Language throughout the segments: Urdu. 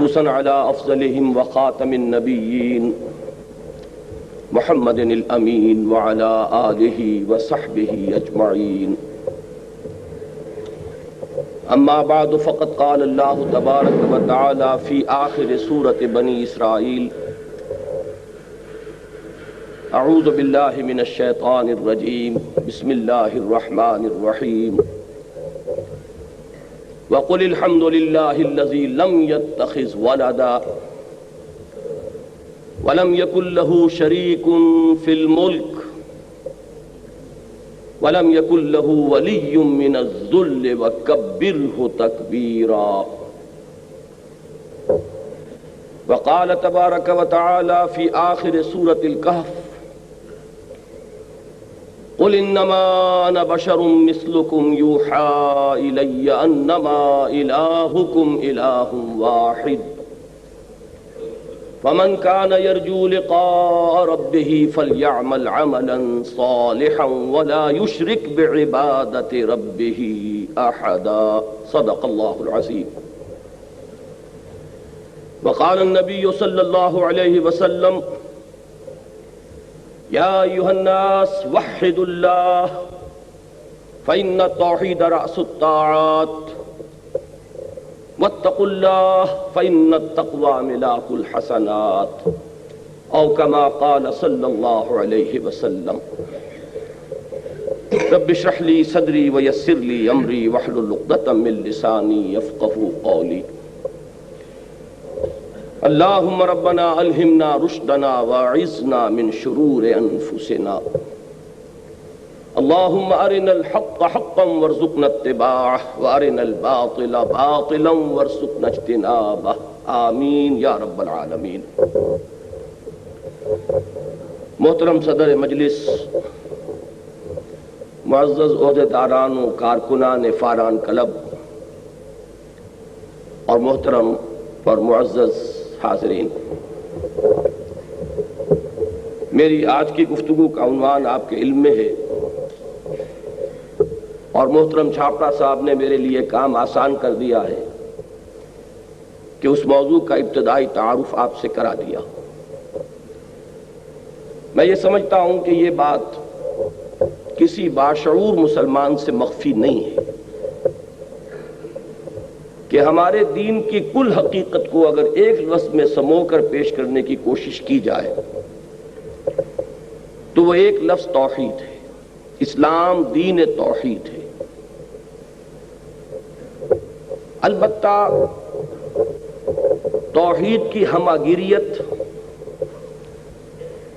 خصوصا على أفضلهم وخاتم النبيين محمد الأمين وعلى آله وصحبه أجمعين. أما بعد فقد قال الله تبارك وتعالى في آخر سورة بني إسرائيل: أعوذ بالله من الشيطان الرجيم بسم الله الرحمن الرحيم وقل الحمد لله الذي لم يتخذ ولدا ولم يكن له شريك في الملك ولم يكن له ولي من الذل وكبره تكبيرا. وقال تبارك وتعالى في آخر سورة الكهف: قل انما انا بشر مثلكم يوحى الي انما الهكم اله واحد فمن كان يرجو لقاء ربه فليعمل عملا صالحا ولا يشرك بعبادة ربه احدا. صدق الله العظيم. وقال النبي صلى الله عليه وسلم: يا أيها الناس وحدوا الله فإن التوحيد رأس الطاعات واتقوا الله فإن التقوى ملاك الحسنات أو كما قال صلى الله عليه وسلم. رب اشرح لي صدري ويسر لي أمري واحلل عقدة من لساني يفقهوا قولي. اللهم ربنا ألهمنا رشدنا واعذنا من شرور أنفسنا. اللهم أرنا الحق حقا وارزقنا اتباعه وأرنا الباطل باطلا وارزقنا اجتنابه. آمین یا رب العالمین. محترم صدر مجلس، معزز عہدیداران و کارکنان فاران کلب اور محترم اور معزز حاضرین، میری آج کی گفتگو کا عنوان آپ کے علم میں ہے اور محترم چھاپڑا صاحب نے میرے لیے کام آسان کر دیا ہے کہ اس موضوع کا ابتدائی تعارف آپ سے کرا دیا. میں یہ سمجھتا ہوں کہ یہ بات کسی باشعور مسلمان سے مخفی نہیں ہے کہ ہمارے دین کی کل حقیقت کو اگر ایک لفظ میں سمو کر پیش کرنے کی کوشش کی جائے تو وہ ایک لفظ توحید ہے. اسلام دین توحید ہے. البتہ توحید کی ہماگیریت،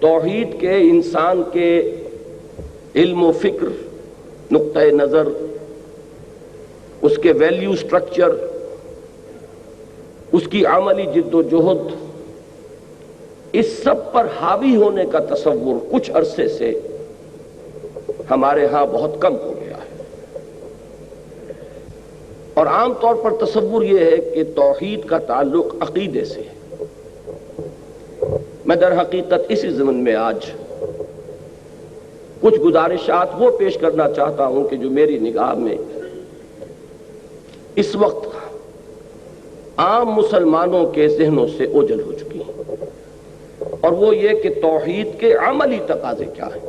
توحید کے انسان کے علم و فکر، نقطۂ نظر، اس کے ویلیو سٹرکچر، اس کی عملی جد و جہد، اس سب پر حاوی ہونے کا تصور کچھ عرصے سے ہمارے ہاں بہت کم ہو گیا ہے. اور عام طور پر تصور یہ ہے کہ توحید کا تعلق عقیدے سے ہے. میں در حقیقت اسی ضمن میں آج کچھ گزارشات وہ پیش کرنا چاہتا ہوں کہ جو میری نگاہ میں اس وقت عام مسلمانوں کے ذہنوں سے اوجھل ہو چکی ہیں، اور وہ یہ کہ توحید کے عملی تقاضے کیا ہیں.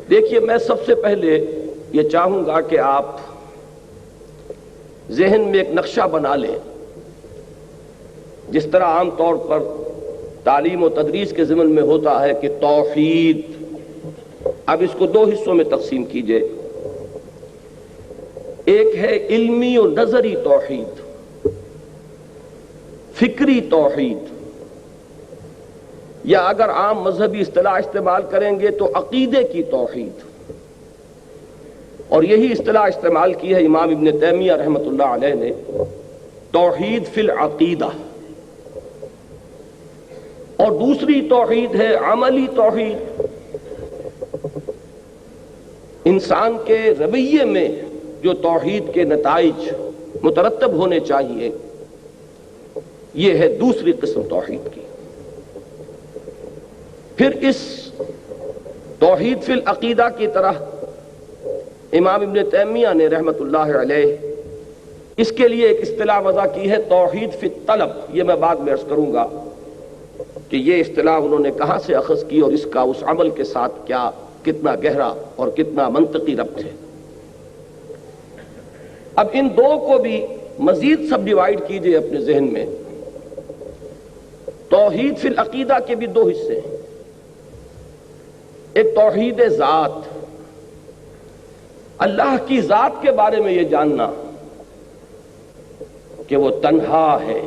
دیکھیے، میں سب سے پہلے یہ چاہوں گا کہ آپ ذہن میں ایک نقشہ بنا لیں، جس طرح عام طور پر تعلیم و تدریس کے ضمن میں ہوتا ہے کہ توحید، اب اس کو دو حصوں میں تقسیم کیجئے. ایک ہے علمی و نظری توحید، فکری توحید، یا اگر عام مذہبی اصطلاح استعمال کریں گے تو عقیدے کی توحید. اور یہی اصطلاح استعمال کی ہے امام ابن تیمیہ رحمۃ اللہ علیہ نے، توحید فی العقیدہ. اور دوسری توحید ہے عملی توحید. انسان کے رویے میں جو توحید کے نتائج مترتب ہونے چاہیے، یہ ہے دوسری قسم توحید کی. پھر اس توحید فی العقیدہ کی طرح امام ابن تیمیہ نے رحمت اللہ علیہ اس کے لیے ایک اصطلاح وضع کی ہے توحید فی الطلب. یہ میں بعد میں عرض کروں گا کہ یہ اصطلاح انہوں نے کہاں سے اخذ کی اور اس کا اس عمل کے ساتھ کیا کتنا گہرا اور کتنا منطقی ربط ہے. اب ان دو کو بھی مزید سب ڈیوائیڈ کیجئے اپنے ذہن میں. توحید فی العقیدہ کے بھی دو حصے ہیں. ایک توحید ذات، اللہ کی ذات کے بارے میں یہ جاننا کہ وہ تنہا ہے،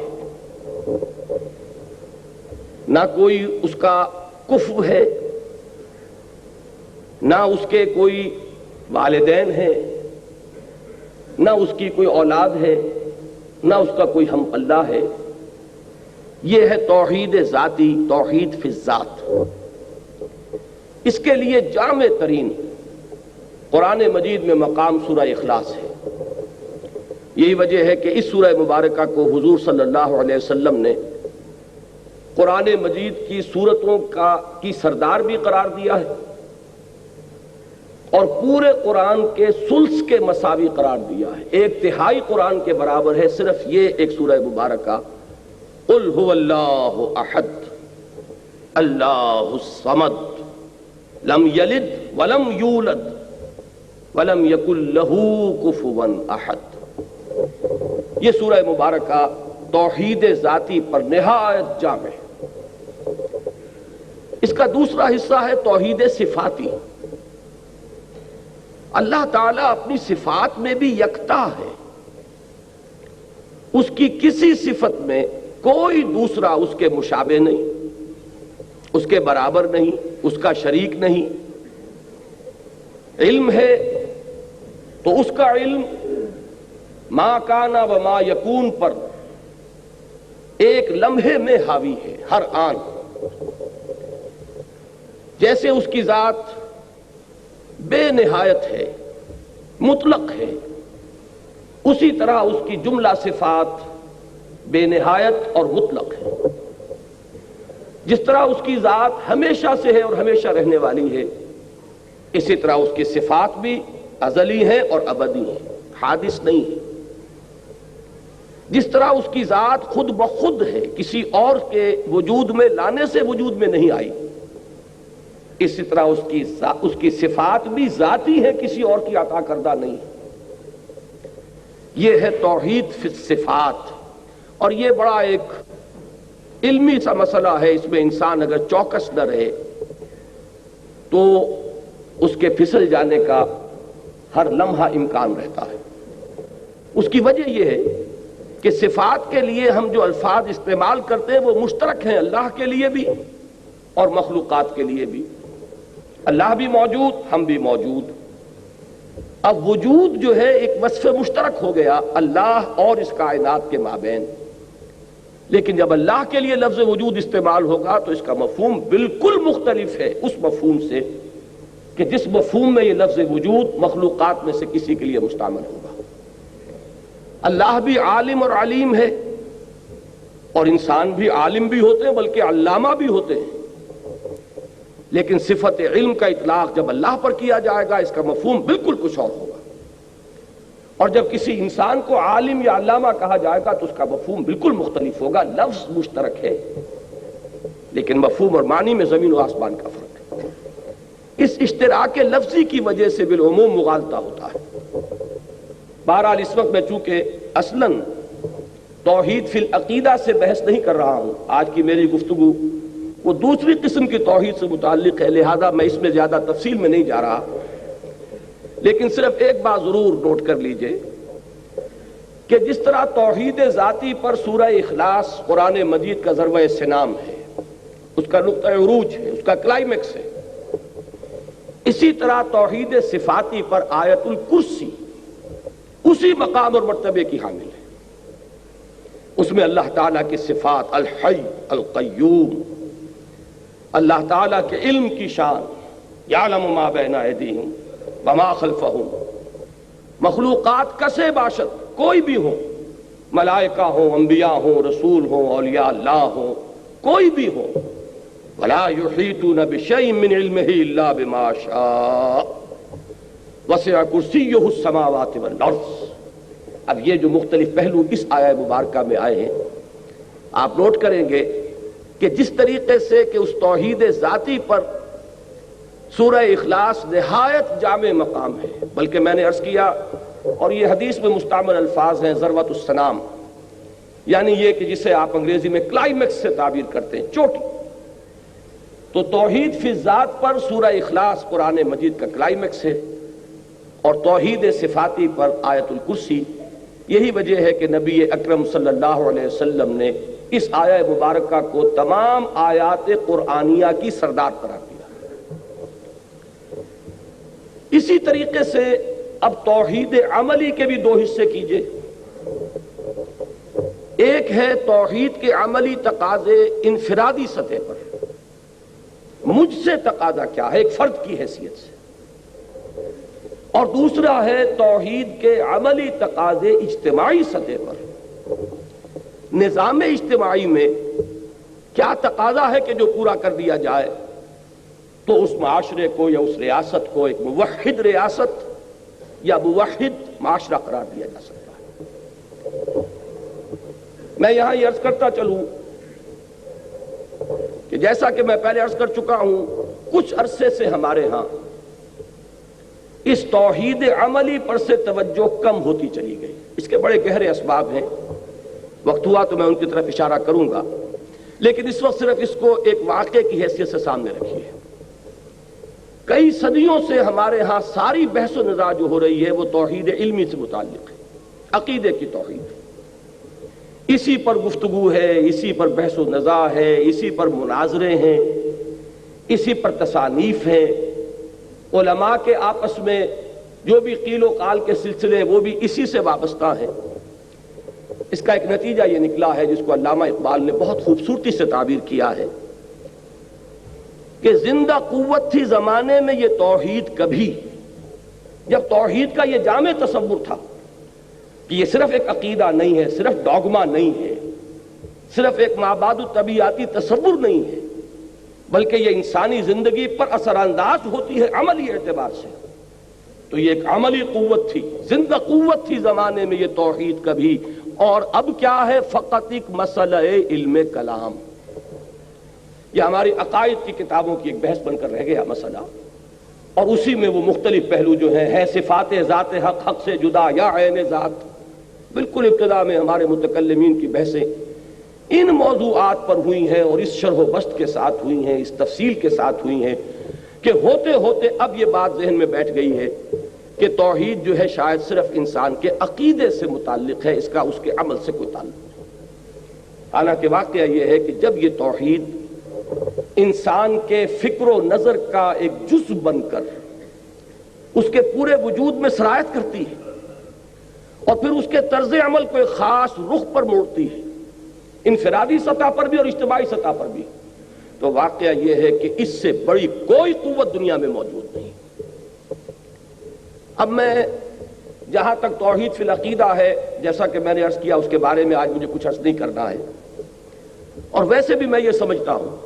نہ کوئی اس کا کفو ہے، نہ اس کے کوئی والدین ہیں، نہ اس کی کوئی اولاد ہے، نہ اس کا کوئی ہم اللہ ہے. یہ ہے توحید ذاتی، توحید فی الذات. اس کے لیے جامع ترین قرآن مجید میں مقام سورہ اخلاص ہے. یہی وجہ ہے کہ اس سورہ مبارکہ کو حضور صلی اللہ علیہ وسلم نے قرآن مجید کی سورتوں کی سردار بھی قرار دیا ہے اور پورے قرآن کے ثلث کے مساوی قرار دیا ہے. 1/3 قرآن کے برابر ہے صرف یہ ایک سورہ مبارکہ. قل هو اللہ احد اللہ الصمد لم یلد ولم یولد ولم یکن لہ کفوا احد. یہ سورہ مبارکہ توحید ذاتی پر نہایت جامع ہے. اس کا دوسرا حصہ ہے توحید صفاتی. اللہ تعالیٰ اپنی صفات میں بھی یکتا ہے. اس کی کسی صفت میں کوئی دوسرا اس کے مشابہ نہیں، اس کے برابر نہیں، اس کا شریک نہیں. علم ہے تو اس کا علم ما کانا و ما یکون پر ایک لمحے میں حاوی ہے ہر آن. جیسے اس کی ذات بے نہایت ہے، مطلق ہے، اسی طرح اس کی جملہ صفات بے نہایت اور مطلق ہے. جس طرح اس کی ذات ہمیشہ سے ہے اور ہمیشہ رہنے والی ہے، اسی طرح اس کی صفات بھی ازلی ہیں اور ابدی ہیں، حادث نہیں ہے. جس طرح اس کی ذات خود بخود ہے، کسی اور کے وجود میں لانے سے وجود میں نہیں آئی، اسی طرح اس کی صفات بھی ذاتی ہے، کسی اور کی عطا کردہ نہیں. یہ ہے توحید فی الصفات. اور یہ بڑا ایک علمی سا مسئلہ ہے. اس میں انسان اگر چوکس نہ رہے تو اس کے پھسل جانے کا ہر لمحہ امکان رہتا ہے. اس کی وجہ یہ ہے کہ صفات کے لیے ہم جو الفاظ استعمال کرتے ہیں وہ مشترک ہیں اللہ کے لیے بھی اور مخلوقات کے لیے بھی. اللہ بھی موجود، ہم بھی موجود. اب وجود جو ہے ایک وصف مشترک ہو گیا اللہ اور اس کائنات کے مابین. لیکن جب اللہ کے لیے لفظ وجود استعمال ہوگا تو اس کا مفہوم بالکل مختلف ہے اس مفہوم سے کہ جس مفہوم میں یہ لفظ وجود مخلوقات میں سے کسی کے لیے مستعمل ہوگا. اللہ بھی عالم اور علیم ہے اور انسان بھی عالم بھی ہوتے ہیں بلکہ علامہ بھی ہوتے ہیں. لیکن صفت علم کا اطلاق جب اللہ پر کیا جائے گا اس کا مفہوم بالکل کچھ اور ہوگا. اور جب کسی انسان کو عالم یا علامہ کہا جائے گا تو اس کا مفہوم بالکل مختلف ہوگا. لفظ مشترک ہے لیکن مفہوم اور معنی میں زمین و آسمان کا فرق ہے. اس اشتراک لفظی کی وجہ سے بالعموم مغالطہ ہوتا ہے. بہرحال اس وقت میں چونکہ اصلاً توحید فی العقیدہ سے بحث نہیں کر رہا ہوں، آج کی میری گفتگو وہ دوسری قسم کی توحید سے متعلق ہے، لہذا میں اس میں زیادہ تفصیل میں نہیں جا رہا. لیکن صرف ایک بات ضرور نوٹ کر لیجئے کہ جس طرح توحید ذاتی پر سورہ اخلاص قرآن مجید کا ذروہ سنام ہے، اس کا نقطہ عروج ہے، اس کا کلائمیکس ہے، اسی طرح توحید صفاتی پر آیت الکرسی اسی مقام اور مرتبے کی حامل ہے. اس میں اللہ تعالیٰ کی صفات الحی القیوم، اللہ تعالیٰ کے علم کی شان، یعلم ما بین ایدیہم وما خلفہم، مخلوقات کسے باشد کوئی بھی ہو، ملائکہ ہوں، انبیاء ہوں، رسول ہوں، اولیاء اللہ ہوں، کوئی بھی ہو، ولا یحیطون بشیء من علمہ الا بما شاء وسع کرسیہ السماوات والارض. اب یہ جو مختلف پہلو اس آیہ مبارکہ میں آئے ہیں، آپ نوٹ کریں گے کہ جس طریقے سے کہ اس توحید ذاتی پر سورہ اخلاص نہایت جامع مقام ہے، بلکہ میں نے عرض کیا اور یہ حدیث میں مستعمل الفاظ ہیں، ذروۃ السنام، یعنی یہ کہ جسے آپ انگریزی میں کلائمیکس سے تعبیر کرتے ہیں، چوٹی۔ تو توحید فی الذات پر سورہ اخلاص قرآن مجید کا کلائمیکس ہے، اور توحید صفاتی پر آیت الکرسی۔ یہی وجہ ہے کہ نبی اکرم صلی اللہ علیہ وسلم نے اس آیہ مبارکہ کو تمام آیات قرآنیہ کی سردار قرار دیا۔ اسی طریقے سے اب توحید عملی کے بھی دو حصے کیجئے۔ ایک ہے توحید کے عملی تقاضے انفرادی سطح پر، مجھ سے تقاضا کیا ہے ایک فرد کی حیثیت سے، اور دوسرا ہے توحید کے عملی تقاضے اجتماعی سطح پر، نظام اجتماعی میں کیا تقاضا ہے کہ جو پورا کر دیا جائے تو اس معاشرے کو یا اس ریاست کو ایک موحد ریاست یا موحد معاشرہ قرار دیا جا سکتا ہے۔ میں یہاں یہ عرض کرتا چلوں کہ جیسا کہ میں پہلے عرض کر چکا ہوں، کچھ عرصے سے ہمارے ہاں اس توحید عملی پر سے توجہ کم ہوتی چلی گئی۔ اس کے بڑے گہرے اسباب ہیں، وقت ہوا تو میں ان کی طرف اشارہ کروں گا، لیکن اس وقت صرف اس کو ایک واقعے کی حیثیت سے سامنے رکھیے۔ کئی صدیوں سے ہمارے ہاں ساری بحث و نظار جو ہو رہی ہے وہ توحید علمی سے متعلق ہے، عقیدے کی توحید، اسی پر گفتگو ہے، اسی پر بحث و نظار ہے، اسی پر مناظرے ہیں، اسی پر تصانیف ہیں، علماء کے آپس میں جو بھی قیل و قال کے سلسلے وہ بھی اسی سے وابستہ ہیں۔ اس کا ایک نتیجہ یہ نکلا ہے جس کو علامہ اقبال نے بہت خوبصورتی سے تعبیر کیا ہے کہ زندہ قوت تھی زمانے میں یہ توحید کبھی، جب توحید کا یہ جامع تصور تھا کہ یہ صرف ایک عقیدہ نہیں ہے، صرف ڈوگما نہیں ہے، صرف ایک مابعد الطبیعاتی تصور نہیں ہے، بلکہ یہ انسانی زندگی پر اثر انداز ہوتی ہے عملی اعتبار سے، تو یہ ایک عملی قوت تھی، زندہ قوت تھی زمانے میں یہ توحید کبھی، اور اب کیا ہے فقط ایک مسئلہ علم کلام۔ یہ ہماری عقائد کی کتابوں کی ایک بحث بن کر رہ گیا مسئلہ، اور اسی میں وہ مختلف پہلو جو ہیں ہے صفات ذات حق، حق سے جدا یا عین ذات۔ بالکل ابتدا میں ہمارے متکلمین کی بحثیں ان موضوعات پر ہوئی ہیں، اور اس شرح و بسط کے ساتھ ہوئی ہیں، اس تفصیل کے ساتھ ہوئی ہیں کہ ہوتے ہوتے اب یہ بات ذہن میں بیٹھ گئی ہے کہ توحید جو ہے شاید صرف انسان کے عقیدے سے متعلق ہے، اس کا اس کے عمل سے کوئی تعلق نہیں۔ حالانکہ واقعہ یہ ہے کہ جب یہ توحید انسان کے فکر و نظر کا ایک جزء بن کر اس کے پورے وجود میں سرایت کرتی ہے اور پھر اس کے طرز عمل کو ایک خاص رخ پر موڑتی ہے، انفرادی سطح پر بھی اور اجتماعی سطح پر بھی، تو واقعہ یہ ہے کہ اس سے بڑی کوئی قوت دنیا میں موجود نہیں۔ اب میں جہاں تک توحید فی العقیدہ ہے، جیسا کہ میں نے عرض کیا، اس کے بارے میں آج مجھے کچھ عرض نہیں کرنا ہے، اور ویسے بھی میں یہ سمجھتا ہوں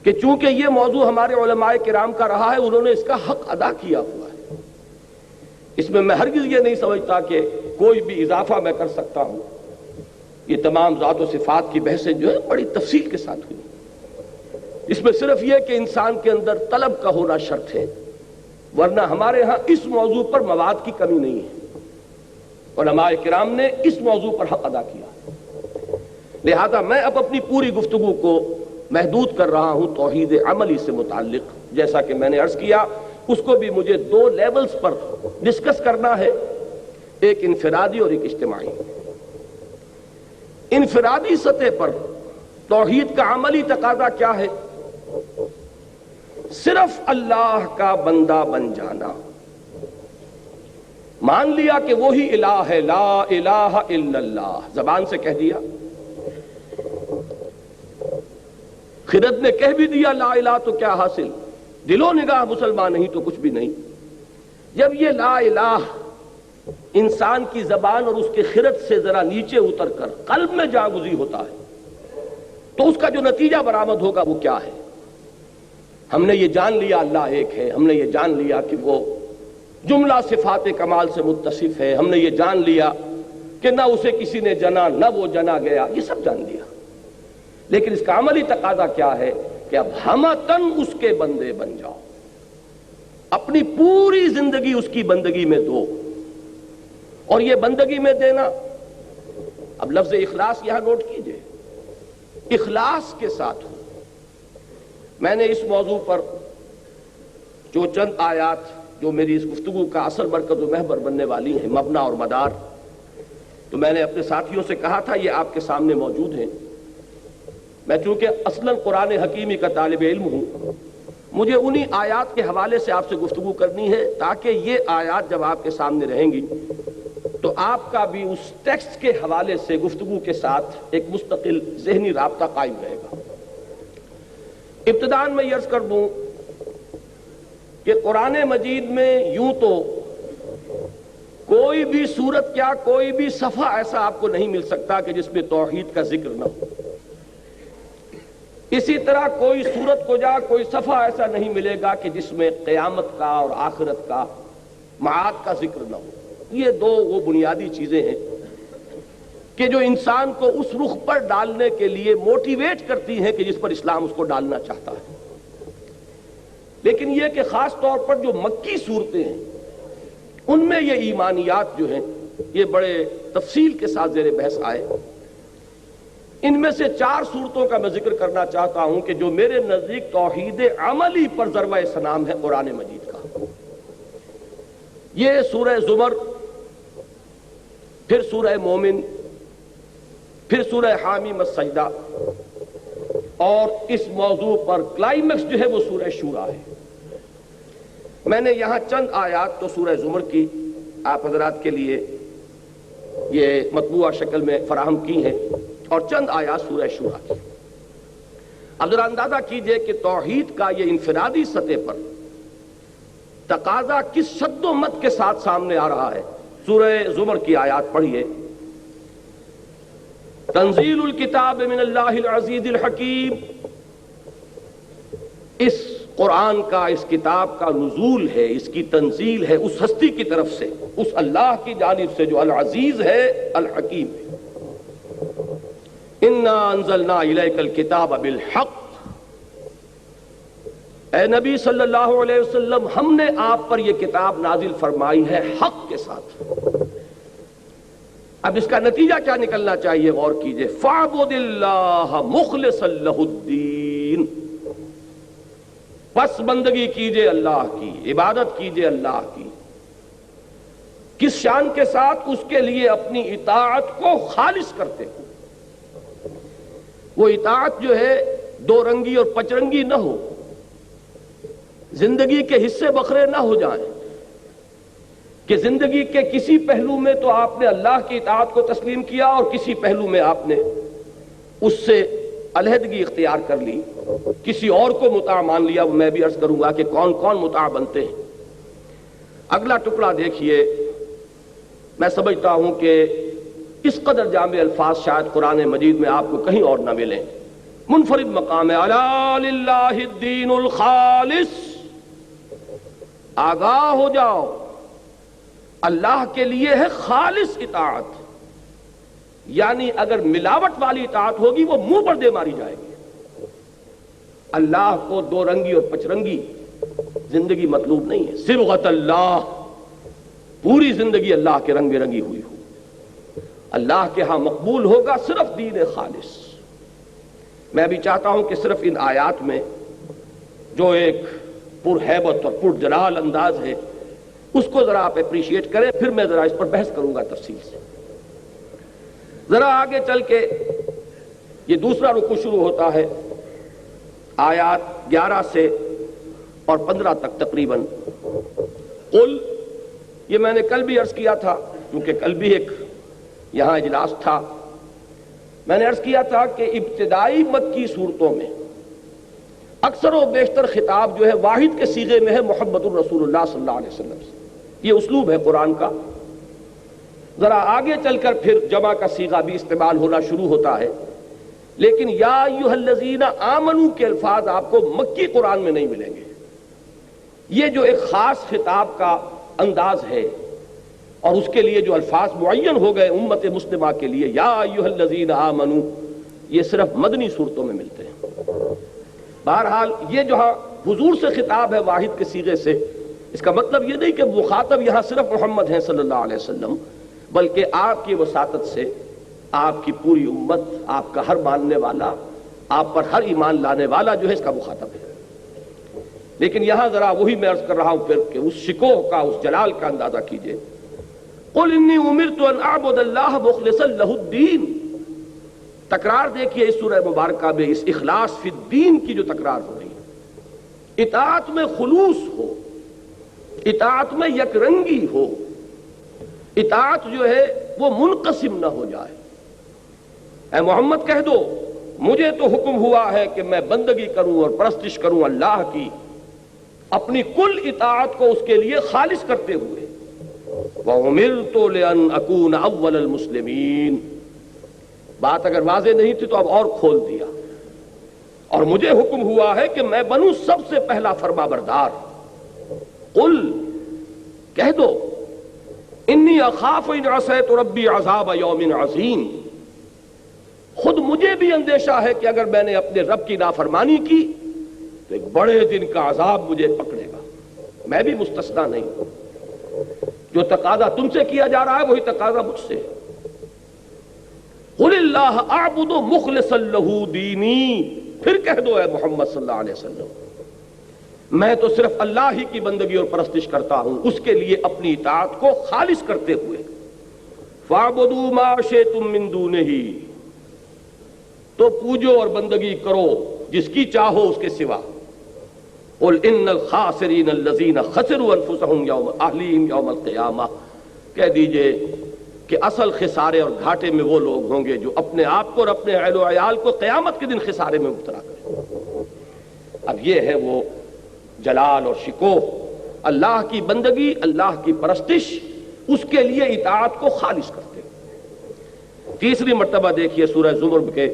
کہ چونکہ یہ موضوع ہمارے علماء کرام کا رہا ہے، انہوں نے اس کا حق ادا کیا ہوا ہے، اس میں ہرگز یہ نہیں سمجھتا کہ کوئی بھی اضافہ میں کر سکتا ہوں۔ یہ تمام ذات و صفات کی بحثیں جو ہے بڑی تفصیل کے ساتھ ہوئی، اس میں صرف یہ کہ انسان کے اندر طلب کا ہونا شرط ہے، ورنہ ہمارے ہاں اس موضوع پر مواد کی کمی نہیں ہے۔ علماء کرام نے اس موضوع پر حق ادا کیا، لہذا میں اب اپنی پوری گفتگو کو محدود کر رہا ہوں توحید عملی سے متعلق۔ جیسا کہ میں نے عرض کیا، اس کو بھی مجھے دو لیولز پر ڈسکس کرنا ہے، ایک انفرادی اور ایک اجتماعی۔ انفرادی سطح پر توحید کا عملی تقاضا کیا ہے؟ صرف اللہ کا بندہ بن جانا، مان لیا کہ وہی الہ ہے، لا الہ الا اللہ، زبان سے کہہ دیا، خرد نے کہہ بھی دیا لا الہ، تو کیا حاصل؟ دل و نگاہ مسلمان نہیں تو کچھ بھی نہیں۔ جب یہ لا الہ انسان کی زبان اور اس کے خرد سے ذرا نیچے اتر کر قلب میں جاگزی ہوتا ہے تو اس کا جو نتیجہ برآمد ہوگا وہ کیا ہے؟ ہم نے یہ جان لیا اللہ ایک ہے، ہم نے یہ جان لیا کہ وہ جملہ صفات کمال سے متصف ہے، ہم نے یہ جان لیا کہ نہ اسے کسی نے جنا نہ وہ جنا گیا، یہ سب جان لیا، لیکن اس کا عملی تقاضا کیا ہے کہ اب ہمتن اس کے بندے بن جاؤ، اپنی پوری زندگی اس کی بندگی میں دو. اور یہ بندگی میں دینا، اب لفظ اخلاص یہاں نوٹ کیجئے، اخلاص کے ساتھ ہو. میں نے اس موضوع پر جو چند آیات جو میری اس گفتگو کا اصل مرکز و محور بننے والی ہیں، مبنا اور مدار، تو میں نے اپنے ساتھیوں سے کہا تھا یہ آپ کے سامنے موجود ہیں. میں چونکہ اصلاً قرآن حکیمی کا طالب علم ہوں، مجھے انہی آیات کے حوالے سے آپ سے گفتگو کرنی ہے تاکہ یہ آیات جب آپ کے سامنے رہیں گی تو آپ کا بھی اس ٹیکسٹ کے حوالے سے گفتگو کے ساتھ ایک مستقل ذہنی رابطہ قائم رہے گا. ابتداءً میں یہ عرض کر دوں کہ قرآن مجید میں یوں تو کوئی بھی سورت کیا کوئی بھی صفحہ ایسا آپ کو نہیں مل سکتا کہ جس میں توحید کا ذکر نہ ہو. اسی طرح کوئی سورت کو جا کوئی صفحہ ایسا نہیں ملے گا کہ جس میں قیامت کا اور آخرت کا معاد کا ذکر نہ ہو. یہ دو وہ بنیادی چیزیں ہیں کہ جو انسان کو اس رخ پر ڈالنے کے لیے موٹیویٹ کرتی ہیں کہ جس پر اسلام اس کو ڈالنا چاہتا ہے. لیکن یہ کہ خاص طور پر جو مکی صورتیں ہیں ان میں یہ ایمانیات جو ہیں یہ بڑے تفصیل کے ساتھ زیر بحث آئے. ان میں سے 4 صورتوں کا میں ذکر کرنا چاہتا ہوں کہ جو میرے نزدیک توحید عملی پر ضربہ سنام ہے قرآن مجید کا. یہ سورہ زمر، پھر سورہ مومن، پھر سورہ حامیم السجدہ، اور اس موضوع پر کلائمیکس جو ہے وہ سورہ شورا ہے. میں نے یہاں چند آیات تو سورہ زمر کی آپ حضرات کے لیے یہ مطبوعہ شکل میں فراہم کی ہیں اور چند آیات سورہ شورا کی. اب ذرا اندازہ کیجئے کہ توحید کا یہ انفرادی سطح پر تقاضا کس شد و مت کے ساتھ سامنے آ رہا ہے. سورہ زمر کی آیات پڑھیے. تنزیل الکتاب من اللہ العزیز الحکیم، اس قرآن کا اس کتاب کا نزول ہے، اس کی تنزیل ہے اس ہستی کی طرف سے، اس اللہ کی جانب سے جو العزیز ہے الحکیم ہے. انا انزلنا الیک الکتاب بالحق، اے نبی صلی اللہ علیہ وسلم ہم نے آپ پر یہ کتاب نازل فرمائی ہے حق کے ساتھ. اب اس کا نتیجہ کیا نکلنا چاہیے غور کیجئے. فاعبد اللہ مخلصا لہ الدین، پس بندگی کیجئے اللہ کی، عبادت کیجئے اللہ کی. کس شان کے ساتھ؟ اس کے لیے اپنی اطاعت کو خالص کرتے ہو. وہ اطاعت جو ہے دو رنگی اور پچرنگی نہ ہو، زندگی کے حصے بکھرے نہ ہو جائیں کہ زندگی کے کسی پہلو میں تو آپ نے اللہ کی اطاعت کو تسلیم کیا اور کسی پہلو میں آپ نے اس سے علیحدگی اختیار کر لی، کسی اور کو مطاع مان لیا. میں بھی عرض کروں گا کہ کون کون مطاع بنتے ہیں. اگلا ٹکڑا دیکھیے. میں سمجھتا ہوں کہ اس قدر جامع الفاظ شاید قرآن مجید میں آپ کو کہیں اور نہ ملیں. منفرد مقام ہے. الا للہ الدین الخالص، آگاہ ہو جاؤ اللہ کے لیے ہے خالص اطاعت. یعنی اگر ملاوٹ والی اطاعت ہوگی وہ منہ پر دے ماری جائے گی. اللہ کو دو رنگی اور پچرنگی زندگی مطلوب نہیں ہے. صبغت اللہ، پوری زندگی اللہ کے رنگ برنگی ہوئی ہو. اللہ کے ہاں مقبول ہوگا صرف دین خالص. میں بھی چاہتا ہوں کہ صرف ان آیات میں جو ایک پرہیبت اور پرجلال انداز ہے اس کو ذرا آپ اپریشیٹ کریں، پھر میں ذرا اس پر بحث کروں گا تفصیل سے. ذرا آگے چل کے یہ دوسرا رکوع شروع ہوتا ہے آیات 11 سے اور 15 تک تقریباً. قل، یہ میں نے کل بھی عرض کیا تھا کیونکہ کل بھی ایک یہاں اجلاس تھا. میں نے عرض کیا تھا کہ ابتدائی مکی صورتوں میں اکثر و بیشتر خطاب جو ہے واحد کے صیغے میں ہے محمد الرسول اللہ صلی اللہ علیہ وسلم سے. یہ اسلوب ہے قرآن کا. ذرا آگے چل کر پھر جمع کا صیغہ بھی استعمال ہونا شروع ہوتا ہے، لیکن یا ایھا الذین آمنوا کے الفاظ آپ کو مکی قرآن میں نہیں ملیں گے. یہ جو ایک خاص خطاب کا انداز ہے اور اس کے لیے جو الفاظ معین ہو گئے امت مسلمہ کے لیے، یا ایھا الذین آمنوا، یہ صرف مدنی صورتوں میں ملتے ہیں۔ بہرحال یہ جو حضور سے خطاب ہے واحد کے صیغے سے، اس کا مطلب یہ نہیں کہ مخاطب یہاں صرف محمد ہیں صلی اللہ علیہ وسلم، بلکہ آپ کی وساطت سے آپ کی پوری امت، آپ کا ہر ماننے والا، آپ پر ہر ایمان لانے والا جو ہے اس کا مخاطب ہے۔ لیکن یہاں ذرا وہی میں عرض کر رہا ہوں پھر کہ اس شکوہ کا، اس جلال کا اندازہ کیجئے۔ قل انی امرت ان اعبد اللہ مخلصا لہ الدین، تکرار دیکھیے اس سورہ مبارکہ میں اس اخلاص فی الدین کی جو تکرار ہو رہی ہے، اطاعت میں خلوص ہو، اطاعت میں یک رنگی ہو، اطاعت جو ہے وہ منقسم نہ ہو جائے۔ اے محمد کہہ دو مجھے تو حکم ہوا ہے کہ میں بندگی کروں اور پرستش کروں اللہ کی، اپنی کل اطاعت کو اس کے لیے خالص کرتے ہوئے۔ وَأُمِرْتُ لِأَنْ أَكُونَ أَوَّلَ الْمُسْلِمِينَ، بات اگر واضح نہیں تھی تو اب اور کھول دیا، اور مجھے حکم ہوا ہے کہ میں بنوں سب سے پہلا فرما بردار۔ قل، کہہ دو، انی اخاف ان عصیت ربی عذاب یوم عظیم، خود مجھے بھی اندیشہ ہے کہ اگر میں نے اپنے رب کی نافرمانی کی تو ایک بڑے دن کا عذاب مجھے پکڑے گا، میں بھی مستثنیٰ نہیں ہوں۔ جو تقاضا تم سے کیا جا رہا ہے وہی تقاضا مجھ سے۔ قل اللہ اعبد مخلصا لہ دینی، پھر کہہ دو اے محمد صلی اللہ علیہ وسلم میں تو صرف اللہ ہی کی بندگی اور پرستش کرتا ہوں، اس کے لیے اپنی اطاعت کو خالص کرتے ہوئے۔ فاعبدوا ما شئتم من دونہ، تو پوجو اور بندگی کرو جس کی چاہو اس کے سوا۔ قل ان الخاسرین الذین خسروا انفسهم یوم اہلیہم یوم القیامہ، کہہ دیجئے کہ اصل خسارے اور گھاٹے میں وہ لوگ ہوں گے جو اپنے آپ کو اور اپنے اہل و عیال کو قیامت کے دن خسارے میں مبتلا کریں۔ اب یہ ہے وہ جلال اور شکوہ، اللہ کی بندگی، اللہ کی پرستش، اس کے لیے اطاعت کو خالص کرتے ہیں۔ تیسری مرتبہ دیکھیے سورہ زمر کے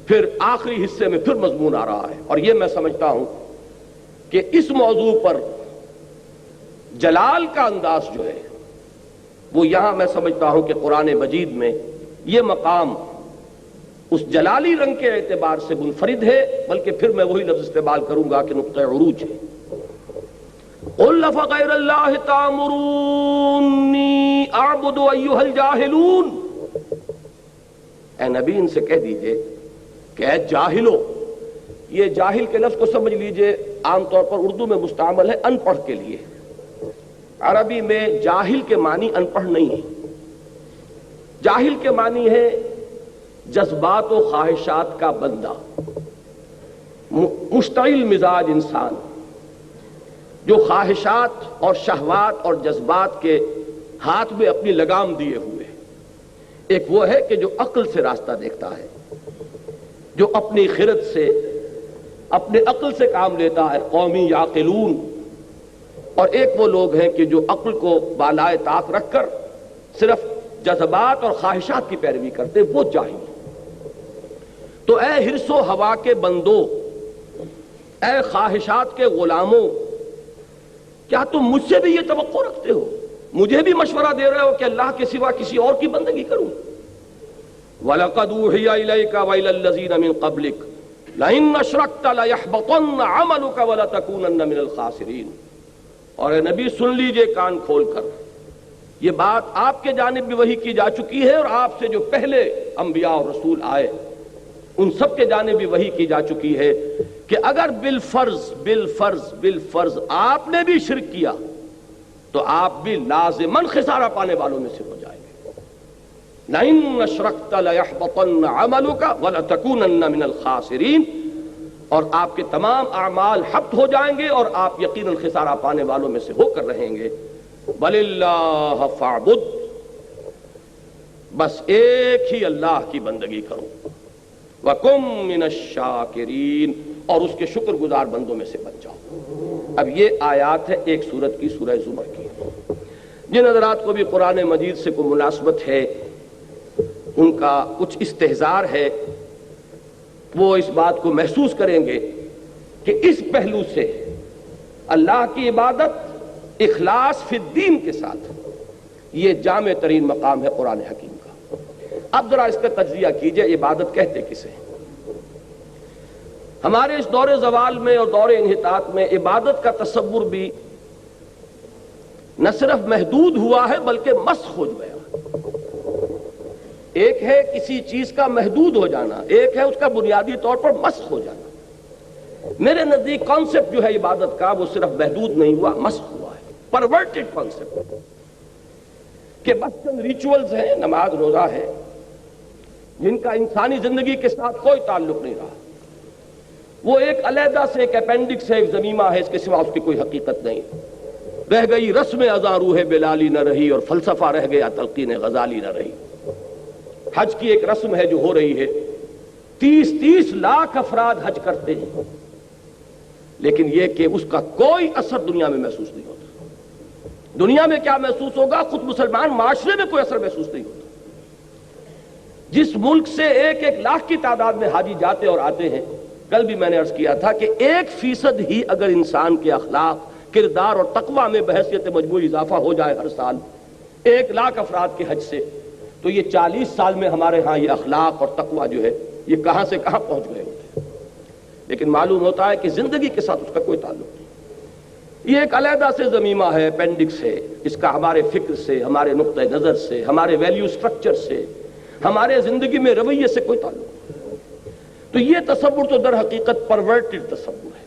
پھر آخری حصے میں پھر مضمون آ رہا ہے، اور یہ میں سمجھتا ہوں کہ اس موضوع پر جلال کا انداز جو ہے وہ یہاں میں سمجھتا ہوں کہ قرآن مجید میں یہ مقام اس جلالی رنگ کے اعتبار سے منفرد ہے، بلکہ پھر میں وہی لفظ استعمال کروں گا کہ نقطہ عروج ہے۔ قل فغیر اللہ تأمرونی اعبد ایھا الجاہلون، اے نبی ان سے کہہ دیجئے کہ اے جاہلو، یہ جاہل کے لفظ کو سمجھ لیجئے عام طور پر اردو میں مستعمل ہے ان پڑھ کے لیے، عربی میں جاہل کے معنی ان پڑھ نہیں ہے، جاہل کے معنی ہے جذبات و خواہشات کا بندہ، مشتعل مزاج انسان، جو خواہشات اور شہوات اور جذبات کے ہاتھ میں اپنی لگام دیے ہوئے۔ ایک وہ ہے کہ جو عقل سے راستہ دیکھتا ہے، جو اپنی خرد سے، اپنے عقل سے کام لیتا ہے، قومی یعقلون، اور ایک وہ لوگ ہیں کہ جو عقل کو بالائے طاق رکھ کر صرف جذبات اور خواہشات کی پیروی کرتے، وہ جاہل۔ تو اے حرص و ہوا کے بندو، اے خواہشات کے غلاموں، کیا تم مجھ سے بھی یہ توقع رکھتے ہو، مجھے بھی مشورہ دے رہے ہو کہ اللہ کے سوا کسی اور کی بندگی کروں؟ وَلَقَدْ أُوحِيَ إِلَيْكَ وَإِلَى الَّذِينَ مِن قَبْلِكَ لَئِنْ أَشْرَكْتَ لَيَحْبَطَنَّ عَمَلُكَ وَلَتَكُونَنَّ مِنَ الْخَاسِرِينَ۔ اور اے نبی سن لیجئے کان کھول کر، یہ بات آپ کے جانب بھی وحی کی جا چکی ہے، اور آپ سے جو پہلے انبیاء اور رسول آئے ان سب کے جانب بھی وحی کی جا چکی ہے کہ اگر بالفرض آپ نے بھی شرک کیا تو آپ بھی لازماً خسارہ پانے والوں میں سے ہو جائیں گے۔ لَئِنْ أَشْرَكْتَ لَيَحْبَطَنَّ عَمَلُكَ وَلَتَكُونَنَّ مِنَ الْخَاسِرِينَ، اور آپ کے تمام اعمال حبط ہو جائیں گے اور آپ یقیناً خسارہ پانے والوں میں سے ہو کر رہیں گے۔ بَلِ اللَّهَ فَاعْبُدْ، بس ایک ہی اللہ کی بندگی کرو، وَكُن مِّنَ الشَّاكِرِينَ، اور اس کے شکر گزار بندوں میں سے بن جاؤ۔ اب یہ آیات ہے ایک سورت کی، سورہ زمر کی۔ جن حضرات کو بھی قرآن مجید سے کوئی مناسبت ہے، ان کا کچھ استحضار ہے، وہ اس بات کو محسوس کریں گے کہ اس پہلو سے اللہ کی عبادت اخلاص فی الدین کے ساتھ، یہ جامع ترین مقام ہے قرآن حکیم کا۔ اب ذرا اس کا تجزیہ کیجئے، عبادت کہتے کسے؟ ہمارے اس دور زوال میں اور دور انحطاط میں عبادت کا تصور بھی نہ صرف محدود ہوا ہے بلکہ مسخ ہو گیا۔ ایک ہے کسی چیز کا محدود ہو جانا، ایک ہے اس کا بنیادی طور پر مسخ ہو جانا۔ میرے نزدیک کانسیپٹ جو ہے عبادت کا وہ صرف محدود نہیں ہوا، مسخ ہوا ہے، پرورٹڈ کانسیپٹ، کہ بس چند ریچولز ہیں، نماز روزہ ہے، جن کا انسانی زندگی کے ساتھ کوئی تعلق نہیں رہا۔ وہ ایک علیحدہ سے ایک اپینڈکس ہے، ایک ضمیمہ ہے، اس کے سوا اس کی کوئی حقیقت نہیں۔ رہ گئی رسم ازاں روح بلالی نہ رہی، اور فلسفہ رہ گیا تلقین غزالی نہ رہی۔ حج کی ایک رسم ہے جو ہو رہی ہے، 30 لاکھ افراد حج کرتے ہیں، لیکن یہ کہ اس کا کوئی اثر دنیا میں محسوس نہیں ہوتا۔ دنیا میں کیا محسوس ہوگا؟ خود مسلمان معاشرے میں کوئی اثر محسوس نہیں ہوتا۔ جس ملک سے 1 لاکھ کی تعداد میں حاجی جاتے اور آتے ہیں، کل بھی میں نے عرض کیا تھا کہ 1% ہی اگر انسان کے اخلاق، کردار اور تقوی میں بحیثیت مجموعی اضافہ ہو جائے ہر سال 1 لاکھ افراد کے حج سے، تو یہ 40 سال میں ہمارے ہاں یہ اخلاق اور تقوی جو ہے یہ کہاں سے کہاں پہنچ گئے ہوتے ہیں۔ لیکن معلوم ہوتا ہے کہ زندگی کے ساتھ اس کا کوئی تعلق نہیں۔ یہ ایک علیحدہ سے ضمیمہ ہے، اپینڈکس ہے، اس کا ہمارے فکر سے، ہمارے نقطہ نظر سے، ہمارے ویلیو سٹرکچر سے، ہمارے زندگی میں رویے سے کوئی تعلق نہیں۔ تو یہ تصور تو در حقیقت پرورٹڈ تصور ہے۔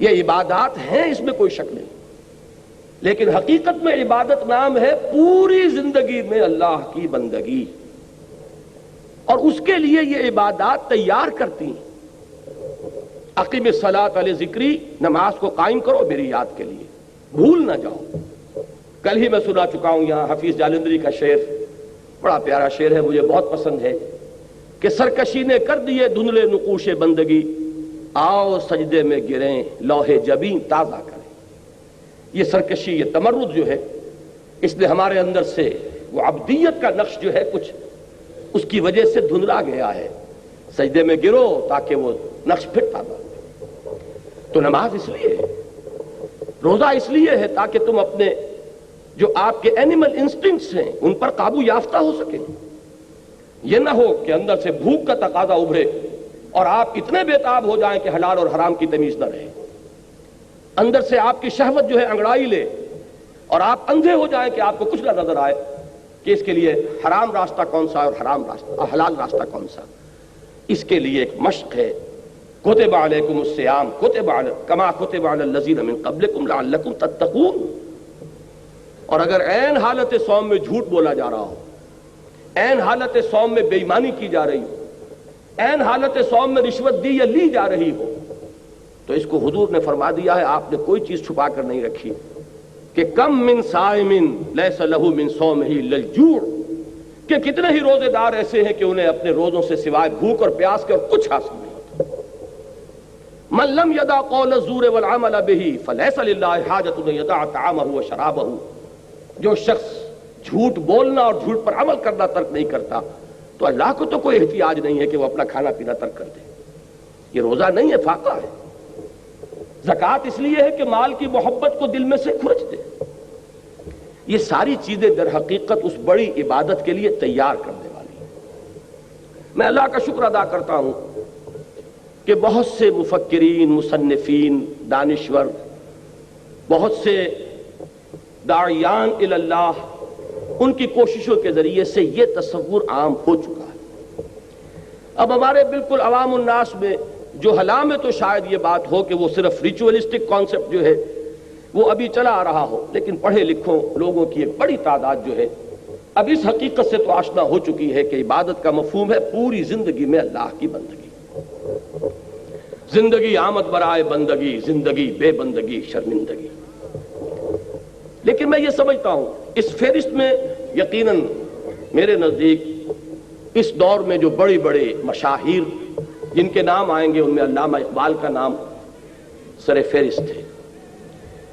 یہ عبادات ہیں، اس میں کوئی شک نہیں، لیکن حقیقت میں عبادت نام ہے پوری زندگی میں اللہ کی بندگی، اور اس کے لیے یہ عبادات تیار کرتی ہیں۔ اقیم الصلاۃ علی ذکری، نماز کو قائم کرو میری یاد کے لیے، بھول نہ جاؤ۔ کل ہی میں سنا چکا ہوں یہاں حفیظ جالندری کا شعر، بڑا پیارا شعر ہے، مجھے بہت پسند ہے، کہ سرکشی نے کر دیے دھندلے نقوش بندگی، آؤ سجدے میں گریں لوح جبیں تازہ کریں۔ یہ سرکشی، یہ تمرد جو ہے، اس نے ہمارے اندر سے وہ عبدیت کا نقش جو ہے کچھ اس کی وجہ سے دھندلا گیا ہے۔ سجدے میں گرو تاکہ وہ نقش پھر تازہ ہو۔ تو نماز اس لیے ہے، روزہ اس لیے ہے تاکہ تم اپنے جو آپ کے اینیمل انسٹنکٹس ہیں ان پر قابو یافتہ ہو سکیں۔ یہ نہ ہو کہ اندر سے بھوک کا تقاضا ابھرے اور آپ اتنے بےتاب ہو جائیں کہ حلال اور حرام کی تمیز نہ رہے، اندر سے آپ کی شہوت جو ہے انگڑائی لے اور آپ اندھے ہو جائیں کہ آپ کو کچھ نہ نظر آئے کہ اس کے لیے حرام راستہ کون سا اور حلال راستہ کون سا۔ اس کے لیے ایک مشق ہے، کتب علیکم الصیام کما کتب علی الذین من قبلکم لعلکم تتقون۔ اور اگر عین حالت صوم میں جھوٹ بولا جا رہا ہو، عین حالت صوم میں بے ایمانی کی جا رہی ہو، عین حالت صوم میں رشوت دی یا لی جا رہی ہو، تو اس کو حضور نے فرما دیا ہے، آپ نے کوئی چیز چھپا کر نہیں رکھی، کہ کم من صائم لیس لہ من صومہ الا الجوع، کہ کتنے ہی روزے دار ایسے ہیں کہ انہیں اپنے روزوں سے سوائے بھوک اور پیاس کے اور کچھ حاصل نہیں ہوتا۔ من لم یدع قول الزور والعمل بہ فلیس للہ حاجۃ ان یدع طعامہ وشرابہ، جو شخص جھوٹ بولنا اور جھوٹ پر عمل کرنا ترک نہیں کرتا تو اللہ کو تو کوئی احتیاج نہیں ہے کہ وہ اپنا کھانا پینا ترک کر دے۔ یہ روزہ نہیں ہے، فاقہ ہے۔ زکوٰۃ اس لیے ہے کہ مال کی محبت کو دل میں سے کھرچ دے۔ یہ ساری چیزیں در حقیقت اس بڑی عبادت کے لیے تیار کرنے والی ہیں۔ میں اللہ کا شکر ادا کرتا ہوں کہ بہت سے مفکرین، مصنفین، دانشور، بہت سے داعیان الی اللہ، ان کی کوششوں کے ذریعے سے یہ تصور عام ہو چکا ہے۔ اب ہمارے بالکل عوام الناس میں جو حلا میں تو شاید یہ بات ہو کہ وہ صرف ریچولسٹک کانسیپٹ جو ہے وہ ابھی چلا آ رہا ہو، لیکن پڑھے لکھوں لوگوں کی ایک بڑی تعداد جو ہے اب اس حقیقت سے تو آشنا ہو چکی ہے کہ عبادت کا مفہوم ہے پوری زندگی میں اللہ کی بندگی۔ زندگی آمد برائے بندگی، زندگی بے بندگی شرمندگی۔ لیکن میں یہ سمجھتا ہوں اس فہرست میں یقیناً میرے نزدیک اس دور میں جو بڑے بڑے مشاہیر جن کے نام آئیں گے ان میں علامہ اقبال کا نام سر فہرست ہے،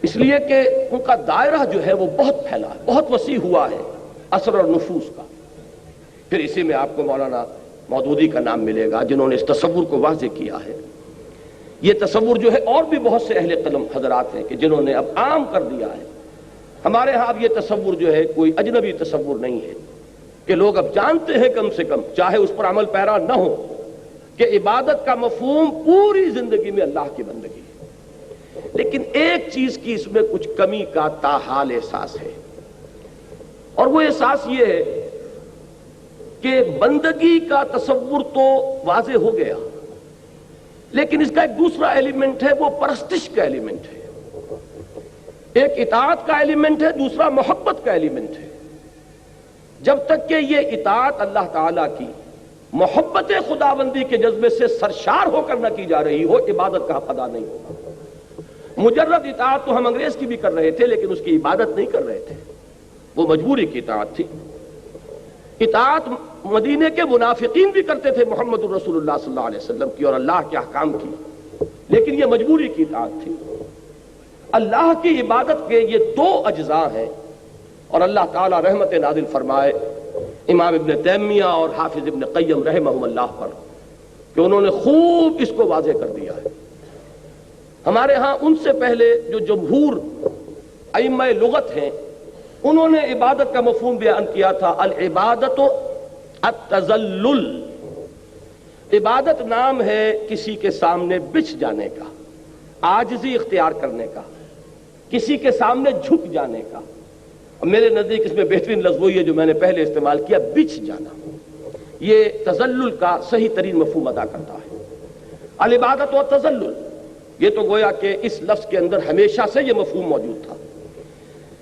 اس لیے کہ ان کا دائرہ جو ہے وہ بہت پھیلا ہے، بہت وسیع ہوا ہے اثر اور نفوذ کا۔ پھر اسی میں آپ کو مولانا مودودی کا نام ملے گا جنہوں نے اس تصور کو واضح کیا ہے۔ یہ تصور جو ہے اور بھی بہت سے اہل قلم حضرات ہیں کہ جنہوں نے اب عام کر دیا ہے ہمارے ہاں اب یہ تصور جو ہے کوئی اجنبی تصور نہیں ہے کہ لوگ اب جانتے ہیں کم سے کم، چاہے اس پر عمل پیرا نہ ہو، کہ عبادت کا مفہوم پوری زندگی میں اللہ کی بندگی ہے۔ لیکن ایک چیز کی اس میں کچھ کمی کا تاحال احساس ہے، اور وہ احساس یہ ہے کہ بندگی کا تصور تو واضح ہو گیا، لیکن اس کا ایک دوسرا ایلیمنٹ ہے، وہ پرستش کا ایلیمنٹ ہے۔ ایک اطاعت کا ایلیمنٹ ہے، دوسرا محبت کا ایلیمنٹ ہے۔ جب تک کہ یہ اطاعت اللہ تعالیٰ کی محبت خداوندی کے جذبے سے سرشار ہو کر نہ کی جا رہی ہو، عبادت کا حق ادا نہیں ہوگا۔ مجرد اطاعت تو ہم انگریز کی بھی کر رہے تھے، لیکن اس کی عبادت نہیں کر رہے تھے، وہ مجبوری کی اطاعت تھی۔ اطاعت مدینے کے منافقین بھی کرتے تھے محمد الرسول اللہ صلی اللہ علیہ وسلم کی اور اللہ کے احکام کی، لیکن یہ مجبوری کی اطاعت تھی۔ اللہ کی عبادت کے یہ دو اجزاء ہیں، اور اللہ تعالی رحمت نازل فرمائے امام ابن تیمیہ اور حافظ ابن قیم رحمہم اللہ پر کہ انہوں نے خوب اس کو واضح کر دیا ہے۔ ہمارے ہاں ان سے پہلے جو جمہور ائمہ لغت ہیں، انہوں نے عبادت کا مفہوم بیان کیا تھا، العبادت التذلل۔ عبادت نام ہے کسی کے سامنے بچھ جانے کا، عاجزی اختیار کرنے کا، کسی کے سامنے جھک جانے کا۔ میرے نزدیک اس میں بہترین لفظ وہی ہے جو میں نے پہلے استعمال کیا، بچھ جانا۔ یہ تذلل کا صحیح ترین مفہوم ادا کرتا ہے۔ العبادت و تذلل، یہ تو گویا کہ اس لفظ کے اندر ہمیشہ سے یہ مفہوم موجود تھا،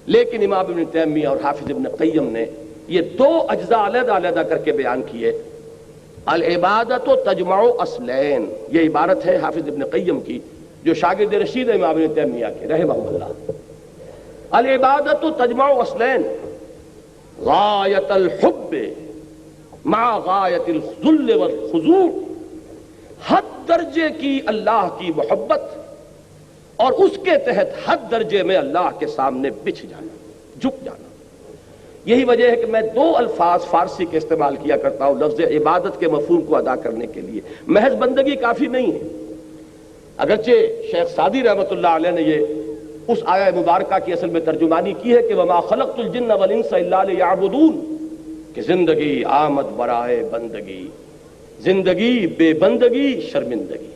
لیکن امام ابن تیمیہ اور حافظ ابن قیم نے یہ دو اجزاء علیحدہ علیحدہ کر کے بیان کیے۔ العبادت تجمع اصلین، یہ عبارت ہے حافظ ابن قیم کی جو شاگرد رشید امام ابن تیمیہ کے رحمہ اللہ۔ العبادت تجمع اصلین، غایت الحب مع غایت الذل والخضوع، حد درجے کی اللہ کی محبت اور اس کے تحت حد درجے میں اللہ کے سامنے بچھ جانا، جھک جانا۔ یہی وجہ ہے کہ میں دو الفاظ فارسی کے استعمال کیا کرتا ہوں لفظ عبادت کے مفہوم کو ادا کرنے کے لیے۔ محض بندگی کافی نہیں ہے، اگرچہ شیخ سعدی رحمۃ اللہ علیہ نے یہ اس آیہ مبارکہ کی اصل میں ترجمانی کی ہے کہ وما خلقت الجن والانس الا لیعبدون، کہ زندگی آمد برائے بندگی، زندگی بے بندگی شرمندگی۔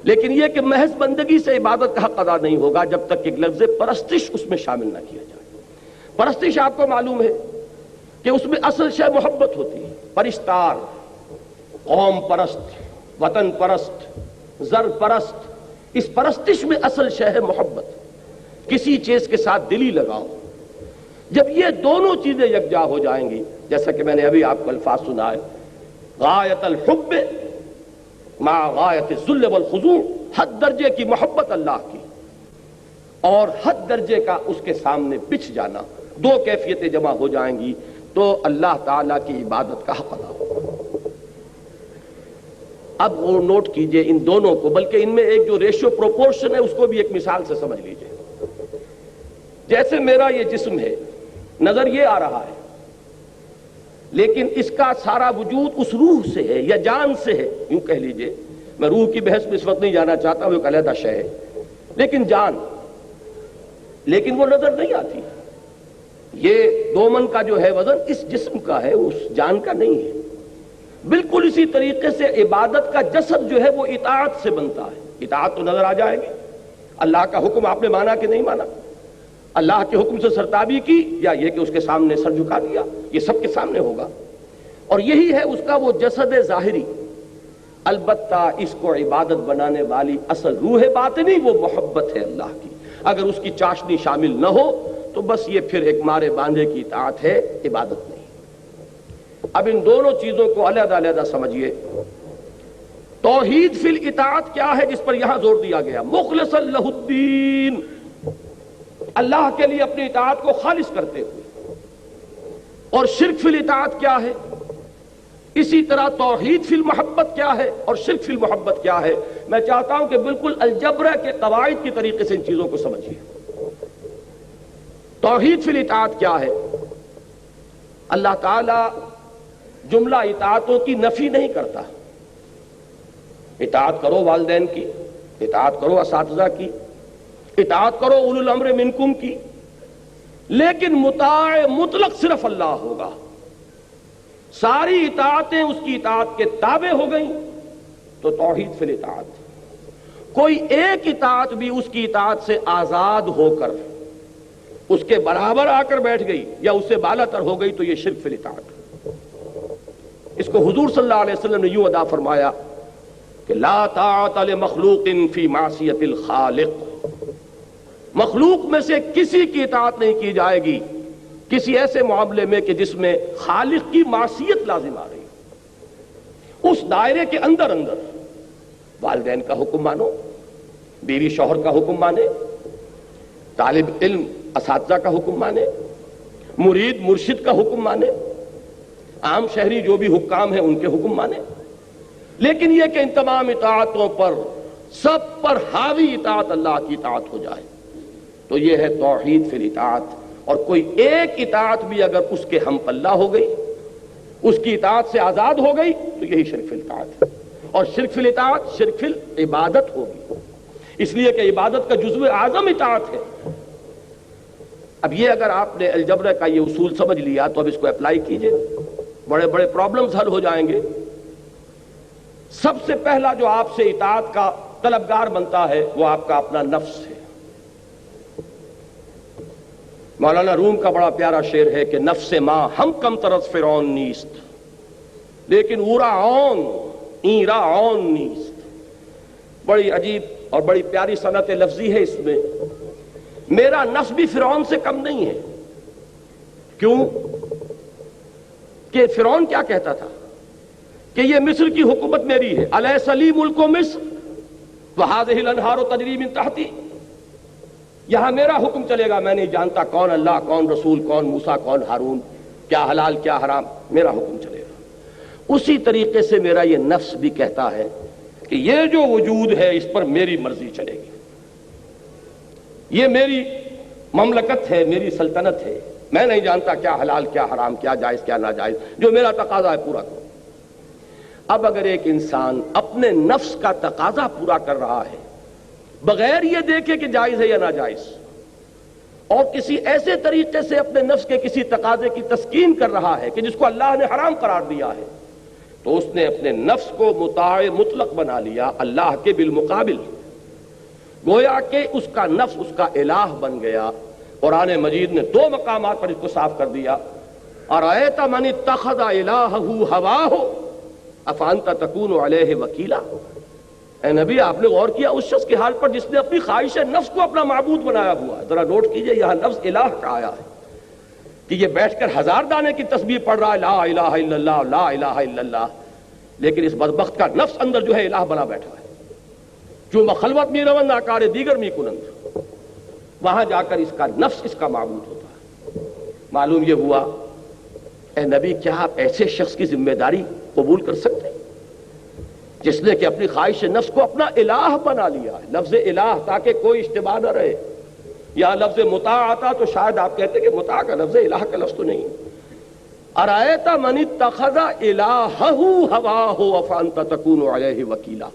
لیکن یہ کہ محض بندگی سے عبادت کا حق ادا نہیں ہوگا جب تک کہ لفظ پرستش اس میں شامل نہ کیا جائے۔ پرستش آپ کو معلوم ہے کہ اس میں اصل شے محبت ہوتی ہے۔ پرستار، قوم پرست، وطن پرست، زر پرست، اس پرستش میں اصل شے ہے محبت، کسی چیز کے ساتھ دلی لگاؤ۔ جب یہ دونوں چیزیں یکجا ہو جائیں گی، جیسا کہ میں نے ابھی آپ کو الفاظ سنائے، غایت الحب مع غایت الذل والخضوع، حد درجے کی محبت اللہ کی اور حد درجے کا اس کے سامنے بچھ جانا، دو کیفیتیں جمع ہو جائیں گی تو اللہ تعالیٰ کی عبادت کا حق ادا ہوگا۔ اب وہ نوٹ کیجئے ان دونوں کو، بلکہ ان میں ایک جو ریشو پروپورشن ہے اس کو بھی ایک مثال سے سمجھ لیجئے۔ جیسے میرا یہ جسم ہے، نظر یہ آ رہا ہے، لیکن اس کا سارا وجود اس روح سے ہے یا جان سے ہے، یوں کہہ لیجئے۔ میں روح کی بحث میں اس وقت نہیں جانا چاہتا، وہ ایک علیحدہ شے ہے، لیکن جان، لیکن وہ نظر نہیں آتی۔ یہ 2 من کا جو ہے وزن اس جسم کا ہے، اس جان کا نہیں ہے۔ بالکل اسی طریقے سے عبادت کا جسد جو ہے وہ اطاعت سے بنتا ہے۔ اطاعت تو نظر آ جائے گی، اللہ کا حکم آپ نے مانا کہ نہیں مانا، اللہ کے حکم سے سرتابی کی یا یہ کہ اس کے سامنے سر جھکا دیا، یہ سب کے سامنے ہوگا، اور یہی ہے اس کا وہ جسد ظاہری۔ البتہ اس کو عبادت بنانے والی اصل روح باطنی وہ محبت ہے اللہ کی۔ اگر اس کی چاشنی شامل نہ ہو تو بس یہ پھر ایک مارے باندھے کی اطاعت ہے، عبادت نہیں۔ اب ان دونوں چیزوں کو علیحدہ علیحدہ سمجھیے۔ توحید فی الاطاعت کیا ہے جس پر یہاں زور دیا گیا؟ مخلصا لہ الدین، اللہ کے لیے اپنی اطاعت کو خالص کرتے ہوئے۔ اور شرک فی الاطاعت کیا ہے؟ اسی طرح توحید فی المحبت کیا ہے اور شرک فی المحبت کیا ہے؟ میں چاہتا ہوں کہ بالکل الجبرہ کے قواعد کی طریقے سے ان چیزوں کو سمجھیے۔ توحید فی الاطاعت کیا ہے؟ اللہ تعالی جملہ اطاعتوں کی نفی نہیں کرتا۔ اطاعت کرو والدین کی، اطاعت کرو اساتذہ کی، اطاعت کرو اولو الامر منکم کی، لیکن مطاع مطلق صرف اللہ ہوگا، ساری اطاعتیں اس کی اطاعت کے تابع ہو گئیں تو توحید فی الاطاعت۔ کوئی ایک اطاعت بھی اس کی اطاعت سے آزاد ہو کر اس کے برابر آ کر بیٹھ گئی یا اس سے بالا تر ہو گئی تو یہ شرک فی الاطاعت۔ اس کو حضور صلی اللہ علیہ وسلم نے یوں ادا فرمایا کہ لا طاعت لمخلوق فی معصیت الخالق، مخلوق میں سے کسی کی اطاعت نہیں کی جائے گی کسی ایسے معاملے میں کہ جس میں خالق کی معصیت لازم آ رہی، اس دائرے کے اندر والدین کا حکم مانو، بیوی شوہر کا حکم مانے، طالب علم اساتذہ کا حکم مانے، مرید مرشد کا حکم مانے، عام شہری جو بھی حکام ہیں ان کے حکم مانے، لیکن یہ کہ ان تمام اطاعتوں پر سب پر حاوی اطاعت اللہ کی اطاعت ہو جائے تو یہ ہے توحید فی الاطاعت۔ اور کوئی ایک اطاعت بھی اگر اس کے ہم پلہ ہو گئی، اس کی اطاعت سے آزاد ہو گئی تو یہی شرک فی الاطاعت ہے، اور شرک فی الاطاعت شرک فی العبادت ہوگی، اس لیے کہ عبادت کا جزو اعظم اطاعت ہے۔ اب یہ اگر آپ نے الجبر کا یہ اصول سمجھ لیا تو اب اس کو اپلائی کیجئے، بڑے بڑے پرابلمز حل ہو جائیں گے۔ سب سے پہلا جو آپ سے اطاعت کا طلبگار بنتا ہے وہ آپ کا اپنا نفس ہے۔ مولانا روم کا بڑا پیارا شعر ہے کہ نفس ماں ہم کم طرز فرعون نیست لیکن اورا عون ایرا عون نیست۔ بڑی عجیب اور بڑی پیاری صنعت لفظی ہے اس میں۔ میرا نفس بھی فرعون سے کم نہیں ہے۔ کیوں کہ فرعون کیا کہتا تھا کہ یہ مصر کی حکومت میری ہے، الیس لی ملک مصر وہذہ الانہار تجری من تحتی، یہاں میرا حکم چلے گا، میں نہیں جانتا کون اللہ کون رسول کون موسیٰ کون ہارون، کیا حلال کیا حرام، میرا حکم چلے گا۔ اسی طریقے سے میرا یہ نفس بھی کہتا ہے کہ یہ جو وجود ہے اس پر میری مرضی چلے گی، یہ میری مملکت ہے، میری سلطنت ہے، میں نہیں جانتا کیا حلال کیا حرام، کیا جائز کیا ناجائز، جو میرا تقاضا ہے پورا کرو۔ اب اگر ایک انسان اپنے نفس کا تقاضا پورا کر رہا ہے بغیر یہ دیکھے کہ جائز ہے یا ناجائز، اور کسی ایسے طریقے سے اپنے نفس کے کسی تقاضے کی تسکین کر رہا ہے کہ جس کو اللہ نے حرام قرار دیا ہے، تو اس نے اپنے نفس کو مطاع مطلق بنا لیا اللہ کے بالمقابل، گویا کہ اس کا نفس اس کا الہ بن گیا۔ قرآن مجید نے 2 مقامات پر اس کو صاف کر دیا، ارأیت من اتخذ الہہ ہواہ افانت تکون علیہ وکیلا۔ اے نبی آپ نے غور کیا اس شخص کے حال پر جس نے اپنی خواہش نفس کو اپنا معبود بنایا ہوا ہے؟ ذرا نوٹ کیجئے یہاں لفظ الہ کا آیا ہے کہ یہ بیٹھ کر 1000 دانے کی تسبیح پڑھ رہا ہے لا الہ الا اللہ لا الہ الا اللہ، لیکن اس بدبخت کا نفس اندر جو ہے الہ بنا بیٹھا ہے، جو مخلوت می روند آکار دیگر می کنند، وہاں جا کر اس کا نفس اس کا معبود ہوتا ہے۔ معلوم یہ ہوا اے نبی کیا آپ ایسے شخص کی ذمہ داری قبول کر سکتے ہیں جس نے کہ اپنی خواہش نفس کو اپنا الہ بنا لیا ہے؟ لفظ الہ تاکہ کوئی اشتباہ نہ رہے، یا لفظ مطاع آتا تو شاید آپ کہتے کہ مطاع کا لفظ الہ کا لفظ تو نہیں۔ ارأیت من اتخذ الہہ ہواہ افانت تکون علیہ وکیلا۔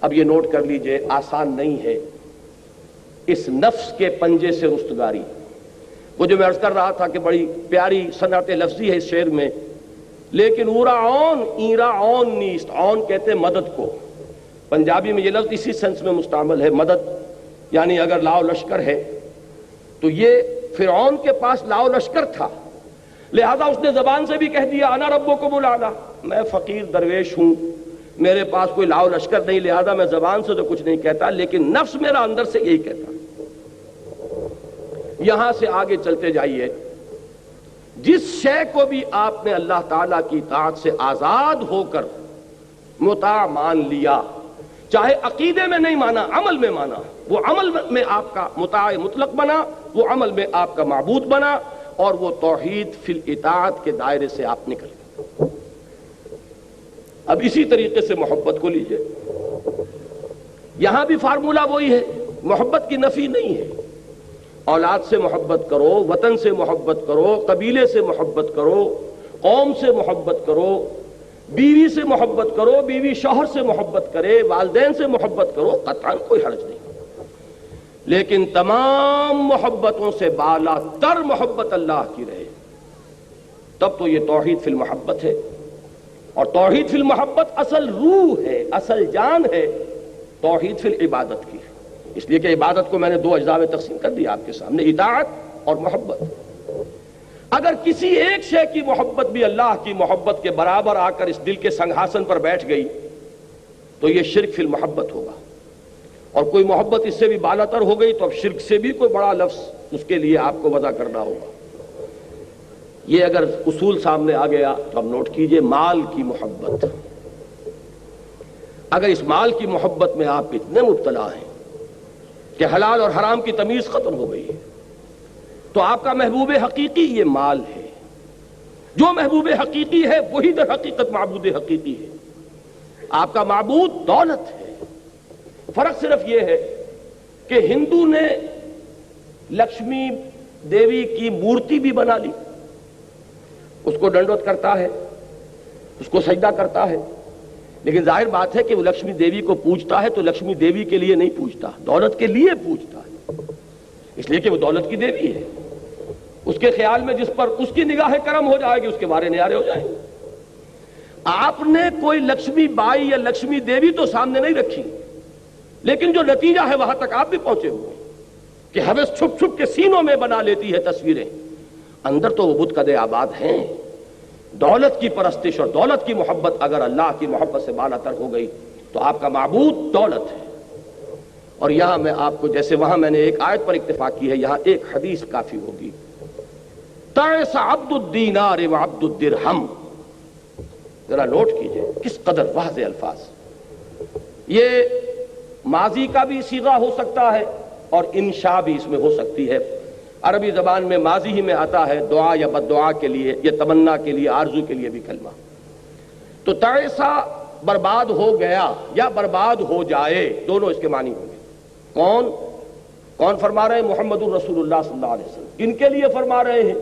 اب یہ نوٹ کر لیجئے آسان نہیں ہے اس نفس کے پنجے سے رستگاری۔ وہ جو میں عرض کر رہا تھا کہ بڑی پیاری صنعت لفظی ہے اس شعر میں، لیکن اورا عون ایرا عون نیست، عون کہتے ہیں مدد کو، پنجابی میں یہ لفظ اسی سینس میں مستعمل ہے، مدد، یعنی اگر لاؤ لشکر ہے تو یہ فرعون کے پاس لاؤ لشکر تھا، لہذا اس نے زبان سے بھی کہہ دیا انا ربکم الاعلی، میں فقیر درویش ہوں، میرے پاس کوئی لاؤ لشکر نہیں، لہذا میں زبان سے تو کچھ نہیں کہتا، لیکن نفس میرا اندر سے یہی کہتا۔ یہاں سے آگے چلتے جائیے، جس شے کو بھی آپ نے اللہ تعالیٰ کی اطاعت سے آزاد ہو کر مطاع مان لیا، چاہے عقیدے میں نہیں مانا عمل میں مانا، وہ عمل میں آپ کا مطاع مطلق بنا، وہ عمل میں آپ کا معبود بنا، اور وہ توحید فی الاطاعت کے دائرے سے آپ نکل گئے۔ اب اسی طریقے سے محبت کو لیجئے، یہاں بھی فارمولہ وہی ہے، محبت کی نفی نہیں ہے۔ اولاد سے محبت کرو، وطن سے محبت کرو، قبیلے سے محبت کرو، قوم سے محبت کرو، بیوی سے محبت کرو، بیوی شوہر سے محبت کرے، والدین سے محبت کرو، قطعاً کوئی حرج نہیں، لیکن تمام محبتوں سے بالا تر محبت اللہ کی رہے، تب تو یہ توحید فی المحبت ہے۔ اور توحید فی المحبت اصل روح ہے، اصل جان ہے توحید فی العبادت کی، اس لیے کہ عبادت کو میں نے 2 اجزاء میں تقسیم کر دیا آپ کے سامنے، اطاعت اور محبت۔ اگر کسی ایک شے کی محبت بھی اللہ کی محبت کے برابر آ کر اس دل کے سنگھاسن پر بیٹھ گئی تو یہ شرک فی المحبت ہوگا، اور کوئی محبت اس سے بھی بالا تر ہو گئی تو اب شرک سے بھی کوئی بڑا لفظ اس کے لیے آپ کو وضع کرنا ہوگا۔ یہ اگر اصول سامنے آ گیا تو اب نوٹ کیجئے، مال کی محبت، اگر اس مال کی محبت میں آپ اتنے مبتلا ہیں کہ حلال اور حرام کی تمیز ختم ہو گئی ہے، تو آپ کا محبوب حقیقی یہ مال ہے۔ جو محبوب حقیقی ہے وہی در حقیقت معبود حقیقی ہے۔ آپ کا معبود دولت ہے۔ فرق صرف یہ ہے کہ ہندو نے لکشمی دیوی کی مورتی بھی بنا لی، اس کو ڈنڈوت کرتا ہے، اس کو سجدہ کرتا ہے، لیکن ظاہر بات ہے کہ وہ لکشمی دیوی کو پوجتا ہے تو لکشمی دیوی کے لیے نہیں پوجتا، دولت کے لیے پوجتا ہے، اس لیے کہ وہ دولت کی دیوی ہے۔ اس کے خیال میں جس پر اس کی نگاہ کرم ہو جائے گی اس کے بارے نیارے ہو جائیں گے۔ آپ نے کوئی لکشمی بائی یا لکشمی دیوی تو سامنے نہیں رکھی، لیکن جو نتیجہ ہے وہاں تک آپ بھی پہنچے ہوئے کہ ہوس چھپ چھپ کے سینوں میں بنا لیتی ہے تصویریں، اندر تو وہ بت قدِ آباد ہیں۔ دولت کی پرستش اور دولت کی محبت اگر اللہ کی محبت سے بالا تر ہو گئی تو آپ کا معبود دولت ہے۔ اور یہاں میں آپ کو، جیسے وہاں میں نے ایک آیت پر اکتفا کی ہے، یہاں ایک حدیث کافی ہوگی۔ تعس عبد الدینار وعبد الدرہم، ذرا نوٹ کیجئے کس قدر واضح الفاظ۔ یہ ماضی کا بھی صیغہ ہو سکتا ہے اور انشاء بھی اس میں ہو سکتی ہے۔ عربی زبان میں ماضی ہی میں آتا ہے دعا یا بد دعا کے لیے، یا تمنا کے لیے، آرزو کے لیے بھی کلمہ۔ تو تعسا برباد ہو گیا یا برباد ہو جائے، دونوں اس کے معنی ہوں گے۔ کون فرما رہے ہیں؟ محمد الرسول اللہ صلی اللہ علیہ وسلم۔ کن کے لیے فرما رہے ہیں؟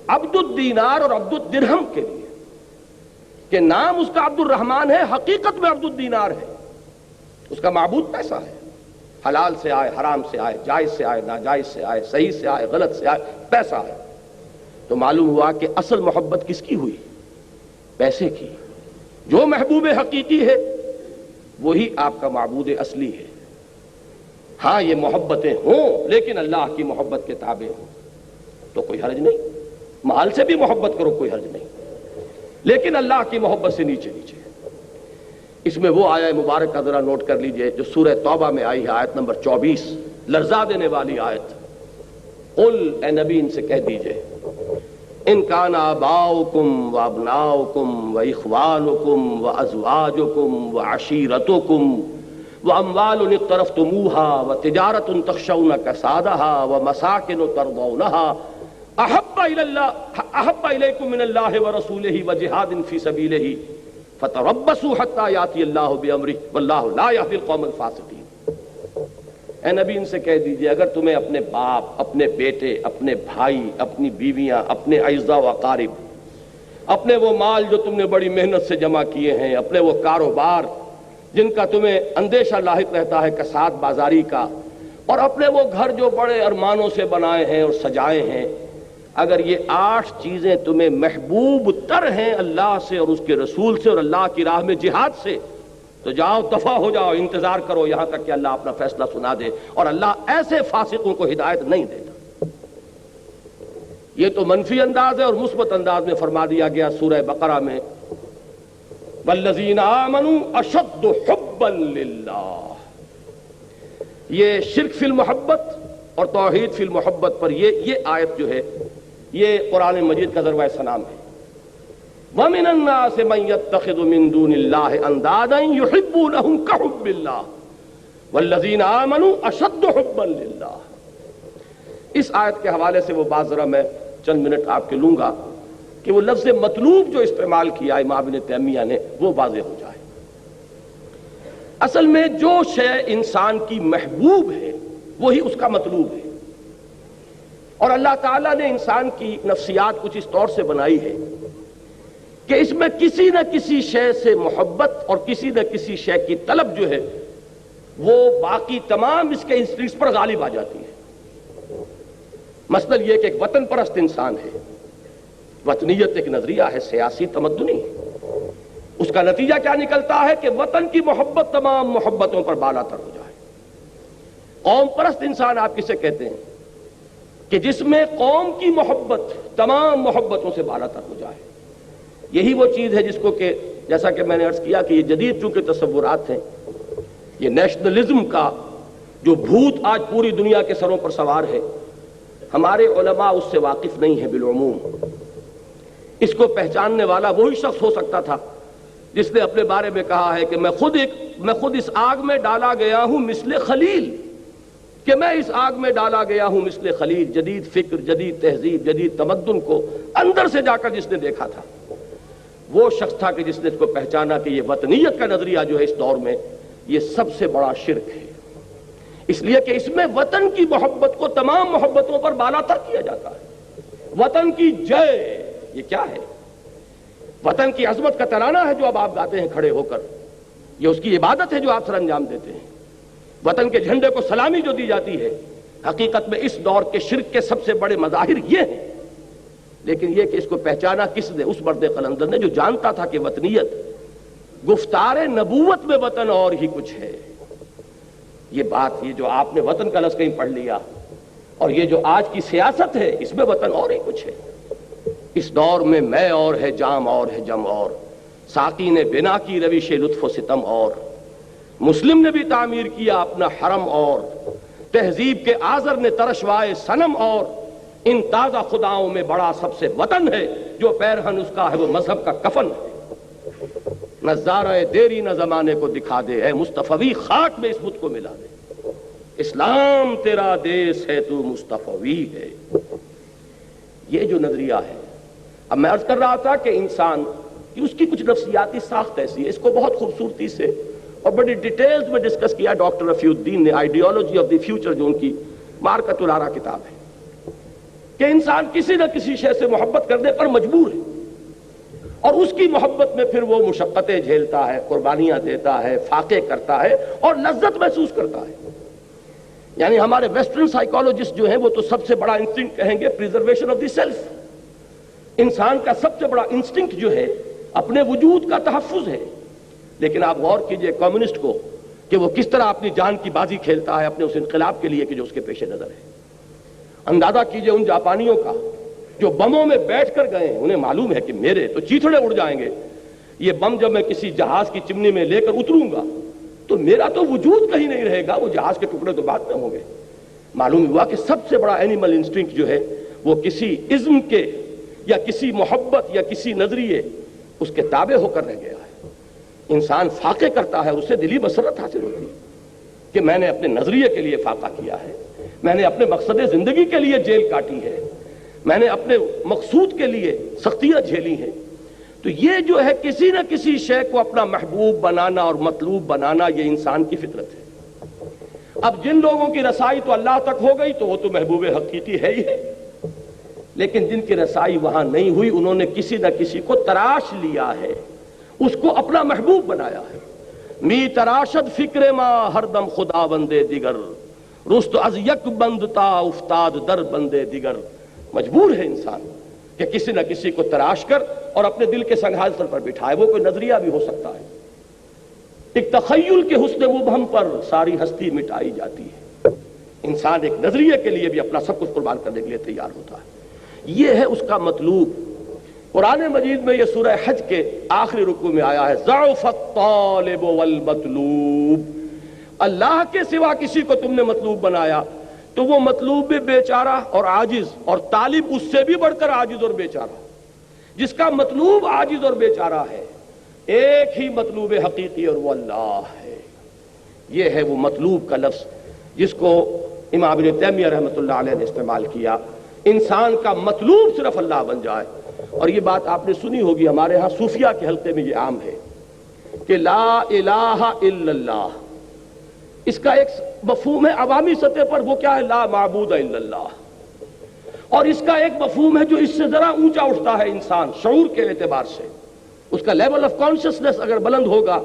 عبد الدینار اور عبد الدرہم کے لیے، کہ نام اس کا عبد الرحمن ہے، حقیقت میں عبد الدینار ہے۔ اس کا معبود پیسہ ہے، حلال سے آئے، حرام سے آئے، جائز سے آئے، ناجائز سے آئے، صحیح سے آئے، غلط سے آئے، پیسہ ہے۔ تو معلوم ہوا کہ اصل محبت کس کی ہوئی؟ پیسے کی۔ جو محبوب حقیقی ہے وہی آپ کا معبود اصلی ہے۔ ہاں یہ محبتیں ہوں لیکن اللہ کی محبت کے تابع ہوں تو کوئی حرج نہیں۔ مال سے بھی محبت کرو، کوئی حرج نہیں، لیکن اللہ کی محبت سے نیچے نیچے۔ اس میں وہ آیہ مبارکہ ذرا نوٹ کر لیجئے جو سورہ توبہ میں آئی ہے، آیت نمبر 24، لرزا دینے والی آیت۔ قل، اے نبی ان سے کہہ دیجئے، ان کان آباؤکم و ابناؤکم و اخوانکم و ازواجکم و عشیرتکم و اموال اقترفتموها و تجارت تخشون کسادها و مساکن ترضونها احب الیکم من اللہ ورسولہ و جہاد فی سبیلہ فتربصوا حتی یاتی اللہ بامرہ واللہ لا یہدی القوم الفاسقین۔ اے نبی ان سے کہہ دیجئے، اگر تمہیں اپنے باپ، اپنے بیٹے، اپنے بھائی، اپنی بیویاں، اپنے اعزاء و اقارب، اپنے وہ مال جو تم نے بڑی محنت سے جمع کیے ہیں، اپنے وہ کاروبار جن کا تمہیں اندیشہ لاحق رہتا ہے کساد بازاری کا، اور اپنے وہ گھر جو بڑے ارمانوں سے بنائے ہیں اور سجائے ہیں، اگر یہ 8 چیزیں تمہیں محبوب تر ہیں اللہ سے اور اس کے رسول سے اور اللہ کی راہ میں جہاد سے، تو جاؤ، دفع ہو جاؤ، انتظار کرو یہاں تک کہ اللہ اپنا فیصلہ سنا دے۔ اور اللہ ایسے فاسقوں کو ہدایت نہیں دیتا۔ یہ تو منفی انداز ہے، اور مثبت انداز میں فرما دیا گیا سورہ بقرہ میں، والذین آمنوا اشد حبا للہ۔ یہ شرک فی المحبت اور توحید فی المحبت پر یہ آیت جو ہے یہ قرآن مجید کا ذروہ سلام ہے۔ وَمِنَ النَّاسِ مَن يَتَّخِذُ مِن دُونِ اللَّهِ أَندَادًا يُحِبُّونَهُمْ كَحُبِّ اللَّهِ وَالَّذِينَ آمَنُوا أَشَدُّ حُبًّا لِلَّهِ۔ اس آیت کے حوالے سے وہ بات ذرا میں چند منٹ آپ کے لوں گا کہ وہ لفظ مطلوب جو استعمال کیا امام ابن تیمیہ نے وہ واضح ہو جائے۔ اصل میں جو شے انسان کی محبوب ہے وہی اس کا مطلوب ہے، اور اللہ تعالیٰ نے انسان کی نفسیات کچھ اس طور سے بنائی ہے کہ اس میں کسی نہ کسی شے سے محبت اور کسی نہ کسی شے کی طلب جو ہے وہ باقی تمام اس کے انسٹنکٹس پر غالب آ جاتی ہے۔ مثلا یہ کہ ایک وطن پرست انسان ہے، وطنیت ایک نظریہ ہے سیاسی تمدنی، اس کا نتیجہ کیا نکلتا ہے کہ وطن کی محبت تمام محبتوں پر بالا تر ہو جائے۔ قوم پرست انسان آپ کسے کہتے ہیں؟ کہ جس میں قوم کی محبت تمام محبتوں سے بالا تر ہو جائے۔ یہی وہ چیز ہے جس کو کہ جیسا کہ میں نے عرض کیا کہ یہ جدید چونکہ تصورات ہیں، یہ نیشنلزم کا جو بھوت آج پوری دنیا کے سروں پر سوار ہے، ہمارے علماء اس سے واقف نہیں ہیں بالعموم۔ اس کو پہچاننے والا وہی شخص ہو سکتا تھا جس نے اپنے بارے میں کہا ہے کہ میں خود اس آگ میں ڈالا گیا ہوں مثل خلیل، کہ میں اس آگ میں ڈالا گیا ہوں مثل خلیل۔ جدید فکر، جدید تہذیب، جدید تمدن کو اندر سے جا کر جس نے دیکھا تھا، وہ شخص تھا کہ جس نے اس کو پہچانا کہ یہ وطنیت کا نظریہ جو ہے اس دور میں یہ سب سے بڑا شرک ہے، اس لیے کہ اس میں وطن کی محبت کو تمام محبتوں پر بالا تر کیا جاتا ہے۔ وطن کی جے، یہ کیا ہے؟ وطن کی عظمت کا ترانہ ہے جو اب آپ گاتے ہیں کھڑے ہو کر، یہ اس کی عبادت ہے جو آپ سر انجام دیتے ہیں۔ وطن کے جھنڈے کو سلامی جو دی جاتی ہے، حقیقت میں اس دور کے شرک کے سب سے بڑے مظاہر یہ ہیں۔ لیکن یہ کہ اس کو پہچانا کس نے؟ اس مرد قلندر نے جو جانتا تھا کہ وطنیت گفتار نبوت میں وطن اور ہی کچھ ہے۔ یہ بات، یہ جو آپ نے وطن کا لفظ کہیں پڑھ لیا، اور یہ جو آج کی سیاست ہے اس میں وطن اور ہی کچھ ہے۔ اس دور میں میں اور ہے، جام اور ہے، جم اور، ساقی نے بنا کی روش لطف و ستم اور، مسلم نے بھی تعمیر کیا اپنا حرم اور، تہذیب کے آزر نے ترشوائے صنم اور، ان تازہ خداؤں میں بڑا سب سے وطن ہے، جو پیرہن اس کا ہے وہ مذہب کا کفن ہے۔ نظارہ دیری نہ زمانے کو دکھا دے، اے مصطفی خاک میں اس بت کو ملا دے، اسلام تیرا دیس ہے تو مصطفی ہے۔ یہ جو نظریہ ہے، اب میں عرض کر رہا تھا کہ انسان کی اس کی کچھ نفسیاتی ساخت ایسی ہے، اس کو بہت خوبصورتی سے اور بڑی ڈیٹیلز میں ڈسکس کیا ڈاکٹر رفیع الدین نے، آئیڈیالوجی آف دی فیوچر جو ان کی مارکۃ الآراء کتاب ہے، کہ انسان کسی نہ کسی شے سے محبت کرنے پر مجبور ہے، اور اس کی محبت میں پھر وہ مشقتیں جھیلتا ہے، قربانیاں دیتا ہے، فاقے کرتا ہے اور لذت محسوس کرتا ہے۔ یعنی ہمارے ویسٹرن سائیکالوجسٹ جو ہیں وہ تو سب سے بڑا انسٹنکٹ کہیں گے پریزرویشن آف دی سیلف، انسان کا سب سے بڑا انسٹنکٹ جو ہے اپنے وجود کا تحفظ ہے۔ لیکن آپ غور کیجئے کمیونسٹ کو کہ وہ کس طرح اپنی جان کی بازی کھیلتا ہے اپنے اس انقلاب کے لیے کہ جو اس کے پیش نظر ہے۔ اندازہ کیجئے ان جاپانیوں کا جو بموں میں بیٹھ کر گئے ہیں، انہیں معلوم ہے کہ میرے تو چیتھڑے اڑ جائیں گے، یہ بم جب میں کسی جہاز کی چمنی میں لے کر اتروں گا تو میرا تو وجود کہیں نہیں رہے گا، وہ جہاز کے ٹکڑے تو بعد میں ہوں گے۔ معلوم ہوا کہ سب سے بڑا اینیمل انسٹنکٹ جو ہے وہ کسی ازم کے یا کسی محبت یا کسی نظریے اس کے تابع ہو کر رہ گیا ہے۔ انسان فاقے کرتا ہے، اس سے دلی مسرت حاصل ہوتی ہے کہ میں نے اپنے نظریے کے لیے فاقہ کیا ہے، میں نے اپنے مقصد زندگی کے لیے جیل کاٹی ہے، میں نے اپنے مقصود کے لیے سختیاں جھیلی ہیں۔ تو یہ جو ہے کسی نہ کسی شے کو اپنا محبوب بنانا اور مطلوب بنانا، یہ انسان کی فطرت ہے۔ اب جن لوگوں کی رسائی تو اللہ تک ہو گئی تو وہ تو محبوب حقیقی ہے ہی ہے، لیکن جن کی رسائی وہاں نہیں ہوئی انہوں نے کسی نہ کسی کو تراش لیا ہے، اس کو اپنا محبوب بنایا ہے۔ می تراشد فکر ما ہر دم خدا بندے دیگر، رست از یک بند تا افتاد در بندے دیگر۔ مجبور ہے انسان کہ کسی نہ کسی کو تراش کر اور اپنے دل کے سنگھاصل پر بٹھائے، وہ کوئی نظریہ بھی ہو سکتا ہے۔ ایک تخیل کے حسن مبہم پر ساری ہستی مٹائی جاتی ہے۔ انسان ایک نظریے کے لیے بھی اپنا سب کچھ قربان کرنے کے لیے تیار ہوتا ہے، یہ ہے اس کا مطلوب۔ قرآن مجید میں یہ سورہ حج کے آخری رکوع میں آیا ہے، ضعف الطالب والمطلوب، اللہ کے سوا کسی کو تم نے مطلوب بنایا تو وہ مطلوب بھی بیچارہ اور عاجز، اور طالب اس سے بھی بڑھ کر عاجز اور بیچارہ، جس کا مطلوب عاجز اور بیچارہ ہے۔ ایک ہی مطلوب حقیقی اور وہ اللہ ہے۔ یہ ہے وہ مطلوب کا لفظ جس کو امام ابن تیمیہ رحمۃ اللہ علیہ نے استعمال کیا۔ انسان کا مطلوب صرف اللہ بن جائے، اور یہ بات آپ نے سنی ہوگی، ہمارے ہاں صوفیہ کے حلقے میں یہ عام ہے کہ لا الہ الا اللہ، اس کا ایک مفہوم ہے عوامی سطح پر، وہ کیا ہے؟ لا معبود الا اللہ۔ اور اس کا ایک مفہوم ہے جو اس سے ذرا اونچا اٹھتا ہے انسان شعور کے اعتبار سے، اس کا لیول آف کانشسنس اگر بلند ہوگا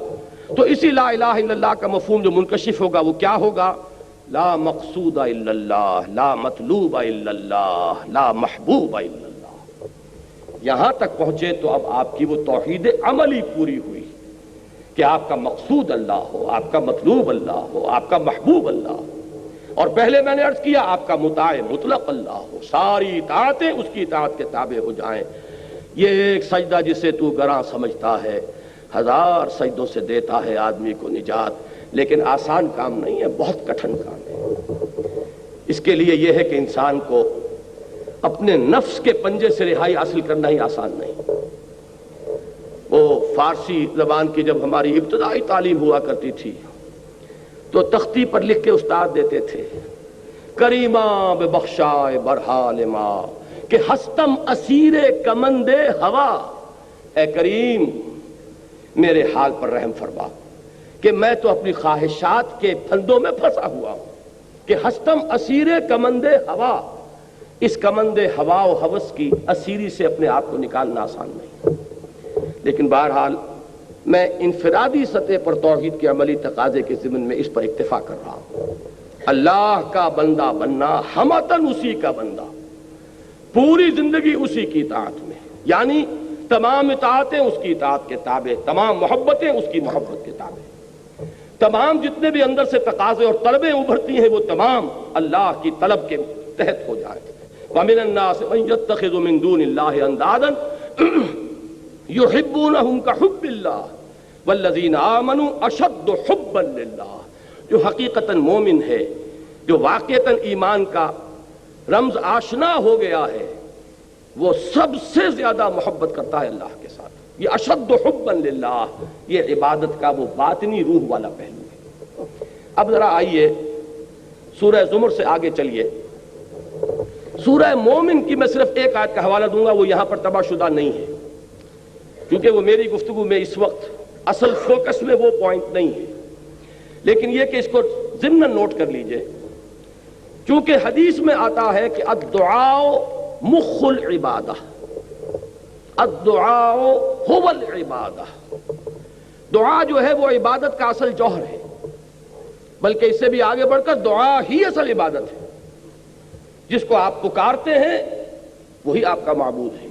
تو اسی لا الہ الا اللہ کا مفہوم جو منکشف ہوگا وہ کیا ہوگا؟ لا مقصود الا اللہ، لا مطلوب الا اللہ، لا محبوب الا اللہ۔ یہاں تک پہنچے تو اب آپ کی وہ توحید عملی پوری ہوئی کہ آپ کا مقصود اللہ ہو، آپ کا مطلوب اللہ ہو، آپ کا محبوب اللہ ہو، اور پہلے میں نے عرض کیا آپ کا مطاع مطلق اللہ ہو، ساری اطاعتیں اس کی اطاعت کے تابع ہو جائیں۔ یہ ایک سجدہ جسے تو گراں سمجھتا ہے، ہزار سجدوں سے دیتا ہے آدمی کو نجات، لیکن آسان کام نہیں ہے، بہت کٹھن کام ہے۔ اس کے لیے یہ ہے کہ انسان کو اپنے نفس کے پنجے سے رہائی حاصل کرنا ہی آسان نہیں۔ وہ فارسی زبان کی جب ہماری ابتدائی تعلیم ہوا کرتی تھی تو تختی پر لکھ کے استاد دیتے تھے، کریماں بے بخشائے برحال ماں کہ ہستم اسیر کمند ہوا، اے کریم میرے حال پر رحم فرما کہ میں تو اپنی خواہشات کے پھندوں میں پھنسا ہوا ہوں، کہ ہستم اسیر کمند ہوا، اس کمند ہوا و ہوس کی اسیری سے اپنے آپ کو نکالنا آسان نہیں۔ لیکن بہرحال میں انفرادی سطح پر توحید کے عملی تقاضے کے ضمن میں اس پر اکتفا کر رہا ہوں۔ اللہ کا بندہ بننا، ہمتن اسی کا بندہ، پوری زندگی اسی کی اطاعت میں، یعنی تمام اطاعتیں اس کی اطاعت کے تابع، تمام محبتیں اس کی محبت کے تابع، تمام جتنے بھی اندر سے تقاضے اور طلبیں ابھرتی ہیں وہ تمام اللہ کی طلب کے تحت ہو جائیں۔ وَمِنَ النَّاسِ مَن يَتَّخِذُ مِن دُونِ اللَّهِ أَندَادًا يُحِبُّونَهُمْ كَحُبِّ اللَّهِ وَالَّذِينَ آمَنُوا أَشَدُّ حُبًّا لِلَّهِ۔ جو حقیقتاً مومن ہے، جو واقعتاً ایمان کا رمز آشنا ہو گیا ہے، وہ سب سے زیادہ محبت کرتا ہے اللہ کے ساتھ۔ یہ اشد حبا للہ، یہ عبادت کا وہ باطنی روح والا پہلو ہے۔ اب ذرا آئیے سورہ زمر سے آگے چلیے۔ سورہ مومن کی میں صرف ایک آیت کا حوالہ دوں گا، وہ یہاں پر طبع شدہ نہیں ہے کیونکہ وہ میری گفتگو میں اس وقت اصل فوکس میں وہ پوائنٹ نہیں ہے، لیکن یہ کہ اس کو ضمن نوٹ کر لیجئے، چونکہ حدیث میں آتا ہے کہ الدعاء مخ العبادہ، الدعاء هو العبادہ، دعا جو ہے وہ عبادت کا اصل جوہر ہے، بلکہ اس سے بھی آگے بڑھ کر دعا ہی اصل عبادت ہے۔ جس کو آپ پکارتے ہیں وہی آپ کا معبود ہے،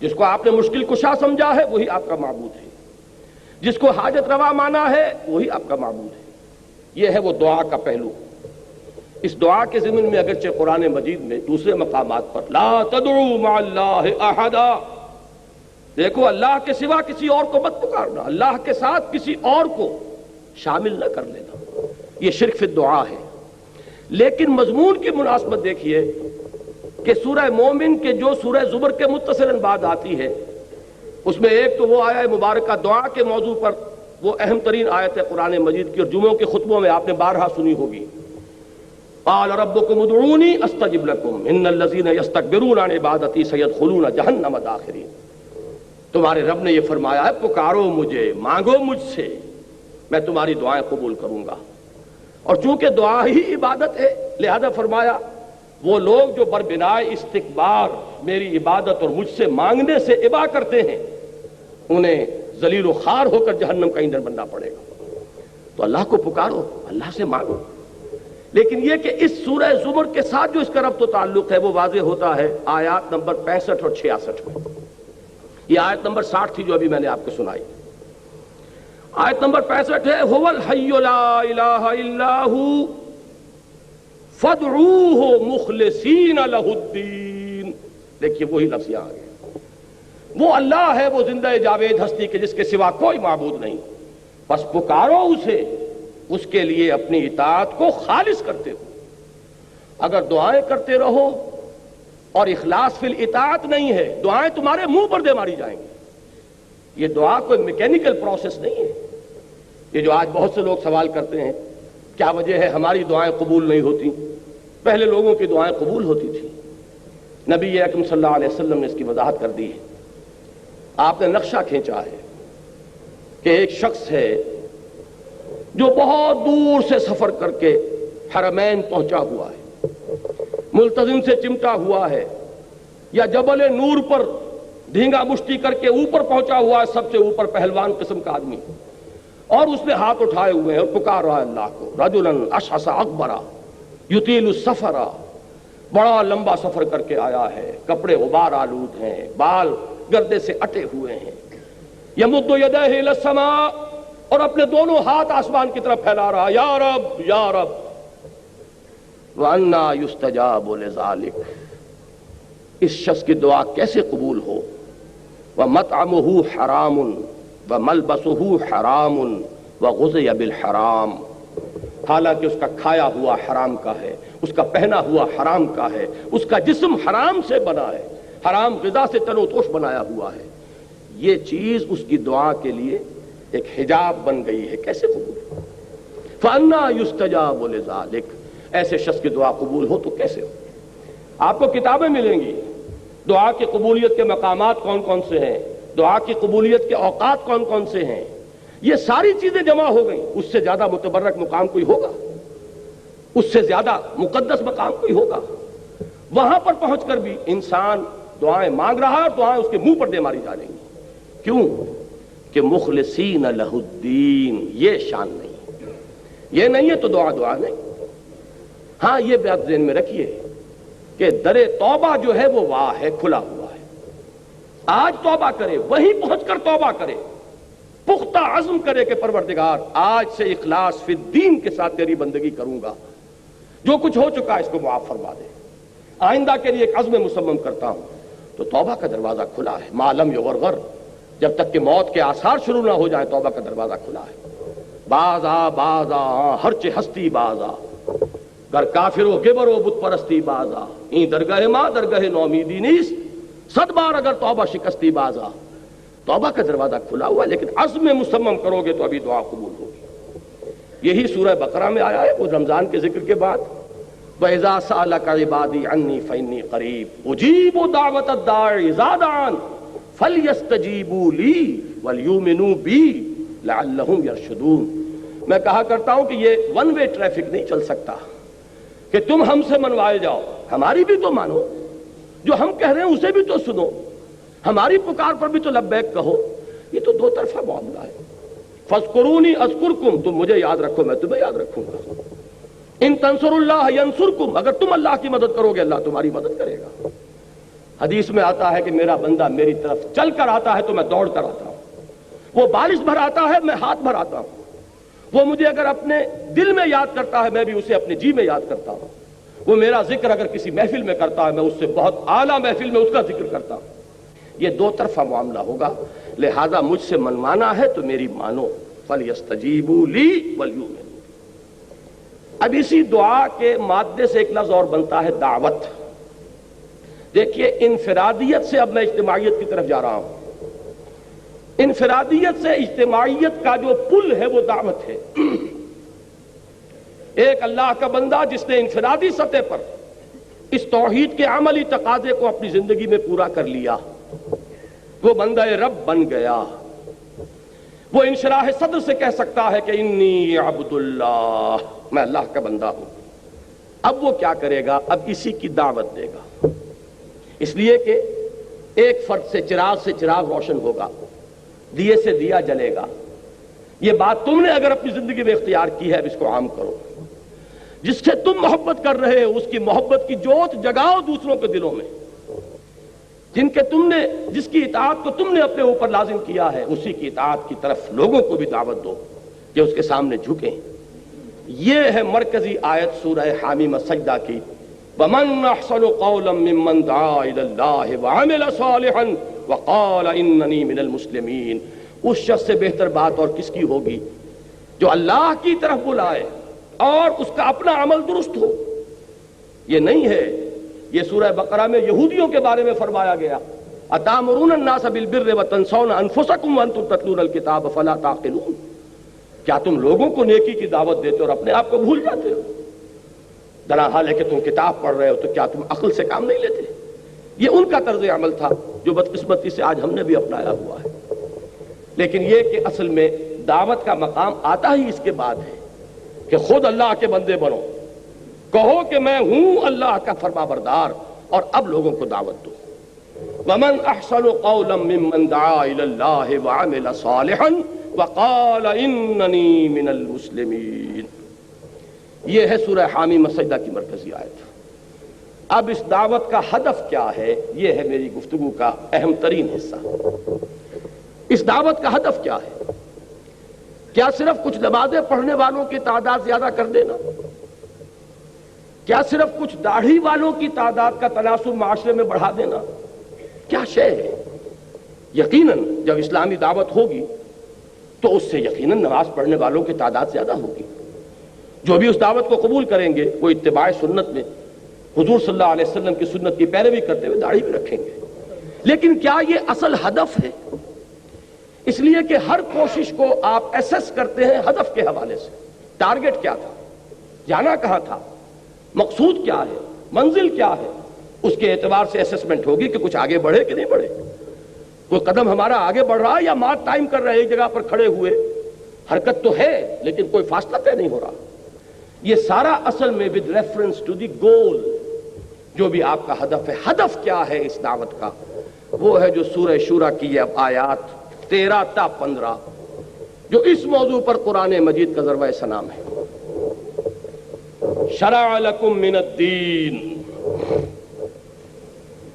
جس کو آپ نے مشکل کشا سمجھا ہے وہی آپ کا معبود ہے، جس کو حاجت روا مانا ہے وہی آپ کا معبود ہے۔ یہ ہے وہ دعا کا پہلو۔ اس دعا کے ضمن میں اگرچہ قرآن مجید میں دوسرے مقامات پر لا تدعوا مع اللہ احدا، دیکھو اللہ کے سوا کسی اور کو مت پکارنا، اللہ کے ساتھ کسی اور کو شامل نہ کر لینا، یہ شرک فی الدعا ہے۔ لیکن مضمون کی مناسبت دیکھیے کہ سورہ مومن کے جو سورہ زمر کے متصلاً بعد آتی ہے، اس میں ایک تو وہ آیہ مبارکہ دعا کے موضوع پر وہ اہم ترین آیت ہے قرآن مجید کی، اور جمعوں کے خطبوں میں آپ نے بارہا سنی ہوگی، قال ربکم ادعونی استجب لکم ان الذین یستکبرون عن عبادتی سیدخلون جہنم داخرین۔ تمہارے رب نے یہ فرمایا ہے پکارو مجھے، مانگو مجھ سے، میں تمہاری دعائیں قبول کروں گا۔ اور چونکہ دعا ہی عبادت ہے لہذا فرمایا وہ لوگ جو بربنائے استکبار میری عبادت اور مجھ سے مانگنے سے ابا کرتے ہیں انہیں ذلیل و خوار ہو کر جہنم کا ایندھن بننا پڑے گا۔ تو اللہ کو پکارو، اللہ سے مانگو۔ لیکن یہ کہ اس سورہ زمر کے ساتھ جو اس کا ربط و تعلق ہے وہ واضح ہوتا ہے آیات نمبر 65 اور 66 میں۔ یہ آیت نمبر 60 تھی جو ابھی میں نے آپ کو سنائی۔ آیت نمبر 65 ہے هو الحی لا الہ الا ہو فادعوہ مخلصین لہ الدین۔ دیکھیے وہی لفظ یہاں آ گیا، وہ اللہ ہے، وہ زندہ جاوید ہستی کے جس کے سوا کوئی معبود نہیں، بس پکارو اسے، اس کے لیے اپنی اطاعت کو خالص کرتے ہو۔ اگر دعائیں کرتے رہو اور اخلاص فی الاطاعت نہیں ہے، دعائیں تمہارے منہ پر دے ماری جائیں گی۔ یہ دعا کوئی میکینیکل پروسیس نہیں ہے۔ یہ جو آج بہت سے لوگ سوال کرتے ہیں کیا وجہ ہے ہماری دعائیں قبول نہیں ہوتی، پہلے لوگوں کی دعائیں قبول ہوتی تھی۔ نبی اکرم صلی اللہ علیہ وسلم نے اس کی وضاحت کر دی ہے۔ آپ نے نقشہ کھینچا ہے کہ ایک شخص ہے جو بہت دور سے سفر کر کے حرمین پہنچا ہوا ہے، ملتزم سے چمٹا ہوا ہے، یا جبل نور پر دھینگا مشتی کر کے اوپر پہنچا ہوا ہے، سب سے اوپر پہلوان قسم کا آدمی، اور اس نے ہاتھ اٹھائے ہوئے ہیں اور پکار رہا ہے اللہ کو، رجلاً اشعث اکبر یطیل السفر، بڑا لمبا سفر کر کے آیا ہے، کپڑے غبار آلود ہیں، بال گردے سے اٹے ہوئے ہیں، یمد یدیہ الی السماء، اور اپنے دونوں ہاتھ آسمان کی طرف پھیلا رہا، یا رب یا رب، وَأَنَّا يُسْتَجَابُ لِذَلِكَ، اس شخص کی دعا کیسے قبول ہو، وَمَطْعَمُهُ حَرَامٌ وَمَلْبَسُهُ حَرَامٌ وَغُذِيَ بِالْحَرَامِ، حالانکہ اس کا کھایا ہوا حرام کا ہے، اس کا پہنا ہوا حرام کا ہے، اس کا جسم حرام سے بنا ہے، حرام غذا سے تن و توش بنایا ہوا ہے، یہ چیز اس کی دعا کے لیے ایک حجاب بن گئی ہے، کیسے قبول ہو؟ فَأَنَّا يُسْتَجَابُ لِذَلِكَ، ایسے شخص کی دعا قبول ہو تو کیسے ہو؟ آپ کو کتابیں ملیں گی، دعا کی قبولیت کے مقامات کون کون سے ہیں، دعا کی قبولیت کے اوقات کون کون سے ہیں، یہ ساری چیزیں جمع ہو گئیں۔ اس سے زیادہ متبرک مقام کوئی ہوگا؟ اس سے زیادہ مقدس مقام کوئی ہوگا؟ وہاں پر پہنچ کر بھی انسان دعائیں مانگ رہا ہے اور دعائیں اس کے منہ پر دے ماری جا رہی ہیں، کیوں کہ مخلصین لہ الدین، یہ شان نہیں، یہ نہیں ہے تو دعا نہیں۔ ہاں یہ بات ذہن میں رکھیے کہ در توبہ جو ہے وہ واہ ہے، کھلا ہوا ہے، آج توبہ کرے، وہیں پہنچ کر توبہ کرے، پختہ عزم کرے کہ پروردگار آج سے اخلاص فی الدین کے ساتھ تیری بندگی کروں گا، جو کچھ ہو چکا ہے اس کو معاف فرما دے، آئندہ کے لیے ایک عزم مصمم کرتا ہوں، تو توبہ کا دروازہ کھلا ہے، ما لم یغرغر، جب تک کہ موت کے آثار شروع نہ ہو جائیں توبہ کا دروازہ کھلا ہے۔ باز آ ہرچ ہستی باز آ، گر کافر و گبر و بت پرستی باز آ، این درگاہ ماں درگاہ نومیدی نیست، 100 بار اگر توبہ شکستی باز آ۔ توبہ کا دروازہ کھلا ہوا ہے، لیکن عزم مصمم کرو گے تو ابھی دعا قبول ہوگی۔ یہی سورہ بقرہ میں آیا ہے، وہ رمضان کے ذکر کے بعد، وَإِذَا سَأَلَكَ عِبَادِي عَنِّي فَإِنِّي قَرِيبٌ أُجِيبُ دَعْوَةَ الدَّاعِ إِذَا دَعَانِ فَلْيَسْتَجِيبُوا لِي وَلْيُؤْمِنُوا بِي لَعَلَّهُمْ يَرْشُدُونَ۔ میں کہا کرتا ہوں کہ یہ ون وے ٹریفک نہیں چل سکتا کہ تم ہم سے منوائے جاؤ، ہماری بھی تو مانو، جو ہم کہہ رہے ہیں اسے بھی تو سنو، ہماری پکار پر بھی تو لبیک کہو، یہ تو دو طرفہ معاملہ ہے۔ فاذکرونی اذکرکم، تم مجھے یاد رکھو میں تمہیں یاد رکھوں گا، ان تنصروا اللہ ینصرکم، اگر تم اللہ کی مدد کرو گے اللہ تمہاری مدد کرے گا۔ حدیث میں آتا ہے کہ میرا بندہ میری طرف چل کر آتا ہے تو میں دوڑ کر آتا ہوں، وہ بارش بھر آتا ہے میں ہاتھ بھر آتا ہوں، وہ مجھے اگر اپنے دل میں یاد کرتا ہے میں بھی اسے اپنے جی میں یاد کرتا ہوں، وہ میرا ذکر اگر کسی محفل میں کرتا ہے میں اس سے بہت اعلیٰ محفل میں اس کا ذکر کرتا ہوں۔ یہ دو طرفہ معاملہ ہوگا، لہذا مجھ سے منوانا ہے تو میری مانو، فَلْيَسْتَجِيبُوا لِي وَلْيُؤْمِنُوا۔ اب اسی دعا کے مادے سے ایک لفظ اور بنتا ہے دعوت۔ دیکھیے انفرادیت سے اب میں اجتماعیت کی طرف جا رہا ہوں، انفرادیت سے اجتماعیت کا جو پل ہے وہ دعوت ہے۔ ایک اللہ کا بندہ جس نے انفرادی سطح پر اس توحید کے عملی تقاضے کو اپنی زندگی میں پورا کر لیا، وہ بندہ رب بن گیا، وہ انشراح صدر سے کہہ سکتا ہے کہ انی عبد اللہ، میں اللہ کا بندہ ہوں۔ اب وہ کیا کرے گا؟ اب اسی کی دعوت دے گا، اس لیے کہ ایک فرد سے چراغ روشن ہوگا، دیے سے دیا جلے گا۔ یہ بات تم نے اگر اپنی زندگی میں اختیار کی ہے اب اس کو عام کرو، جس سے تم محبت کر رہے ہو اس کی محبت کی جوت جگاؤ دوسروں کے دلوں میں، جس کی اطاعت کو تم نے اپنے اوپر لازم کیا ہے اسی کی اطاعت کی طرف لوگوں کو بھی دعوت دو کہ اس کے سامنے جھکیں۔ یہ ہے مرکزی آیت سورہ حامیم سجدہ کی، وَمَنْ أَحْسَنُ قَوْلًا مِّمَّنْ دَعَا إِلَى اللَّهِ وَعَمِلَ صَالِحًا وَقَالَ إِنَّنِي مِنَ الْمُسْلِمِينَ۔ اس شخص سے بہتر بات اور کس کی ہوگی جو اللہ کی طرف بلائے اور اس کا اپنا عمل درست ہو۔ یہ نہیں ہے، یہ سورہ بقرہ میں یہودیوں کے بارے میں فرمایا گیا، أَتَأْمُرُونَ النَّاسَ بِالْبِرِّ وَتَنْسَوْنَ أَنفُسَكُمْ وَأَنْتُمْ تَتْلُونَ الْكِتَابَ فَلَا تَعْقِلُونَ۔ کیا تم لوگوں کو نیکی کی دعوت دیتے اور اپنے آپ کو بھول جاتے ہو؟ درحال ہے کہ تم کتاب پڑھ رہے ہو تو کیا تم عقل سے کام نہیں لیتے؟ یہ ان کا طرز عمل تھا جو بدقسمتی سے آج ہم نے بھی اپنایا ہوا ہے۔ لیکن یہ کہ اصل میں دعوت کا مقام آتا ہی اس کے بعد ہے کہ خود اللہ کے بندے بنو، کہو کہ میں ہوں اللہ کا فرما بردار، اور اب لوگوں کو دعوت دو۔ وَمَنْ أَحْسَنُ قَوْلًا مِّمَّنْ دَعَا إِلَى اللَّهِ وَعَمِلَ صَالِحًا وقال اننی من المسلمین۔ یہ ہے سورہ حامیم السجدہ کی مرکزی آیت۔ اب اس دعوت کا ہدف کیا ہے، یہ ہے میری گفتگو کا اہم ترین حصہ۔ اس دعوت کا ہدف کیا ہے؟ کیا صرف کچھ نمازیں پڑھنے والوں کی تعداد زیادہ کر دینا؟ کیا صرف کچھ داڑھی والوں کی تعداد کا تناسب معاشرے میں بڑھا دینا؟ کیا شے ہے؟ یقیناً جب اسلامی دعوت ہوگی تو اس سے یقیناً نماز پڑھنے والوں کی تعداد زیادہ ہوگی۔ جو بھی اس دعوت کو قبول کریں گے وہ اتباع سنت میں حضور صلی اللہ علیہ وسلم کی سنت کی پیروی کرتے ہوئے داڑھی بھی رکھیں گے۔ لیکن کیا یہ اصل ہدف ہے؟ اس لیے کہ ہر کوشش کو آپ ایسس کرتے ہیں ہدف کے حوالے سے۔ ٹارگٹ کیا تھا؟ جانا کہاں تھا؟ مقصود کیا ہے؟ منزل کیا ہے؟ اس کے اعتبار سے اسسمنٹ ہوگی کہ کچھ آگے بڑھے کہ نہیں بڑھے، کوئی قدم ہمارا آگے بڑھ رہا یا مار ٹائم کر رہے ایک جگہ پر کھڑے ہوئے۔ حرکت تو ہے لیکن کوئی فاصلہ طے نہیں ہو رہا۔ یہ سارا اصل میں ود ریفرنس ٹو دی گول، جو بھی آپ کا ہدف ہے۔ ہدف کیا ہے اس دعوت کا؟ وہ ہے جو سورہ شورى کی یہ آیات 13 تا 15 جو اس موضوع پر قرآن مجید کا ذروہ سنام ہے۔ شرع لکم من الدین،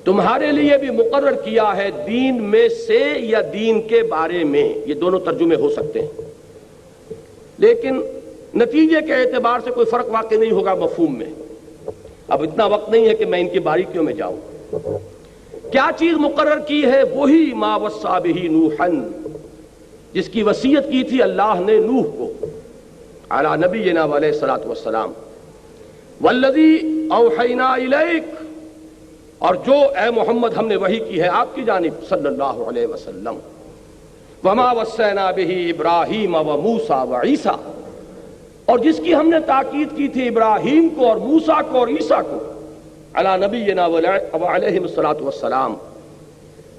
تمہارے لیے بھی مقرر کیا ہے دین میں سے یا دین کے بارے میں، یہ دونوں ترجمے ہو سکتے ہیں، لیکن نتیجے کے اعتبار سے کوئی فرق واقع نہیں ہوگا مفہوم میں۔ اب اتنا وقت نہیں ہے کہ میں ان کی باریکیوں میں جاؤں۔ کیا چیز مقرر کی ہے؟ وہی ما وصی بہ نوحا، جس کی وصیت کی تھی اللہ نے نوح کو علی نبینا علیہ الصلوۃ والسلام۔ والذی اوحینا الیک، اور جو اے محمد ہم نے وحی کی ہے آپ کی جانب صلی اللہ علیہ وسلم۔ وما وصینا بہ ابراہیم وموسیٰ وعیسیٰ، اور جس کی ہم نے تاکید کی تھی ابراہیم کو اور موسیٰ کو اور عیسیٰ کو علی نبینا علیہ الصلوۃ والسلام۔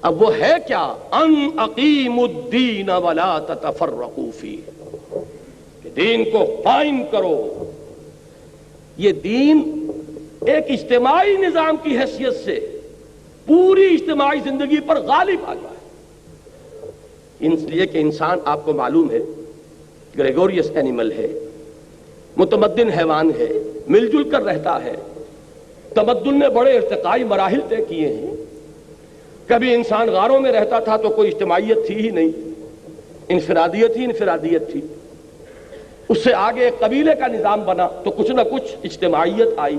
اب وہ ہے کیا؟ ان اقیموا الدین ولا تتفرقوا فیہ، کہ دین کو قائم کرو۔ یہ دین ایک اجتماعی نظام کی حیثیت سے پوری اجتماعی زندگی پر غالب آ جائے۔ اس لیے کہ انسان آپ کو معلوم ہے گریگوریس اینیمل ہے، متمدن حیوان ہے، مل جل کر رہتا ہے۔ تمدن نے بڑے ارتقائی مراحل طے کیے ہیں۔ کبھی انسان غاروں میں رہتا تھا تو کوئی اجتماعیت تھی ہی نہیں، انفرادیت ہی انفرادیت تھی۔ اس سے آگے ایک قبیلے کا نظام بنا تو کچھ نہ کچھ اجتماعیت آئی،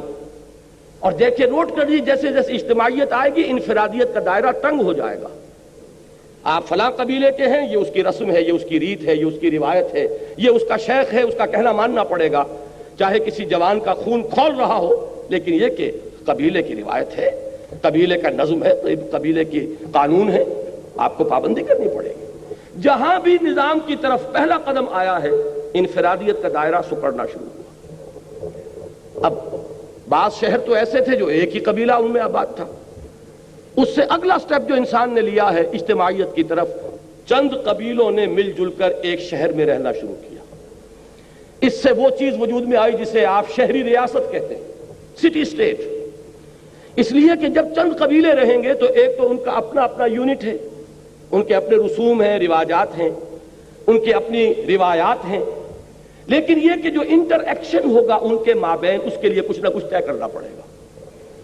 اور دیکھیں نوٹ کر لیجیے جیسے جیسے اجتماعیت آئے گی انفرادیت کا دائرہ تنگ ہو جائے گا۔ آپ فلاں قبیلے کے ہیں، یہ اس کی رسم ہے، یہ اس کی ریت ہے، یہ اس کی روایت ہے، یہ اس کا شیخ ہے، اس کا کہنا ماننا پڑے گا، چاہے کسی جوان کا خون کھول رہا ہو۔ لیکن یہ کہ قبیلے کی روایت ہے، قبیلے کا نظم ہے، قبیلے کی قانون ہے، آپ کو پابندی کرنی پڑے گی۔ جہاں بھی نظام کی طرف پہلا قدم آیا ہے انفرادیت کا دائرہ سکڑنا شروع ہوا۔ اب بعض شہر تو ایسے تھے جو ایک ہی قبیلہ ان میں آباد تھا، اس سے اگلا سٹیپ جو انسان نے لیا ہے اجتماعیت کی طرف، چند قبیلوں نے مل جل کر ایک شہر میں رہنا شروع کیا۔ اس سے وہ چیز وجود میں آئی جسے آپ شہری ریاست کہتے ہیں، سٹی اسٹیٹ۔ اس لیے کہ جب چند قبیلے رہیں گے تو ایک تو ان کا اپنا اپنا یونٹ ہے، ان کے اپنے رسوم ہیں، رواجات ہیں، ان کی اپنی روایات ہیں، لیکن یہ کہ جو انٹر ایکشن ہوگا ان کے مابین، اس کے لیے کچھ نہ کچھ طے کرنا پڑے گا،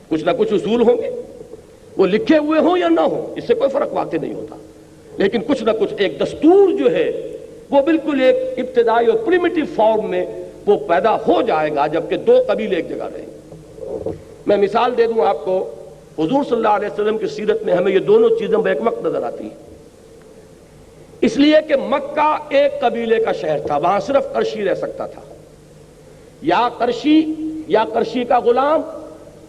کچھ نہ کچھ اصول ہوں گے، وہ لکھے ہوئے ہوں یا نہ ہوں، اس سے کوئی فرق واقع نہیں ہوتا، لیکن کچھ نہ کچھ ایک دستور جو ہے وہ بالکل ایک ابتدائی اور پریمیٹیو فارم میں وہ پیدا ہو جائے گا جبکہ دو قبیلے ایک جگہ رہیں گے۔ میں مثال دے دوں آپ کو، حضور صلی اللہ علیہ وسلم کی سیرت میں ہمیں یہ دونوں چیزیں بیک وقت نظر آتی ہیں، اس لیے کہ مکہ ایک قبیلے کا شہر تھا، وہاں صرف قرشی رہ سکتا تھا، یا قرشی کا غلام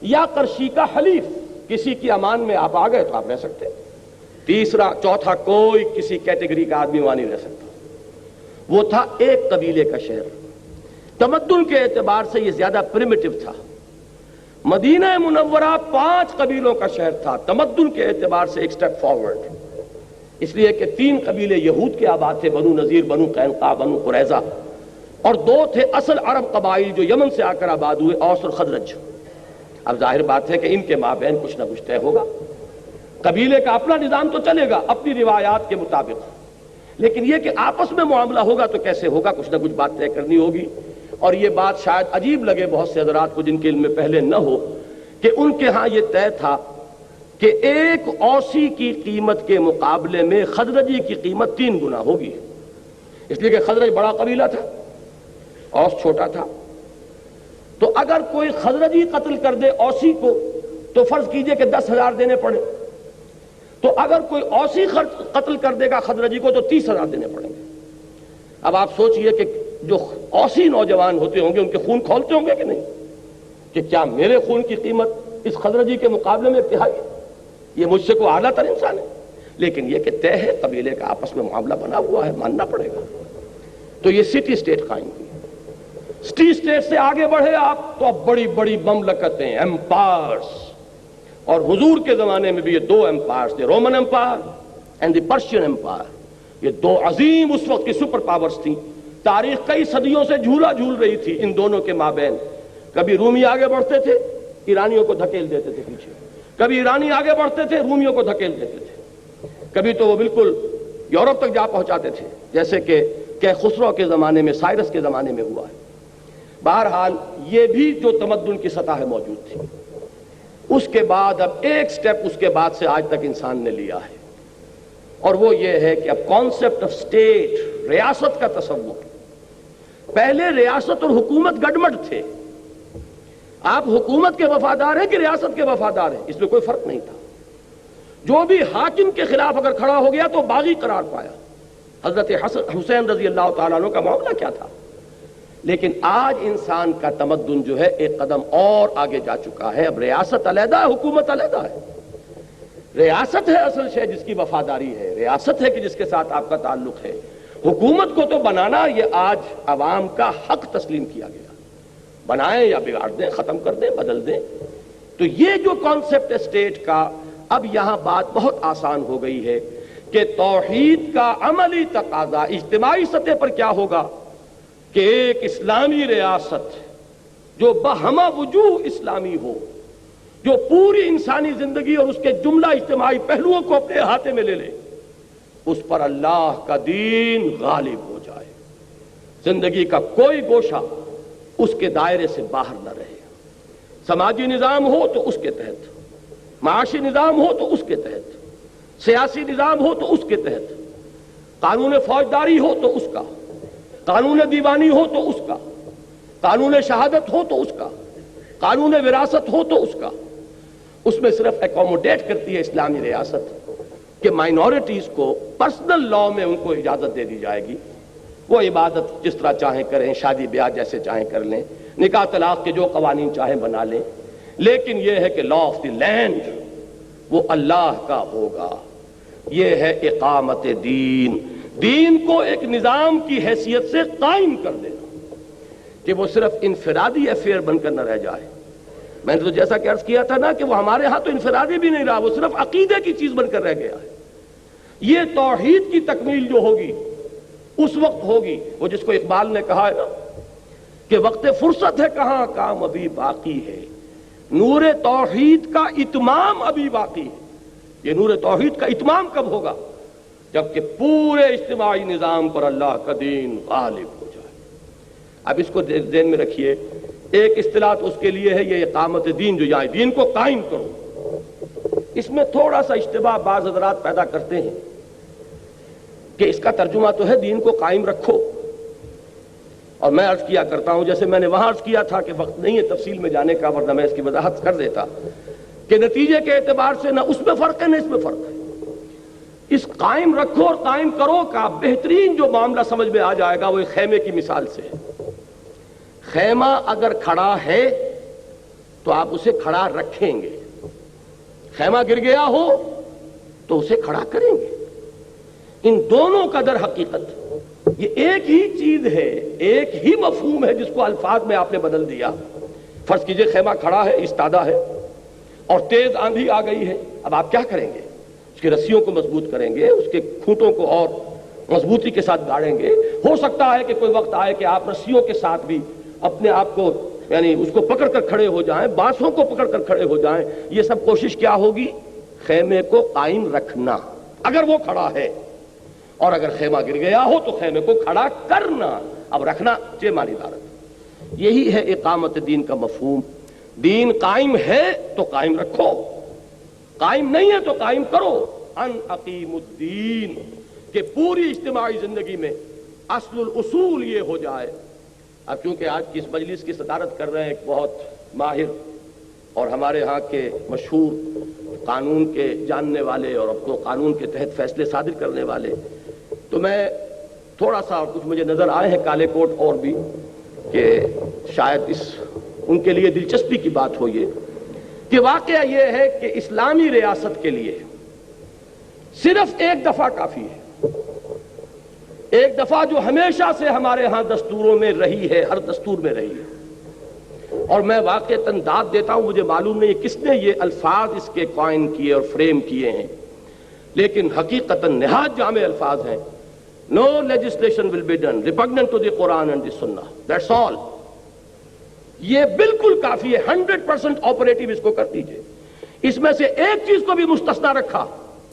یا قرشی کا حلیف، کسی کی امان میں آپ آ گئے تو آپ رہ سکتے، تیسرا چوتھا کوئی کسی کیٹیگری کا آدمی وہاں نہیں رہ سکتا۔ وہ تھا ایک قبیلے کا شہر۔ تمدن کے اعتبار سے یہ زیادہ پریمیٹیو تھا۔ مدینہ منورہ 5 قبیلوں کا شہر تھا، تمدن کے اعتبار سے ایک سٹیپ فارورڈ، اس لیے کہ 3 قبیلے یہود کے آباد تھے، بنو نذیر، بنو قینقاع، بنو قریظہ، اور 2 تھے اصل عرب قبائل جو یمن سے آ کر آباد ہوئے، اوس اور خزرج۔ اب ظاہر بات ہے کہ ان کے مابین کچھ نہ کچھ طے ہوگا، قبیلے کا اپنا نظام تو چلے گا اپنی روایات کے مطابق، لیکن یہ کہ آپس میں معاملہ ہوگا تو کیسے ہوگا، کچھ نہ کچھ بات طے کرنی ہوگی. اور یہ بات شاید عجیب لگے بہت سے حضرات کو جن کے علم میں پہلے نہ ہو کہ ان کے ہاں یہ طے تھا کہ ایک اوسی کی قیمت کے مقابلے میں خزرجی کی قیمت 3 گنا ہوگی. اس لیے کہ خزرج بڑا قبیلہ تھا، اوس چھوٹا تھا. تو اگر کوئی خزرجی قتل کر دے اوسی کو تو فرض کیجئے کہ 10,000 دینے پڑے. تو اگر کوئی اوسی قتل کر دے گا خزرجی کو تو 30,000 دینے پڑیں گے. اب آپ سوچئے کہ جو اوسی نوجوان ہوتے ہوں گے ان کے خون کھولتے ہوں گے کہ نہیں، کہ کیا میرے خون کی قیمت اس خزرجی کے مقابلے میں اتحاد ہے، یہ مجھ سے کوئی اعلیٰ تر انسان ہے. لیکن یہ کہ طے ہے، قبیلے کا آپس میں معاملہ بنا ہوا ہے، ماننا پڑے گا. تو یہ سٹی اسٹیٹ قائم کی. سٹی اسٹیٹ سے آگے بڑھے آپ تو اب بڑی بڑی مملکتیں، ایمپائرز. اور حضور کے زمانے میں بھی یہ 2 ایمپائرز تھے، Roman empire and the Persian empire. یہ 2 عظیم اس وقت کی سپر پاورز تھیں. تاریخ کئی صدیوں سے جھولا جھول رہی تھی ان دونوں کے مابین. کبھی رومی آگے بڑھتے تھے، ایرانیوں کو دھکیل دیتے تھے پیچھے. کبھی ایرانی آگے بڑھتے تھے، رومیوں کو دھکیل دیتے تھے. کبھی تو وہ بالکل یورپ تک جا پہنچاتے تھے، جیسے کہ خسرو کے زمانے میں، سائرس کے زمانے میں ہوا ہے. بہرحال یہ بھی جو تمدن کی سطح موجود تھی. اس کے بعد اب ایک سٹیپ اس کے بعد سے آج تک انسان نے لیا ہے، اور وہ یہ ہے کہ اب کانسیپٹ آف اسٹیٹ، ریاست کا تصور. پہلے ریاست اور حکومت گڈمڈ تھے. آپ حکومت کے وفادار ہیں کہ ریاست کے وفادار ہیں، اس میں کوئی فرق نہیں تھا. جو بھی حاکم کے خلاف اگر کھڑا ہو گیا تو باغی قرار پایا. حضرت حسین رضی اللہ تعالیٰ عنہ کا معاملہ کیا تھا. لیکن آج انسان کا تمدن جو ہے ایک قدم اور آگے جا چکا ہے. اب ریاست علیحدہ ہے، حکومت علیحدہ ہے. ریاست ہے اصل شے جس کی وفاداری ہے، ریاست ہے کہ جس کے ساتھ آپ کا تعلق ہے. حکومت کو تو بنانا یہ آج عوام کا حق تسلیم کیا گیا. بنائیں یا بگاڑ دیں، ختم کر دیں، بدل دیں. تو یہ جو کانسیپٹ اسٹیٹ کا اب یہاں بات بہت آسان ہو گئی ہے کہ توحید کا عملی تقاضا اجتماعی سطح پر کیا ہوگا کہ ایک اسلامی ریاست جو بہمہ وجوہ اسلامی ہو، جو پوری انسانی زندگی اور اس کے جملہ اجتماعی پہلوؤں کو اپنے احاطے میں لے لے، اس پر اللہ کا دین غالب ہو جائے. زندگی کا کوئی گوشہ اس کے دائرے سے باہر نہ رہے. سماجی نظام ہو تو اس کے تحت، معاشی نظام ہو تو اس کے تحت، سیاسی نظام ہو تو اس کے تحت، قانون فوجداری ہو تو اس کا، قانون دیوانی ہو تو اس کا، قانون شہادت ہو تو اس کا، قانون وراثت ہو تو اس کا. اس میں صرف ایکوموڈیٹ کرتی ہے اسلامی ریاست کہ مائنورٹیز کو پرسنل لا میں ان کو اجازت دے دی جائے گی. وہ عبادت جس طرح چاہیں کریں، شادی بیاہ جیسے چاہیں کر لیں، نکاح طلاق کے جو قوانین چاہیں بنا لیں. لیکن یہ ہے کہ لا آف دی لینڈ وہ اللہ کا ہوگا. یہ ہے اقامت دین. دین کو ایک نظام کی حیثیت سے قائم کر دینا کہ وہ صرف انفرادی افیئر بن کر نہ رہ جائے. میں نے تو جیسا کہ عرض کیا تھا نا کہ وہ ہمارے ہاں تو انفرادی بھی نہیں رہا، وہ صرف عقیدے کی چیز بن کر رہ گیا ہے. یہ توحید کی تکمیل جو ہوگی اس وقت ہوگی، وہ جس کو اقبال نے کہا ہے نا کہ وقت فرصت ہے کہاں، کام ابھی باقی ہے، نور توحید کا اتمام ابھی باقی ہے. یہ نور توحید کا اتمام کب ہوگا؟ جبکہ پورے اجتماعی نظام پر اللہ کا دین غالب ہو جائے. اب اس کو ذہن میں رکھیے. ایک اصطلاح تو اس کے لیے ہے یہ اقامت دین، جو یہاں دین کو قائم کرو. اس میں تھوڑا سا اشتباہ بعض حضرات پیدا کرتے ہیں کہ اس کا ترجمہ تو ہے دین کو قائم رکھو. اور میں عرض کیا کرتا ہوں، جیسے میں نے وہاں عرض کیا تھا کہ وقت نہیں ہے تفصیل میں جانے کا، ورنہ میں اس کی وضاحت کر دیتا کہ نتیجے کے اعتبار سے نہ اس میں فرق ہے نہ اس میں فرق ہے. اس قائم رکھو اور قائم کرو کا بہترین جو معاملہ سمجھ میں آ جائے گا وہ ایک خیمے کی مثال سے ہے. خیمہ اگر کھڑا ہے تو آپ اسے کھڑا رکھیں گے. خیمہ گر گیا ہو تو اسے کھڑا کریں گے. ان دونوں کا در حقیقت یہ ایک ہی چیز ہے، ایک ہی مفہوم ہے جس کو الفاظ میں آپ نے بدل دیا. فرض کیجئے خیمہ کھڑا ہے، ایستادہ ہے، اور تیز آندھی آ گئی ہے. اب آپ کیا کریں گے؟ اس کی رسیوں کو مضبوط کریں گے، اس کے کھوٹوں کو اور مضبوطی کے ساتھ گاڑیں گے. ہو سکتا ہے کہ کوئی وقت آئے کہ آپ رسیوں کے ساتھ بھی اپنے آپ کو یعنی اس کو پکڑ کر کھڑے ہو جائیں، بانسوں کو پکڑ کر کھڑے ہو جائیں. یہ سب کوشش کیا ہوگی؟ خیمے کو قائم رکھنا. اگر وہ کھڑا ہے اور اگر خیمہ گر گیا ہو تو خیمے کو کھڑا کرنا، اب رکھنا چیمانی دارت۔ یہی ہے اقامت دین کا مفہوم۔ دین قائم ہے تو قائم رکھو، قائم نہیں ہے تو قائم کرو۔ ان اقیم الدین، کہ پوری اجتماعی زندگی میں اصل الاصول یہ ہو جائے۔ اب چونکہ آج کی اس مجلس کی صدارت کر رہے ہیں ایک بہت ماہر اور ہمارے ہاں کے مشہور قانون کے جاننے والے اور اب تو قانون کے تحت فیصلے صادر کرنے والے، تو میں تھوڑا سا کچھ مجھے نظر آئے ہیں کالے کوٹ اور بھی کہ شاید ان کے لیے دلچسپی کی بات ہو یہ کہ واقعہ یہ ہے کہ اسلامی ریاست کے لیے صرف ایک دفعہ کافی ہے، ایک دفعہ جو ہمیشہ سے ہمارے ہاں دستوروں میں رہی ہے، ہر دستور میں رہی ہے۔ اور میں واقعتاً داد دیتا ہوں، مجھے معلوم نہیں کس نے یہ الفاظ اس کے قائم کیے اور فریم کیے ہیں، لیکن حقیقتاً نہایت جامع الفاظ ہیں۔ No legislation will be done repugnant to the Quran and the Sunnah. That's all. یہ بالکل کافی ہے، 100% آپریٹو اس کو کر دیجئے۔ اس میں سے ایک چیز کو بھی مستثنا رکھا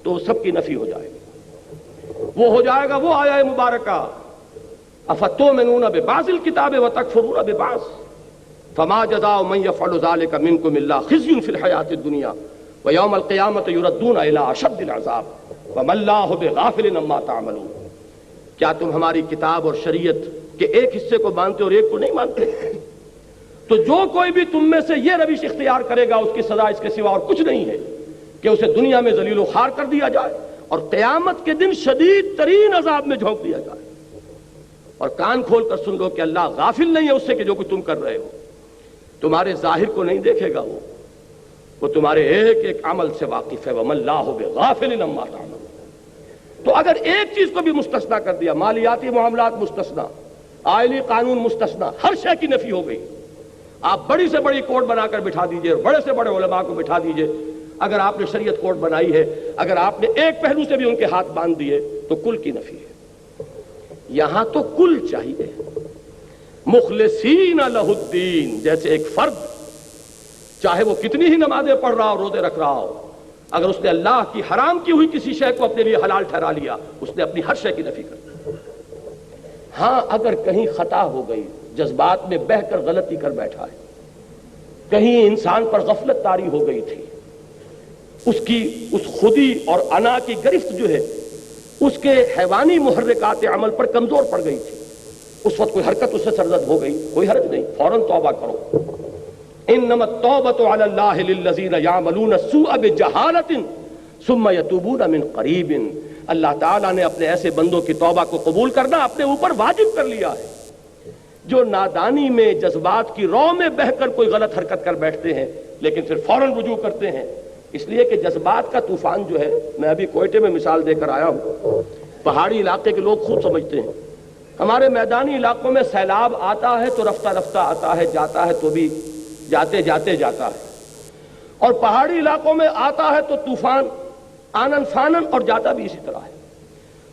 تو سب کی نفی ہو جائے گی۔ وہ ہو جائے گا وہ آیہ مبارکہ افتؤمنون ببعض الکتاب وتکفرون ببعض فما جزاء من يفعل ذلك منكم الا خزي في الحياة الدنيا ويوم القيامة يردون الى اشد العذاب وما الله بغافل عما تعملون۔ کیا تم ہماری کتاب اور شریعت کے ایک حصے کو مانتے اور ایک کو نہیں مانتے؟ تو جو کوئی بھی تم میں سے یہ روش اختیار کرے گا اس کی سزا اس کے سوا اور کچھ نہیں ہے کہ اسے دنیا میں ذلیل و خوار کر دیا جائے اور قیامت کے دن شدید ترین عذاب میں جھونک دیا جائے۔ اور کان کھول کر سن لو کہ اللہ غافل نہیں ہے اس سے کہ جو کچھ تم کر رہے ہو، تمہارے ظاہر کو نہیں دیکھے گا، وہ تمہارے ایک ایک عمل سے واقف ہے۔ وَمَا اللَّهُ بِغَافِلٍ عَمَّا تَعْمَلُونَ۔ تو اگر ایک چیز کو بھی مستثنا کر دیا، مالیاتی معاملات مستثنا، آئلی قانون مستثنا، ہر شے کی نفی ہو گئی۔ آپ بڑی سے بڑی کورٹ بنا کر بٹھا دیجئے، بڑے سے بڑے علماء کو بٹھا دیجئے، اگر آپ نے شریعت کورٹ بنائی ہے، اگر آپ نے ایک پہلو سے بھی ان کے ہاتھ باندھ دیے تو کل کی نفی ہے۔ یہاں تو کل چاہیے، مخلصین لہ الدین، جیسے ایک فرد چاہے وہ کتنی ہی نمازیں پڑھ رہا ہو، روزے رکھ رہا ہو، اگر اس نے اللہ کی حرام کی ہوئی کسی شے کو اپنے لیے حلال ٹھہرا لیا، اس نے اپنی ہر شے کی نفی کر دی۔ ہاں اگر کہیں خطا ہو گئی، جذبات میں بہہ کر غلطی کر بیٹھا ہے، کہیں انسان پر غفلت طاری ہو گئی تھی، اس خودی اور انا کی گرفت جو ہے اس کے حیوانی محرکات عمل پر کمزور پڑ گئی تھی، اس وقت کوئی حرکت اس سے سرزد ہو گئی، کوئی حرج نہیں، فوراً توبہ کرو۔ انما التوبۃ علی اللہ للذین یعملون السوء بجہالۃ ثم یتوبون من قریب۔ اللہ تعالیٰ نے اپنے ایسے بندوں کی توبہ کو قبول کرنا اپنے اوپر واجب کر لیا ہے جو نادانی میں جذبات کی رو میں بہہ کر کوئی غلط حرکت کر بیٹھتے ہیں لیکن پھر فوراً رجوع کرتے ہیں، اس لیے کہ جذبات کا طوفان جو ہے، میں ابھی کوئٹے میں مثال دے کر آیا ہوں، پہاڑی علاقے کے لوگ خود سمجھتے ہیں، ہمارے میدانی علاقوں میں سیلاب آتا ہے تو رفتہ رفتہ آتا ہے، جاتا ہے تو بھی جاتے جاتے جاتا ہے، اور پہاڑی علاقوں میں آتا ہے تو طوفان آنن فانن اور جاتا بھی اسی طرح ہے۔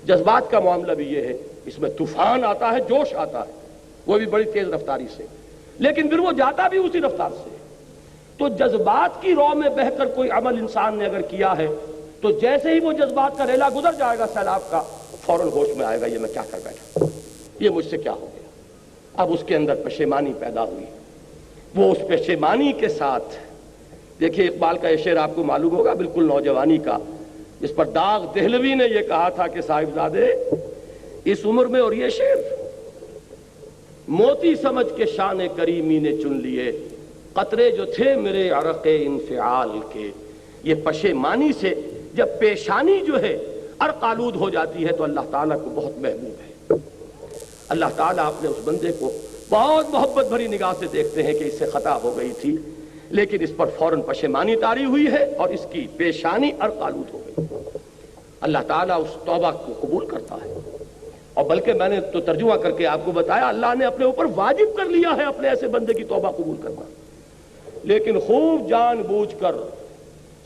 جذبات کا معاملہ بھی یہ ہے، اس میں طوفان آتا ہے، جوش آتا ہے، وہ بھی بڑی تیز رفتاری سے، لیکن پھر وہ جاتا بھی اسی رفتار سے۔ تو جذبات کی رو میں بہہ کر کوئی عمل انسان نے اگر کیا ہے تو جیسے ہی وہ جذبات کا ریلا گزر جائے گا سیلاب کا، فوراً ہوش میں آئے گا یہ میں کیا کر بیٹھا، یہ مجھ سے کیا ہو گیا۔ اب اس کے اندر پشیمانی پیدا ہوئی، وہ اس پشیمانی کے ساتھ، دیکھیے اقبال کا یہ شعر آپ کو معلوم ہوگا، بالکل نوجوانی کا، جس پر داغ دہلوی نے یہ کہا تھا کہ صاحبزادے اس عمر میں، اور یہ شعر، موتی سمجھ کے شان کریمی نے چن لیے قطرے جو تھے میرے عرق انفعال کے۔ یہ پشیمانی سے جب پیشانی جو ہے عرق آلود ہو جاتی ہے تو اللہ تعالیٰ کو بہت محبوب ہے۔ اللہ تعالیٰ اپنے اس بندے کو بہت محبت بھری نگاہ سے دیکھتے ہیں کہ اس سے خطا ہو گئی تھی لیکن اس پر فوراً پشیمانی طاری ہوئی ہے اور اس کی پیشانی عرق آلود ہو گئی۔ اللہ تعالیٰ اس توبہ کو قبول کرتا ہے، اور بلکہ میں نے تو ترجمہ کر کے آپ کو بتایا، اللہ نے اپنے اوپر واجب کر لیا ہے اپنے ایسے بندے کی توبہ قبول کرنا، لیکن خوب جان بوجھ کر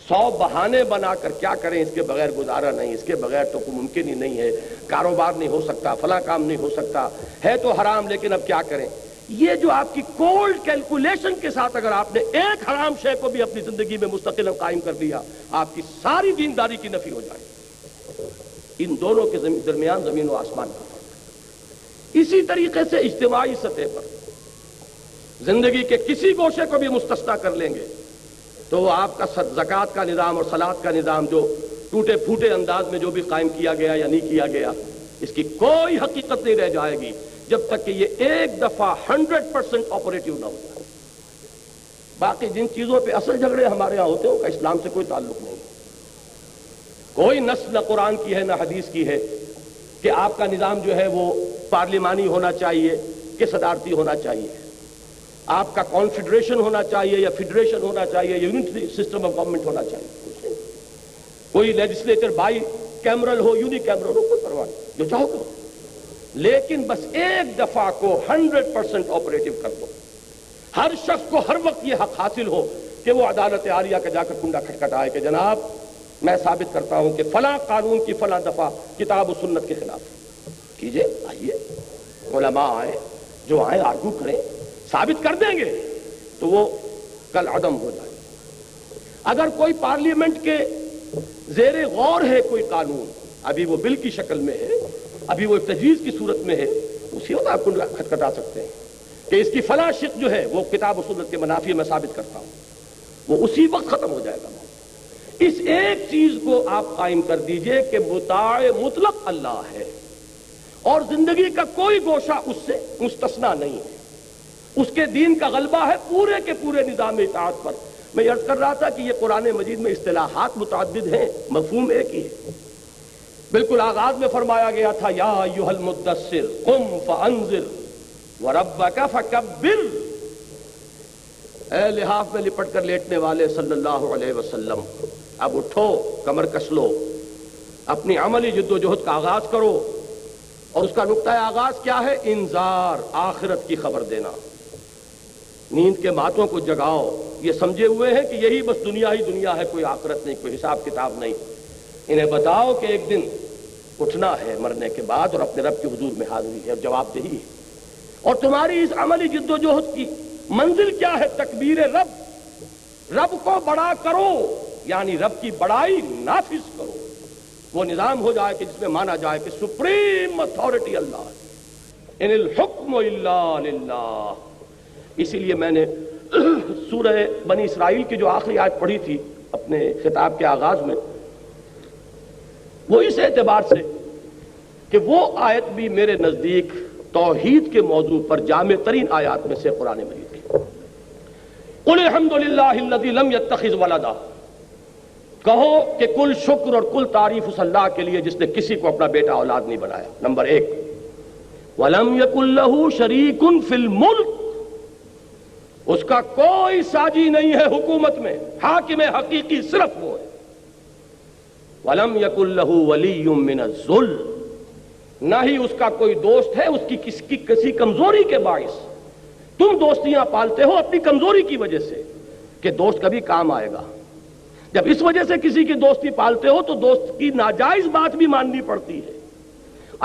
100 بہانے بنا کر کیا کریں، اس کے بغیر گزارا نہیں، اس کے بغیر تو کوئی ممکن ہی نہیں ہے، کاروبار نہیں ہو سکتا، فلاں کام نہیں ہو سکتا، ہے تو حرام لیکن اب کیا کریں۔ یہ جو آپ کی کولڈ کیلکولیشن کے ساتھ اگر آپ نے ایک حرام شے کو بھی اپنی زندگی میں مستقل قائم کر دیا، آپ کی ساری دینداری کی نفی ہو جائے۔ ان دونوں کے درمیان زمین و آسمان کا فرق ہے۔ اسی طریقے سے اجتماعی سطح پر زندگی کے کسی گوشے کو بھی مستثنا کر لیں گے تو وہ آپ کا زکوٰۃ کا نظام اور صلاۃ کا نظام جو ٹوٹے پھوٹے انداز میں جو بھی قائم کیا گیا یا نہیں کیا گیا، اس کی کوئی حقیقت نہیں رہ جائے گی جب تک کہ یہ ایک دفعہ 100% آپریٹو نہ ہو جائے۔ باقی جن چیزوں پہ اصل جھگڑے ہمارے ہاں ہوتے ہیں ان کا اسلام سے کوئی تعلق نہیں، کوئی نص نہ قرآن کی ہے نہ حدیث کی ہے کہ آپ کا نظام جو ہے وہ پارلیمانی ہونا چاہیے کہ صدارتی ہونا چاہیے، آپ کا کانفیڈریشن ہونا چاہیے یا فیڈریشن ہونا چاہیے، یونٹری سسٹم آف گورنمنٹ ہونا چاہیے، کوئی لیجسلیٹر بائی کیمرل ہو یونی کیمرل ہو، کوئی پرواہ نہیں، جو چاہو کرو، لیکن بس ایک دفعہ کو 100% آپریٹو کر دو۔ ہر شخص کو ہر وقت یہ حق حاصل ہو کہ وہ عدالت عالیہ کا جا کر کنڈا کھٹکھٹائے کہ جناب میں ثابت کرتا ہوں کہ فلاں قانون کی فلاں دفعہ کتاب و سنت کے خلاف کیجئے، آئیے علماء آئیں، جو آئیں آرگو کریں، ثابت کر دیں گے تو وہ کل عدم ہو جائے۔ اگر کوئی پارلیمنٹ کے زیر غور ہے کوئی قانون، ابھی وہ بل کی شکل میں ہے، ابھی وہ تجویز کی صورت میں ہے، اسی وقت آپ کنڈا کھٹکھٹا سکتے ہیں کہ اس کی فلاں شق جو ہے وہ کتاب و سنت کے منافی میں ثابت کرتا ہوں، وہ اسی وقت ختم ہو جائے گا۔ اس ایک چیز کو آپ قائم کر دیجئے کہ مطاع مطلق اللہ ہے اور زندگی کا کوئی گوشہ اس سے مستثنا نہیں ہے، اس کے دین کا غلبہ ہے پورے کے پورے نظام اطاعت پر۔ میں عرض کر رہا تھا کہ یہ قرآن مجید میں اصطلاحات متعدد ہیں، مفہوم ایک ہی ہے۔ بالکل آغاز میں فرمایا گیا تھا یا ایھا المدثر قم فانذر وربک فکبر، اے لحاف میں لپٹ کر لیٹنے والے صلی اللہ علیہ وسلم، اب اٹھو، کمر کس لو، اپنی عملی جد و جہد کا آغاز کرو، اور اس کا نقطہ آغاز کیا ہے؟ انذار، آخرت کی خبر دینا۔ نیند کے ماتوں کو جگاؤ، یہ سمجھے ہوئے ہیں کہ یہی بس دنیا ہی دنیا ہے، کوئی آخرت نہیں، کوئی حساب کتاب نہیں۔ انہیں بتاؤ کہ ایک دن اٹھنا ہے مرنے کے بعد اور اپنے رب کے حضور میں حاضری ہے اور جواب دہی ہے، اور تمہاری اس عملی جد و جہد کی منزل کیا ہے؟ تکبیر رب، رب کو بڑا کرو، یعنی رب کی بڑائی نافذ کرو، وہ نظام ہو جائے کہ جس میں مانا جائے کہ سپریم اتھارٹی اللہ ہے، ان الحکم الا للہ۔ اسی لیے میں نے سورہ بنی اسرائیل کی جو آخری آیت پڑھی تھی اپنے خطاب کے آغاز میں، وہ اس اعتبار سے کہ وہ آیت بھی میرے نزدیک توحید کے موضوع پر جامع ترین آیات میں سے قرآن مجید کی۔ قل الحمد للہ الذی لم یتخذ ولدا، کہو کہ کل شکر اور کل تعریف اس اللہ کے لیے جس نے کسی کو اپنا بیٹا اولاد نہیں بنایا۔ نمبر ایک، وَلَمْ يَكُنْ لَهُ شَرِيكٌ فِي الْمُلْكِ، اس کا کوئی ساجی نہیں ہے حکومت میں، حاکم حقیقی صرف وہ ہے۔ وَلَمْ يَكُنْ لَهُ وَلِيٌّ مِّنَ الذُّلِّ، نہ ہی اس کا کوئی دوست ہے اس کی کسی کمزوری کے باعث۔ تم دوستیاں پالتے ہو اپنی کمزوری کی وجہ سے کہ دوست کبھی کام آئے گا، جب اس وجہ سے کسی کی دوستی پالتے ہو تو دوست کی ناجائز بات بھی ماننی پڑتی ہے۔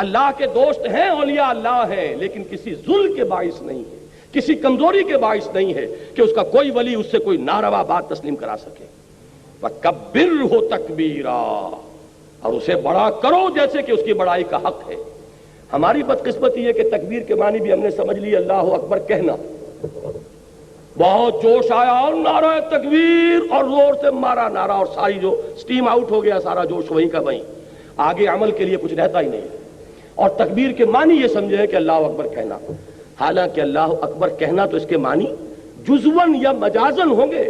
اللہ کے دوست ہیں، اولیاء اللہ ہیں، لیکن کسی ظلم کے باعث نہیں ہے، کسی کمزوری کے باعث نہیں ہے کہ اس کا کوئی ولی اس سے کوئی ناروا بات تسلیم کرا سکے۔ وَكَبِّرْهُ تَكْبِيرًا، اور اسے بڑا کرو جیسے کہ اس کی بڑائی کا حق ہے۔ ہماری بدقسمتی ہے کہ تکبیر کے معنی بھی ہم نے سمجھ لی اللہ اکبر کہنا، بہت جوش آیا اور نعرہ تکبیر اور زور سے مارا نعرہ، اور ساری جو سٹیم آؤٹ ہو گیا سارا جوش وہیں کا وہیں، آگے عمل کے لیے کچھ رہتا ہی نہیں ہے۔ اور تکبیر کے معنی یہ سمجھے کہ اللہ اکبر کہنا، حالانکہ اللہ اکبر کہنا تو اس کے معنی جزون یا مجازن ہوں گے۔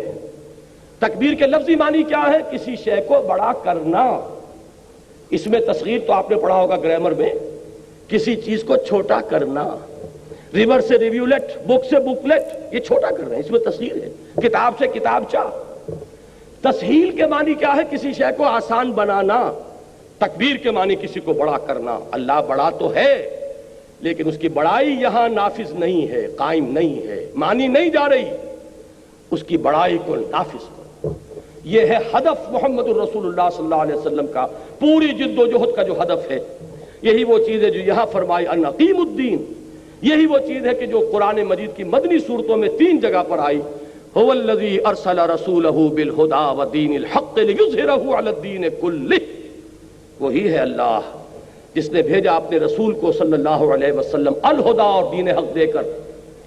تکبیر کے لفظی معنی کیا ہے؟ کسی شے کو بڑا کرنا۔ اس میں تصغیر تو آپ نے پڑھا ہوگا گرامر میں، کسی چیز کو چھوٹا کرنا، ریور سے ریویولٹ، بک سے بکلیٹ، یہ چھوٹا کر رہے ہیں، اس میں تصغیر ہے۔ کتاب سے کتابچہ، تسہیل کے معنی کیا ہے؟ کسی شے کو آسان بنانا۔ تکبیر کے معنی کسی کو بڑا کرنا۔ اللہ بڑا تو ہے لیکن اس کی بڑائی یہاں نافذ نہیں ہے، قائم نہیں ہے، مانی نہیں جا رہی، اس کی بڑائی کو نافذ کرو۔ یہ ہے ہدف محمد الرسول اللہ صلی اللہ علیہ وسلم کا، پوری جد و جہد کا جو ہدف ہے۔ یہی وہ چیز ہے جو یہاں فرمائی ان اقیم الدین، یہی وہ چیز ہے کہ جو قرآن مجید کی مدنی صورتوں میں 3 جگہ پر آئی، هو الذی ارسل رسولہ بالہدی ودین الحق لیظہرہ علی الدین کلہ۔ وہی ہے اللہ جس نے بھیجا اپنے رسول کو صلی اللہ علیہ وسلم الہدا اور دین حق دے کر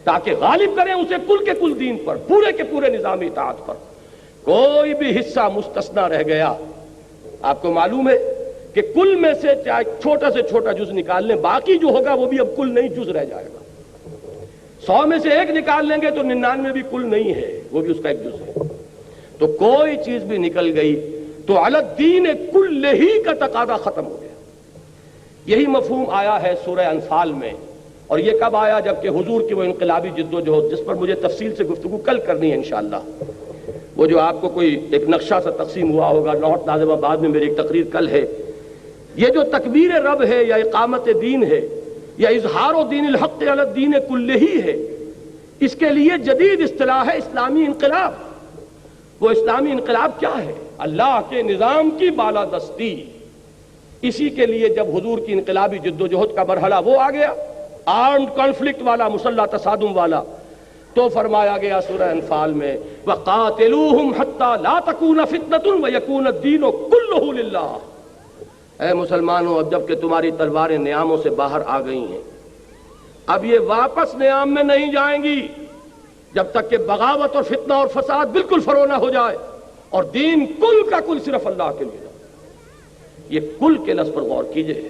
تاکہ غالب کریں اسے کل کے کل دین پر، پورے کے پورے نظام اطاعت پر، کوئی بھی حصہ مستثنا رہ گیا۔ آپ کو معلوم ہے کہ کل میں سے چاہے چھوٹا سے چھوٹا جز نکال لیں، باقی جو ہوگا وہ بھی اب کل نہیں جز رہ جائے گا۔ 100 میں سے ایک نکال لیں گے تو 99 بھی کل نہیں ہے، وہ بھی اس کا ایک جز ہے۔ تو کوئی چیز بھی نکل گئی تو علی الدین کل ہی کا تقاضا ختم ہو گیا۔ یہی مفہوم آیا ہے سورہ انفال میں، اور یہ کب آیا؟ جبکہ حضور کی وہ انقلابی جد و جہد جس پر مجھے تفصیل سے گفتگو کل کرنی ہے انشاءاللہ، وہ جو آپ کو کوئی ایک نقشہ سا تقسیم ہوا ہوگا لاہور ناظم آباد میں، میری ایک تقریر کل ہے۔ یہ جو تکبیر رب ہے یا اقامت دین ہے یا اظہار و دین الحق علی الدین کلہ ہے، اس کے لیے جدید اصطلاح ہے اسلامی انقلاب۔ وہ اسلامی انقلاب کیا ہے؟ اللہ کے نظام کی بالادستی۔ اسی کے لیے جب حضور کی انقلابی جد و جہد کا مرحلہ وہ آ گیا، آرمڈ کانفلکٹ والا، مسلح تصادم والا، تو فرمایا گیا سورہ انفال میں وَقَاتِلُوهُمْ حَتَّى لَا تَكُونَ فِتْنَةٌ وَيَكُونَ الدِّينُ كُلُّهُ لِلَّهِ۔ اے مسلمانوں، اب جب کہ تمہاری تلواریں نیاموں سے باہر آ گئی ہیں، اب یہ واپس نیام میں نہیں جائیں گی جب تک کہ بغاوت اور فتنہ اور فساد بالکل فرو نہ ہو جائے اور دین کل کا کل صرف اللہ کے لیے۔ یہ کل کے لفظ پر غور کیجئے۔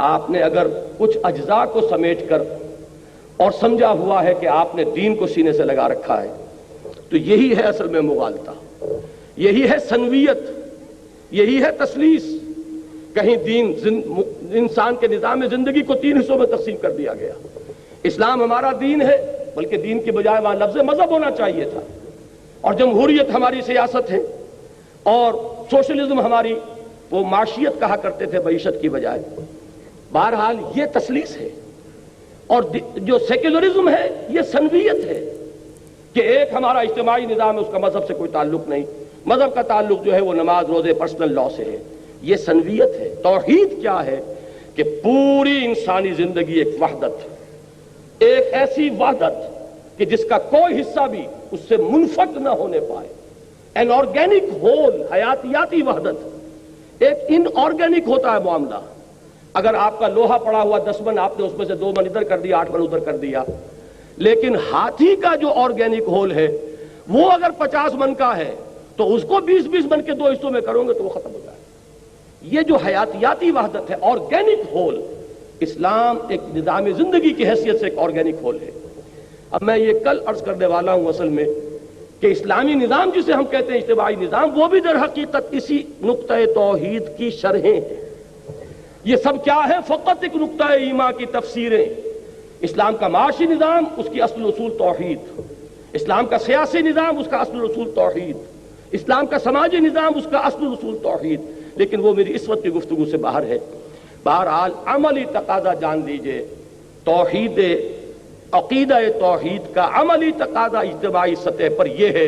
آپ نے اگر کچھ اجزاء کو سمیٹ کر اور سمجھا ہوا ہے کہ آپ نے دین کو سینے سے لگا رکھا ہے، تو یہی ہے اصل میں مغالطہ، یہی ہے سنویت، یہی ہے تسلیس۔ کہیں دین انسان کے نظام زندگی کو 3 حصوں میں تقسیم کر دیا گیا۔ اسلام ہمارا دین ہے، بلکہ دین کی بجائے وہاں لفظ مذہب ہونا چاہیے تھا، اور جمہوریت ہماری سیاست ہے، اور سوشلزم ہماری وہ معاشیت کہا کرتے تھے معیشت کی بجائے۔ بہرحال یہ تسلیس ہے، اور جو سیکولرزم ہے یہ سنویت ہے کہ ایک ہمارا اجتماعی نظام ہے، اس کا مذہب سے کوئی تعلق نہیں، مذہب کا تعلق جو ہے وہ نماز روزے پرسنل لا سے ہے۔ یہ سنویت ہے۔ توحید کیا ہے؟ کہ پوری انسانی زندگی ایک وحدت، ایک ایسی وحدت کہ جس کا کوئی حصہ بھی اس سے منفک نہ ہونے پائے، این آرگینک ہول، حیاتیاتی وحدت۔ ایک ان آرگینک ہوتا ہے معاملہ۔ اگر آپ کا لوہا پڑا ہوا 10 من، آپ نے اس میں سے 2 من ادھر کر دیا، 8 من ادھر کر دیا، لیکن ہاتھی کا جو آرگینک ہول ہے وہ اگر 50 من کا ہے تو اس کو 20-20 من کے 2 حصوں میں کرو گے تو وہ ختم ہو جائے۔ یہ جو حیاتیاتی وحدت ہے، آرگینک ہول، اسلام ایک نظام زندگی کی حیثیت سے ایک آرگینک ہول ہے۔ اب میں یہ کل عرض کرنے والا ہوں اصل میں کہ اسلامی نظام جسے ہم کہتے ہیں اجتماعی نظام، وہ بھی در حقیقت اسی نقطۂ توحید کی شرحیں ہیں۔ یہ سب کیا ہے؟ فقط ایک نقطۂ ایمان کی تفسیریں۔ اسلام کا معاشی نظام، اس کی اصل اصول توحید۔ اسلام کا سیاسی نظام، اس کا اصل اصول توحید۔ اسلام کا سماجی نظام، اس کا اصل اصول توحید۔ لیکن وہ میری اس وقت کی گفتگو سے باہر ہے۔ بہرحال عملی تقاضا جان لیجئے، توحید، عقیدہ توحید کا عملی تقاضا اجتماعی سطح پر یہ ہے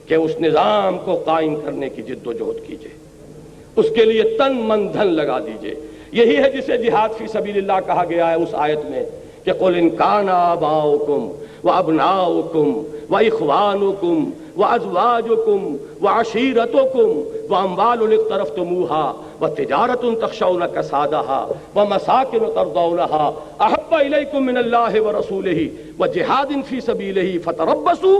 کہ اس نظام کو قائم کرنے کی جد و جہد کیجئے، اس کے لیے تن من دھن لگا دیجئے۔ یہی ہے جسے جہاد فی سبیل اللہ کہا گیا ہے اس آیت میں کہ قُلْ إِنْ كَانَ آبَاؤُكُمْ وَأَبْنَاؤُكُمْ وَإِخْوَانُكُمْ وَأَزْوَاجُكُمْ وَعَشِيرَتُكُمْ وَأَمْوَالٌ اقْتَرَفْتُمُوهَا وَتِجَارَةٌ تَخْشَوْنَ كَسَادَهَا وَمَسَاكِنُ تَرْضَوْنَهَا أَحَبَّ إِلَيْكُم مِّنَ اللَّهِ وَرَسُولِهِ وَجِهَادٍ فِي سَبِيلِهِ فَتَرَبَّصُوا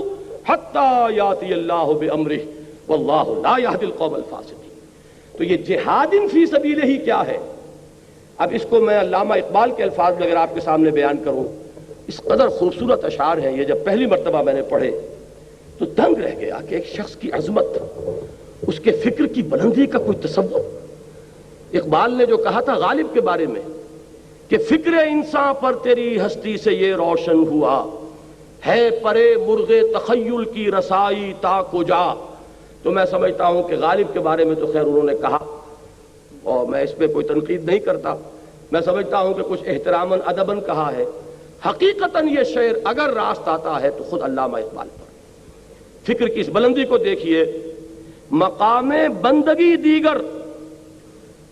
حَتَّى يَأْتِيَ اللَّهُ بِأَمْرِهِ وَاللَّهُ لَا يَهْدِي الْقَوْمَ الْفَاسِقِينَ۔ تو یہ جہاد فی سبیلہ کیا ہے؟ اب اس کو میں علامہ اقبال کے الفاظ میں اگر آپ کے سامنے بیان کروں، اس قدر خوبصورت اشعار ہیں یہ، جب پہلی مرتبہ میں نے پڑھے تو دنگ رہ گیا کہ ایک شخص کی عظمت، اس کے فکر کی بلندی کا کوئی تصور۔ اقبال نے جو کہا تھا غالب کے بارے میں کہ فکر انسان پر تیری ہستی سے یہ روشن ہوا، ہے پرے مرغ تخیل کی رسائی تا کجا، تو میں سمجھتا ہوں کہ غالب کے بارے میں تو خیر انہوں نے کہا، اور میں اس پہ کوئی تنقید نہیں کرتا، میں سمجھتا ہوں کہ کچھ احتراماً ادباً کہا ہے۔ حقیقتاً یہ شعر اگر راست آتا ہے تو خود علامہ اقبال پر۔ فکر کی اس بلندی کو دیکھیے، مقام بندگی دیگر،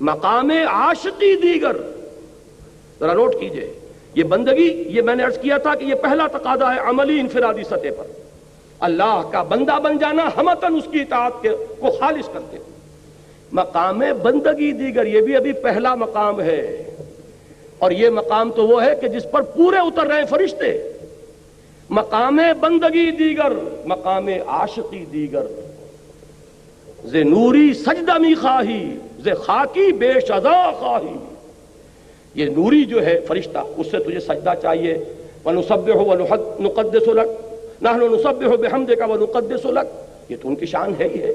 مقام عاشقی دیگر، ذرا نوٹ کیجئے، یہ بندگی، یہ میں نے عرض کیا تھا کہ یہ پہلا تقاضا ہے عملی انفرادی سطح پر، اللہ کا بندہ بن جانا، ہمتاً اس کی اطاعت کو خالص کرتے۔ مقام بندگی دیگر، یہ بھی ابھی پہلا مقام ہے، اور یہ مقام تو وہ ہے کہ جس پر پورے اتر رہے ہیں فرشتے۔ مقام بندگی دیگر، مقام عاشقی دیگر، ز نوری سجدہ می خواہی، ز خاکی بے شذا خواہی۔ یہ نوری جو ہے فرشتہ، اس سے تجھے سجدہ چاہیے۔ وَنُسَبِّحُ وَنُقَدِّسُ لَكَ نَحْنُ نُسَبِّحُ بِحَمْدِكَ وَنُقَدِّسُ لَكَ، یہ تو ان کی شان ہے ہی ہے،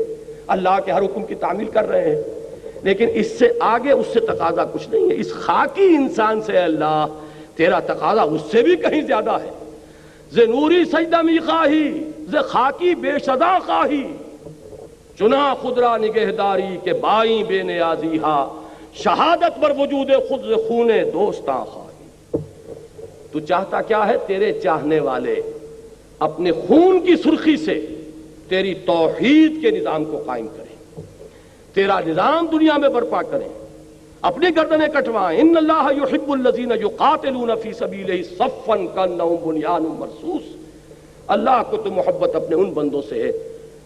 اللہ کے ہر حکم کی تعمیل کر رہے ہیں، لیکن اس سے آگے اس سے تقاضا کچھ نہیں ہے۔ اس خاکی انسان سے اللہ تیرا تقاضا اس سے بھی کہیں زیادہ ہے۔ ز نوری سجدہ می خواہی، ز خاکی بے شذا خواہی، چنا خود را نگہداری کے بائیں بے نیازی ہا، شہادت بر وجود خود ز خون دوستاں خواہی۔ تو چاہتا کیا ہے؟ تیرے چاہنے والے اپنے خون کی سرخی سے تیری توحید کے نظام کو قائم کریں، تیرا نظام دنیا میں برپا کریں، اپنی گردنیں کٹوائیں۔ ان اللہ یحب الذین یقاتلون فی سبیلہ صفا کانہم بنیان مرصوص، اللہ کو تو محبت اپنے ان بندوں سے ہے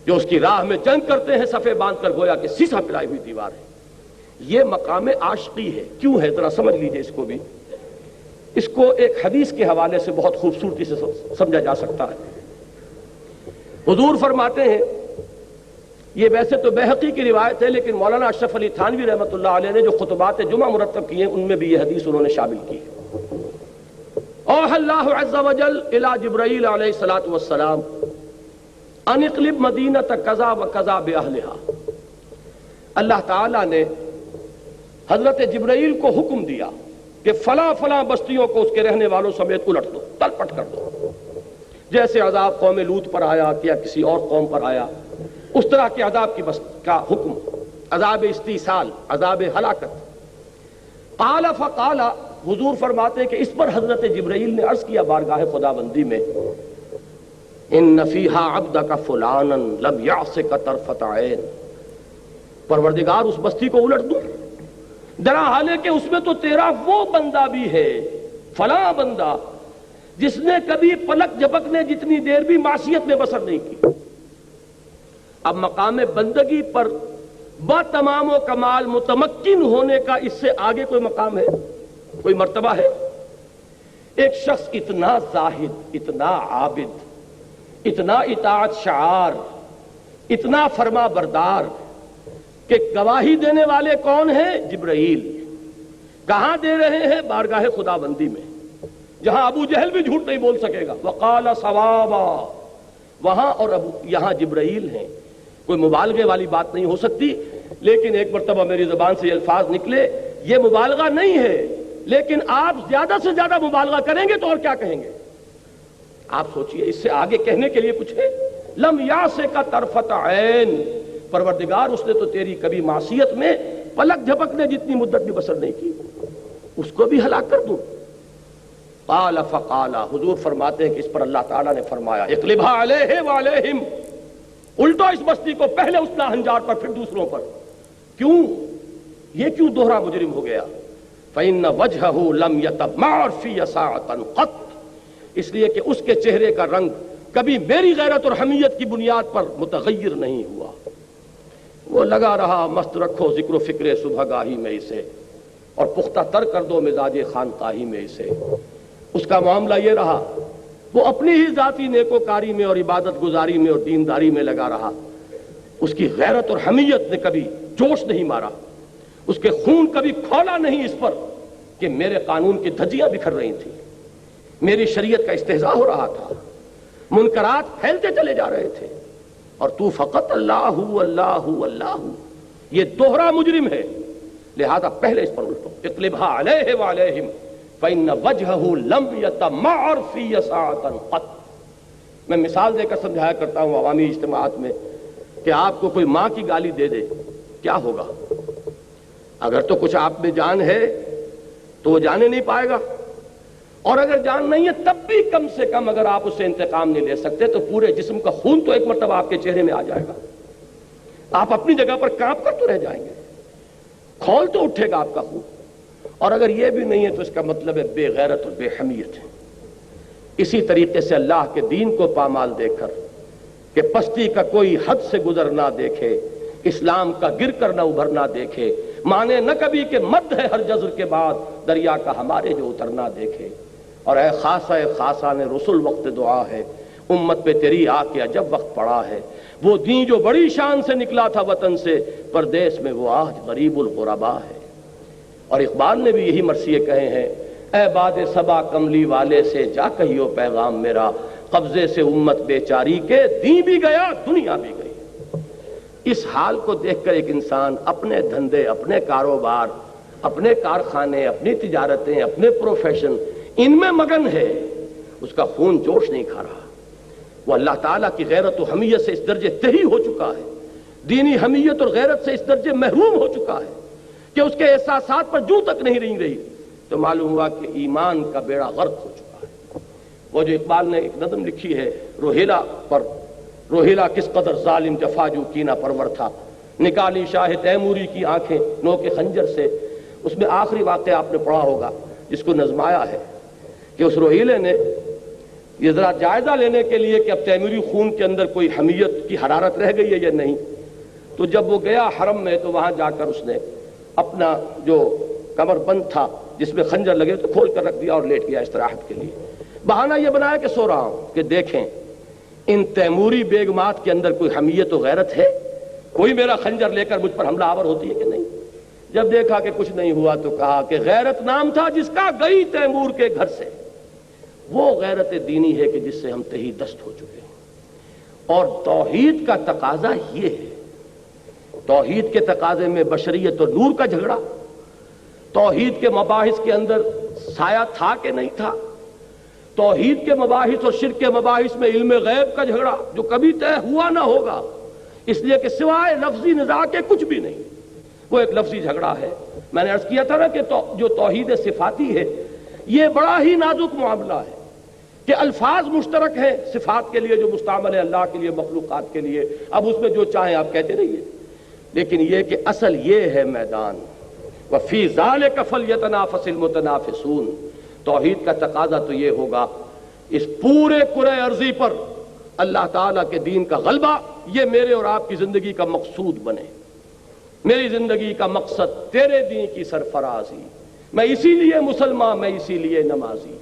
جو اس کی راہ میں جنگ کرتے ہیں صفے باندھ کر، گویا کہ سیسا پلائی ہوئی دیوار ہے۔ یہ مقام عاشقی ہے۔ کیوں ہے؟ ذرا سمجھ لیجئے اس کو بھی۔ اس کو ایک حدیث کے حوالے سے بہت خوبصورتی سے سمجھا جا سکتا ہے۔ حضور فرماتے ہیں، یہ ویسے تو بیہقی کی روایت ہے، لیکن مولانا اشرف علی تھانوی رحمۃ اللہ علیہ نے جو خطبات جمعہ مرتب کیے ان میں بھی یہ حدیث انہوں نے شامل کی ہے۔ اوحى اللہ عز وجل الی جبرائیل علیہ الصلوۃ والسلام ان اقلب مدینۃ کذا و کذا باہلھا، اللہ تعالیٰ نے حضرت جبرائیل کو حکم دیا کہ فلاں فلاں بستیوں کو اس کے رہنے والوں سمیت الٹ دو، تل پٹ کر دو۔ جیسے عذاب قوم لوط پر آیا یا کسی اور قوم پر آیا، اس طرح کے عذاب کی کا حکم، عذاب استیصال، عذاب ہلاکت۔ قال فقال، حضور فرماتے ہیں کہ اس پر حضرت جبرائیل نے عرض کیا بارگاہ خداوندی میں، ان فیہا عبدک فلانا لم یعصک طرفۃ عین، پروردگار اس بستی کو الٹ دوں، درا حالے کہ اس میں تو تیرا وہ بندہ بھی ہے، فلاں بندہ جس نے کبھی پلک جھپکنے جتنی دیر بھی معصیت میں بسر نہیں کی۔ اب مقام بندگی پر با تمام و کمال متمکن ہونے کا اس سے آگے کوئی مقام ہے، کوئی مرتبہ ہے؟ ایک شخص اتنا زاہد، اتنا عابد، اتنا اطاعت شعار، اتنا فرما بردار کہ گواہی دینے والے کون ہیں؟ جبرائیل۔ کہاں دے رہے ہیں؟ بارگاہ خداوندی میں، جہاں ابو جہل بھی جھوٹ نہیں بول سکے گا۔ وقال صوابا، وہاں اور یہاں جبرائیل ہیں۔ کوئی مبالغے والی بات نہیں ہو سکتی، لیکن ایک مرتبہ میری زبان سے یہ الفاظ نکلے، یہ مبالغہ نہیں ہے، لیکن آپ زیادہ سے زیادہ مبالغہ کریں گے تو اور کیا کہیں گے؟ آپ سوچئے، اس سے آگے کہنے کے لیے کچھ ہے؟ لم یعصک طرفۃ عین، پروردگار اس نے تو تیری کبھی معصیت میں پلک جھپکنے جتنی مدت بھی بسر نہیں کی، اس کو بھی ہلاک کر دوں۔ قال فقال، حضور فرماتے ہیں کہ اس پر اللہ تعالیٰ نے فرمایا، اقلبھا علیہ وعلیہم، الٹو اس بستی کو، پہلے اس ناہنجار پر پھر دوسروں پر۔ کیوں؟ یہ کیوں دوہرا مجرم ہو گیا؟ فإن وجهه لم يتمعر في ساعة قط، اس لیے کہ اس کے چہرے کا رنگ کبھی میری غیرت اور حمیت کی بنیاد پر متغیر نہیں ہوا۔ وہ لگا رہا مست رکھو ذکر و فکر صبح گاہی میں اسے، اور پختہ تر کر دو مزاج خانقاہی میں اسے۔ اس کا معاملہ یہ رہا، وہ اپنی ہی ذاتی نیکوکاری میں اور عبادت گزاری میں اور دینداری میں لگا رہا، اس کی غیرت اور حمیت نے کبھی جوش نہیں مارا، اس کے خون کبھی کھولا نہیں اس پر کہ میرے قانون کی دھجیاں بکھر رہی تھیں، میری شریعت کا استہزاء ہو رہا تھا، منکرات پھیلتے چلے جا رہے تھے، اور تو فقط اللہ اللہ اللہ۔ یہ دوہرا مجرم ہے، لہذا پہلے اس پر الٹو، اقلبھا علیہ وعلیہم فإن وجهه لم يتمعر في ساعة قط۔ میں مثال دے کر سمجھایا کرتا ہوں عوامی اجتماعات میں کہ آپ کو کوئی ماں کی گالی دے دے، کیا ہوگا؟ اگر تو کچھ آپ میں جان ہے تو وہ جانے نہیں پائے گا، اور اگر جان نہیں ہے تب بھی کم سے کم اگر آپ اس سے انتقام نہیں لے سکتے تو پورے جسم کا خون تو ایک مرتبہ آپ کے چہرے میں آ جائے گا، آپ اپنی جگہ پر کانپ کر تو رہ جائیں گے، کھول تو اٹھے گا آپ کا خون۔ اور اگر یہ بھی نہیں ہے تو اس کا مطلب ہے بے غیرت اور بے حمیت ہے۔ اسی طریقے سے اللہ کے دین کو پامال دیکھ کر کہ پستی کا کوئی حد سے گزر نہ دیکھے، اسلام کا گر کر نہ ابھرنا دیکھے، مانے نہ کبھی کہ مد ہے ہر جزر کے بعد دریا کا ہمارے جو اترنا دیکھے۔ اور اے خاصہ نے رسول وقت دعا ہے، امت پہ تیری آ کے عجب وقت پڑا ہے، وہ دین جو بڑی شان سے نکلا تھا وطن سے، پردیس میں وہ آج غریب الغربا ہے۔ اور اقبال نے بھی یہی مرثیے کہے ہیں، اے باد صبا کملی والے سے جا کہیو پیغام میرا، قبضے سے امت بیچاری کے دین بھی گیا دنیا بھی گئی۔ اس حال کو دیکھ کر ایک انسان اپنے دھندے، اپنے کاروبار، اپنے کارخانے، اپنی تجارتیں، اپنے پروفیشن، ان میں مگن ہے، اس کا خون جوش نہیں کھا رہا۔ وہ اللہ تعالیٰ کی غیرت و حمیت سے اس درجے تہی ہو چکا ہے، دینی حمیت اور غیرت سے اس درجے محروم ہو چکا ہے کہ اس کے احساسات پر جو تک نہیں رہی، تو معلوم ہوا کہ ایمان کا بیڑا غرق ہو چکا ہے۔ وہ جو اقبال نے ایک نظم لکھی ہے روہیلا پر، روہیلا کس قدر ظالم جفاجو کینہ پرور تھا، نکالی شاہ تیموری کی آنکھیں نو کے خنجر سے، اس میں آخری واقعہ آپ نے پڑھا ہوگا جس کو نظمایا ہے کہ اس روہیلے نے یہ ذرا جائزہ لینے کے لیے کہ اب تیموری خون کے اندر کوئی حمیت کی حرارت رہ گئی ہے یا نہیں، تو جب وہ گیا حرم میں تو وہاں جا کر اس نے اپنا جو کمر بند تھا جس میں خنجر لگے تو کھول کر رکھ دیا اور لیٹ گیا استراحت کے لیے۔ بہانہ یہ بنایا کہ سو رہا ہوں، کہ دیکھیں ان تیموری بیگمات کے اندر کوئی حمیت و غیرت ہے، کوئی میرا خنجر لے کر مجھ پر حملہ آور ہوتی ہے کہ نہیں۔ جب دیکھا کہ کچھ نہیں ہوا تو کہا کہ غیرت نام تھا جس کا گئی تیمور کے گھر سے، وہ غیرت دینی ہے کہ جس سے ہم تہی دست ہو چکے ہیں۔ اور توحید کا تقاضا یہ ہے، توحید کے تقاضے میں بشریت اور نور کا جھگڑا، توحید کے مباحث کے اندر سایہ تھا کہ نہیں تھا، توحید کے مباحث اور شرک کے مباحث میں علم غیب کا جھگڑا جو کبھی طے ہوا نہ ہوگا، اس لیے کہ سوائے لفظی نزاع کے کچھ بھی نہیں، وہ ایک لفظی جھگڑا ہے۔ میں نے عرض کیا تھا نا کہ جو توحید صفاتی ہے یہ بڑا ہی نازک معاملہ ہے کہ الفاظ مشترک ہیں صفات کے لیے جو مستعمل ہے اللہ کے لیے مخلوقات کے لیے، اب اس میں جو چاہیں آپ کہتے رہیے، لیکن یہ کہ اصل یہ ہے میدان وَفِي ذَلِكَ فَلْيَتَنَافَسِ الْمُتَنَافِسُونَ۔ توحید کا تقاضا تو یہ ہوگا اس پورے کرۂ ارضی پر اللہ تعالیٰ کے دین کا غلبہ یہ میرے اور آپ کی زندگی کا مقصود بنے، میری زندگی کا مقصد تیرے دین کی سرفرازی، میں اسی لیے مسلمان، میں اسی لیے نمازی،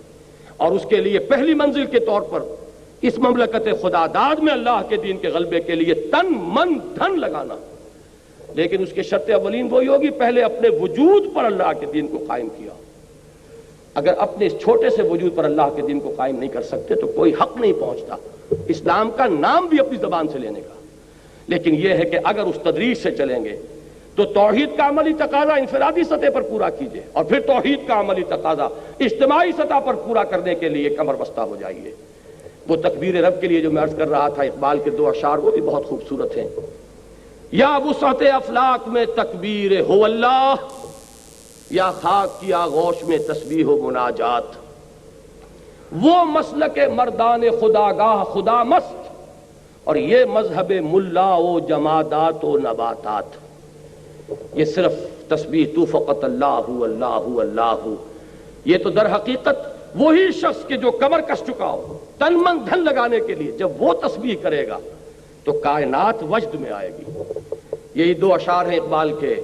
اور اس کے لیے پہلی منزل کے طور پر اس مملکت خدا داد میں اللہ کے دین کے غلبے کے لیے تن من دھن لگانا، لیکن اس کے شرط اولین وہی ہوگی پہلے اپنے وجود پر اللہ کے دین کو قائم کیا۔ اگر اپنے اس چھوٹے سے وجود پر اللہ کے دین کو قائم نہیں کر سکتے تو کوئی حق نہیں پہنچتا اسلام کا نام بھی اپنی زبان سے لینے کا۔ لیکن یہ ہے کہ اگر اس تدریج سے چلیں گے تو توحید کا عملی تقاضا انفرادی سطح پر پورا کیجئے، اور پھر توحید کا عملی تقاضا اجتماعی سطح پر پورا کرنے کے لیے کمر بستہ ہو جائیے۔ وہ تکبیر رب کے لیے جو میں عرض کر رہا تھا، اقبال کے دو اشعار وہ بھی بہت خوبصورت ہیں۔ یا وسعت افلاک میں تکبیر ہو اللہ، یا خاک کی آغوش میں تسبیح و مناجات، وہ مسلک مردان خداگاہ خدا مست، اور یہ مذہب ملا و جمادات و نباتات۔ یہ صرف تسبیح تو فقط اللہ اللہ اللہ، یہ تو در حقیقت وہی شخص کے جو کمر کس چکا ہو تن من دھن لگانے کے لیے، جب وہ تسبیح کرے گا تو کائنات وجد میں آئے گی۔ یہی دو اشعار ہیں اقبال کے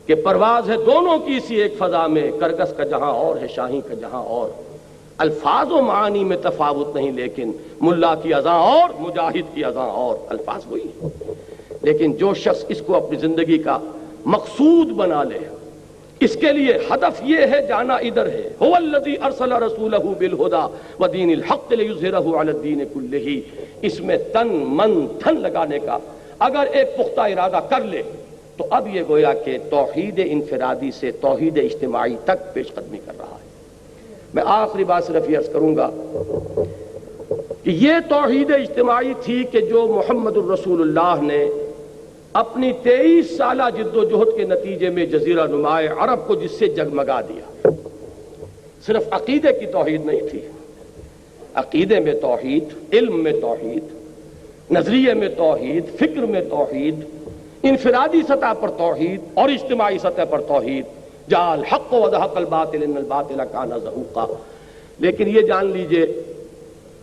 کہ پرواز ہے دونوں کی اسی ایک فضا میں، کرگس کا جہاں اور ہے شاہی کا جہاں اور، الفاظ و معانی میں تفاوت نہیں لیکن ملا کی اذاں اور مجاہد کی اذاں اور، الفاظ وہی ہیں۔ لیکن جو شخص اس کو اپنی زندگی کا مقصود بنا لے، اس کے لیے ہدف یہ ہے جانا ادھر ہے، هو الذی ارسل رسولہ بالہدی ودین الحق لیظہرہ علی الدین کلہ، اس میں تن من دھن لگانے کا اگر ایک پختہ ارادہ کر لے تو اب یہ گویا کہ توحید انفرادی سے توحید اجتماعی تک پیش قدمی کر رہا ہے۔ میں آخری بات صرف یہ عرض کروں گا کہ یہ توحید اجتماعی تھی کہ جو محمد الرسول اللہ نے اپنی 23 سالہ جد و جہد کے نتیجے میں جزیرہ نمائے عرب کو جس سے جگمگا دیا۔ صرف عقیدے کی توحید نہیں تھی، عقیدے میں توحید، علم میں توحید، نظریے میں توحید، فکر میں توحید، انفرادی سطح پر توحید اور اجتماعی سطح پر توحید، جاء الحق وزهق الباطل ان الباطل کان زہوقا۔ لیکن یہ جان لیجئے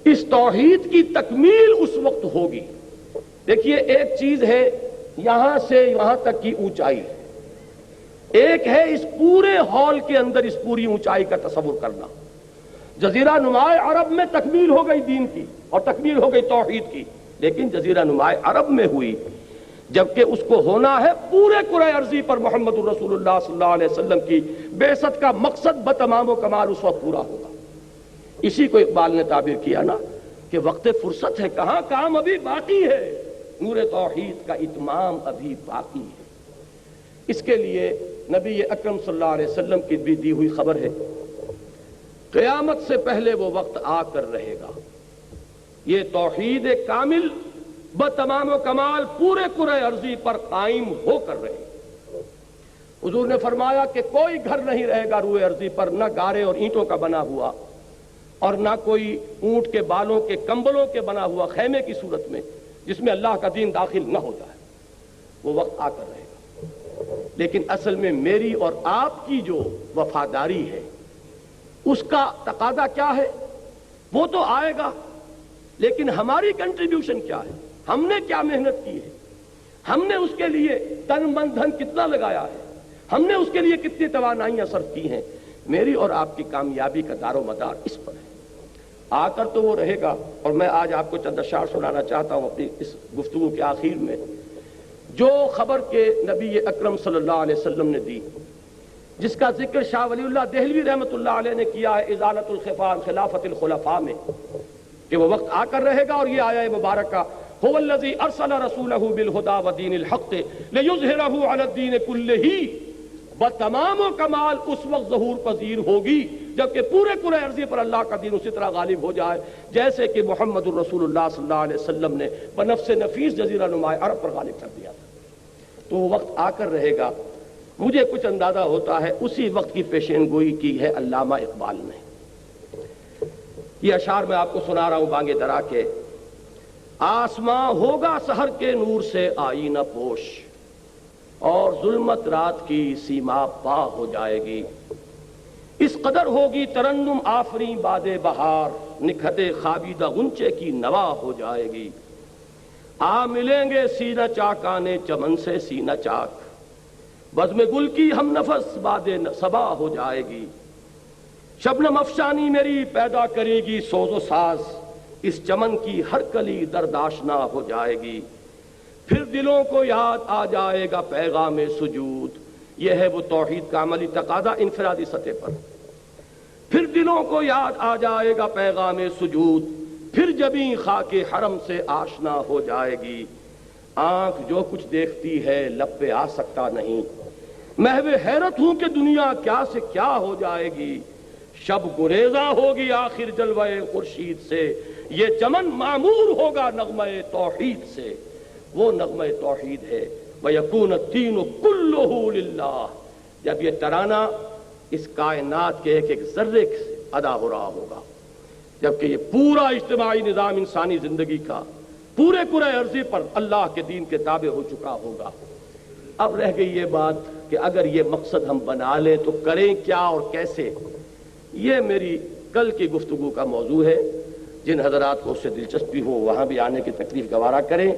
اس توحید کی تکمیل اس وقت ہوگی، دیکھیے ایک چیز ہے یہاں سے وہاں تک کی اونچائی ہے، ایک ہے اس پورے ہال کے اندر اس پوری اونچائی کا تصور کرنا۔ جزیرہ نمائے عرب میں تکمیل ہو گئی دین کی اور تکمیل ہو گئی توحید کی، لیکن جزیرہ نمائے عرب میں ہوئی، جبکہ اس کو ہونا ہے پورے کرۂ ارضی پر محمد الرسول اللہ صلی اللہ علیہ وسلم کی بعثت کا مقصد بتمام و کمال اس وقت پورا ہوگا۔ اسی کو اقبال نے تعبیر کیا نا کہ وقت فرصت ہے کہاں، کام ابھی باقی ہے، نور توحید کا اتمام ابھی باقی ہے۔ اس کے لیے نبی اکرم صلی اللہ علیہ وسلم کی بھی دی ہوئی خبر ہے، قیامت سے پہلے وہ وقت آ کر رہے گا، یہ توحید کامل بتمام و کمال پورے کرۂ ارضی پر قائم ہو کر رہے گا۔ حضور نے فرمایا کہ کوئی گھر نہیں رہے گا روئے ارضی پر، نہ گارے اور اینٹوں کا بنا ہوا اور نہ کوئی اونٹ کے بالوں کے کمبلوں کے بنا ہوا خیمے کی صورت میں، جس میں اللہ کا دین داخل نہ ہو جائے۔ وہ وقت آ کر رہے گا، لیکن اصل میں میری اور آپ کی جو وفاداری ہے اس کا تقاضا کیا ہے؟ وہ تو آئے گا، لیکن ہماری کنٹریبیوشن کیا ہے؟ ہم نے کیا محنت کی ہے؟ ہم نے اس کے لیے تن من دھن کتنا لگایا ہے؟ ہم نے اس کے لیے کتنی توانائیاں صرف کی ہیں؟ میری اور آپ کی کامیابی کا دار و مدار اس پر ہے۔ آ کر تو وہ رہے گا، اور میں آج آپ کو چند اشعار سنانا چاہتا ہوں اپنی اس گفتگو کے آخر میں، جو خبر کے نبی اکرم صلی اللہ علیہ وسلم نے دی، جس کا ذکر شاہ ولی اللہ دہلوی رحمۃ اللہ علیہ نے کیا ہے ازالۃ الخفاء عن خلافۃ الخلفاء میں، کہ وہ وقت آ کر رہے گا اور یہ آیہ مبارکہ هو الذی ارسل رسولہ بالہدی ودین الحق لیظہرہ علی الدین کلہ بتمام و کمال اس وقت ظہور پذیر ہوگی جبکہ پورے کرۂ ارضی پر اللہ کا دین اسی طرح غالب ہو جائے جیسے کہ محمد الرسول اللہ صلی اللہ علیہ وسلم نے بنفس نفیس جزیرہ نمائے عرب پر غالب کر دیا تھا۔ تو وہ وقت آ کر رہے گا، مجھے کچھ اندازہ ہوتا ہے اسی وقت کی پیشین گوئی کی ہے علامہ اقبال نے۔ یہ اشعار میں آپ کو سنا رہا ہوں بانگ درا کے۔ آسماں ہوگا سحر کے نور سے آئینہ پوش، اور ظلمت رات کی سیما پا ہو جائے گی، اس قدر ہوگی ترنم آفریں باد بہار، نکھتے خوابیدہ غنچے کی نوا ہو جائے گی، آ ملیں گے سینہ چاکانے چمن سے سینہ چاک، بزم گل کی ہم نفس باد صبا ہو جائے گی، شبنم افشانی میری پیدا کرے گی سوز و ساز، اس چمن کی ہر کلی درداشنا ہو جائے گی، پھر دلوں کو یاد آ جائے گا پیغام سجود، یہ ہے وہ توحید کا عملی تقاضا انفرادی سطح پر، پھر دلوں کو یاد آ جائے گا پیغام سجود، پھر جبیں خاک حرم سے آشنا ہو جائے گی، آنکھ جو کچھ دیکھتی ہے لب پہ آ سکتا نہیں، محو حیرت ہوں کہ دنیا کیا سے کیا ہو جائے گی، شب گریزاں ہوگی آخر جلوہ خورشید سے، یہ چمن معمور ہوگا نغمہ توحید سے، وہ نغمہ توحید ہے وَيَكُونَ الدِّينُ كُلُّهُ لِلَّهِ، جب یہ ترانہ اس کائنات کے ایک ایک ذرے سے ادا ہو رہا ہوگا، جبکہ یہ پورا اجتماعی نظام انسانی زندگی کا پورے کرۂ ارضی پر اللہ کے دین کے تابع ہو چکا ہوگا۔ اب رہ گئی یہ بات کہ اگر یہ مقصد ہم بنا لیں تو کریں کیا اور کیسے، یہ میری کل کی گفتگو کا موضوع ہے۔ جن حضرات کو اس سے دلچسپی ہو وہاں بھی آنے کی تکلیف گوارا کریں۔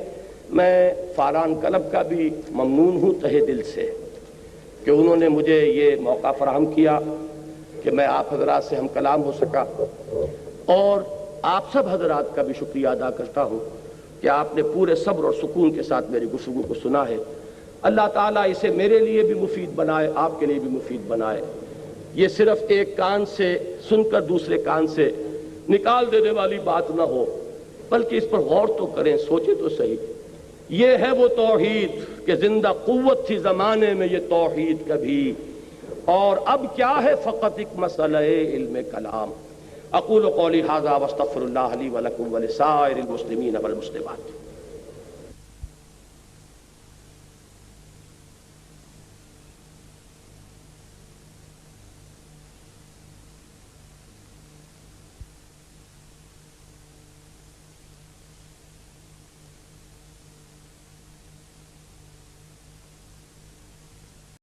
میں فاران کلب کا بھی ممنون ہوں تہہ دل سے کہ انہوں نے مجھے یہ موقع فراہم کیا کہ میں آپ حضرات سے ہم کلام ہو سکا، اور آپ سب حضرات کا بھی شکریہ ادا کرتا ہوں کہ آپ نے پورے صبر اور سکون کے ساتھ میری گفتگو کو سنا ہے۔ اللہ تعالیٰ اسے میرے لیے بھی مفید بنائے، آپ کے لیے بھی مفید بنائے۔ یہ صرف ایک کان سے سن کر دوسرے کان سے نکال دینے والی بات نہ ہو، بلکہ اس پر غور تو کریں، سوچیں تو صحیح۔ یہ ہے وہ توحید کہ زندہ قوت تھی زمانے میں یہ توحید کبھی، اور اب کیا ہے فقط ایک مسئلہ علم کلام۔ اقول قولی ھذا واستغفر اللہ لی ولکم ولسائر المسلمین والمسلمات۔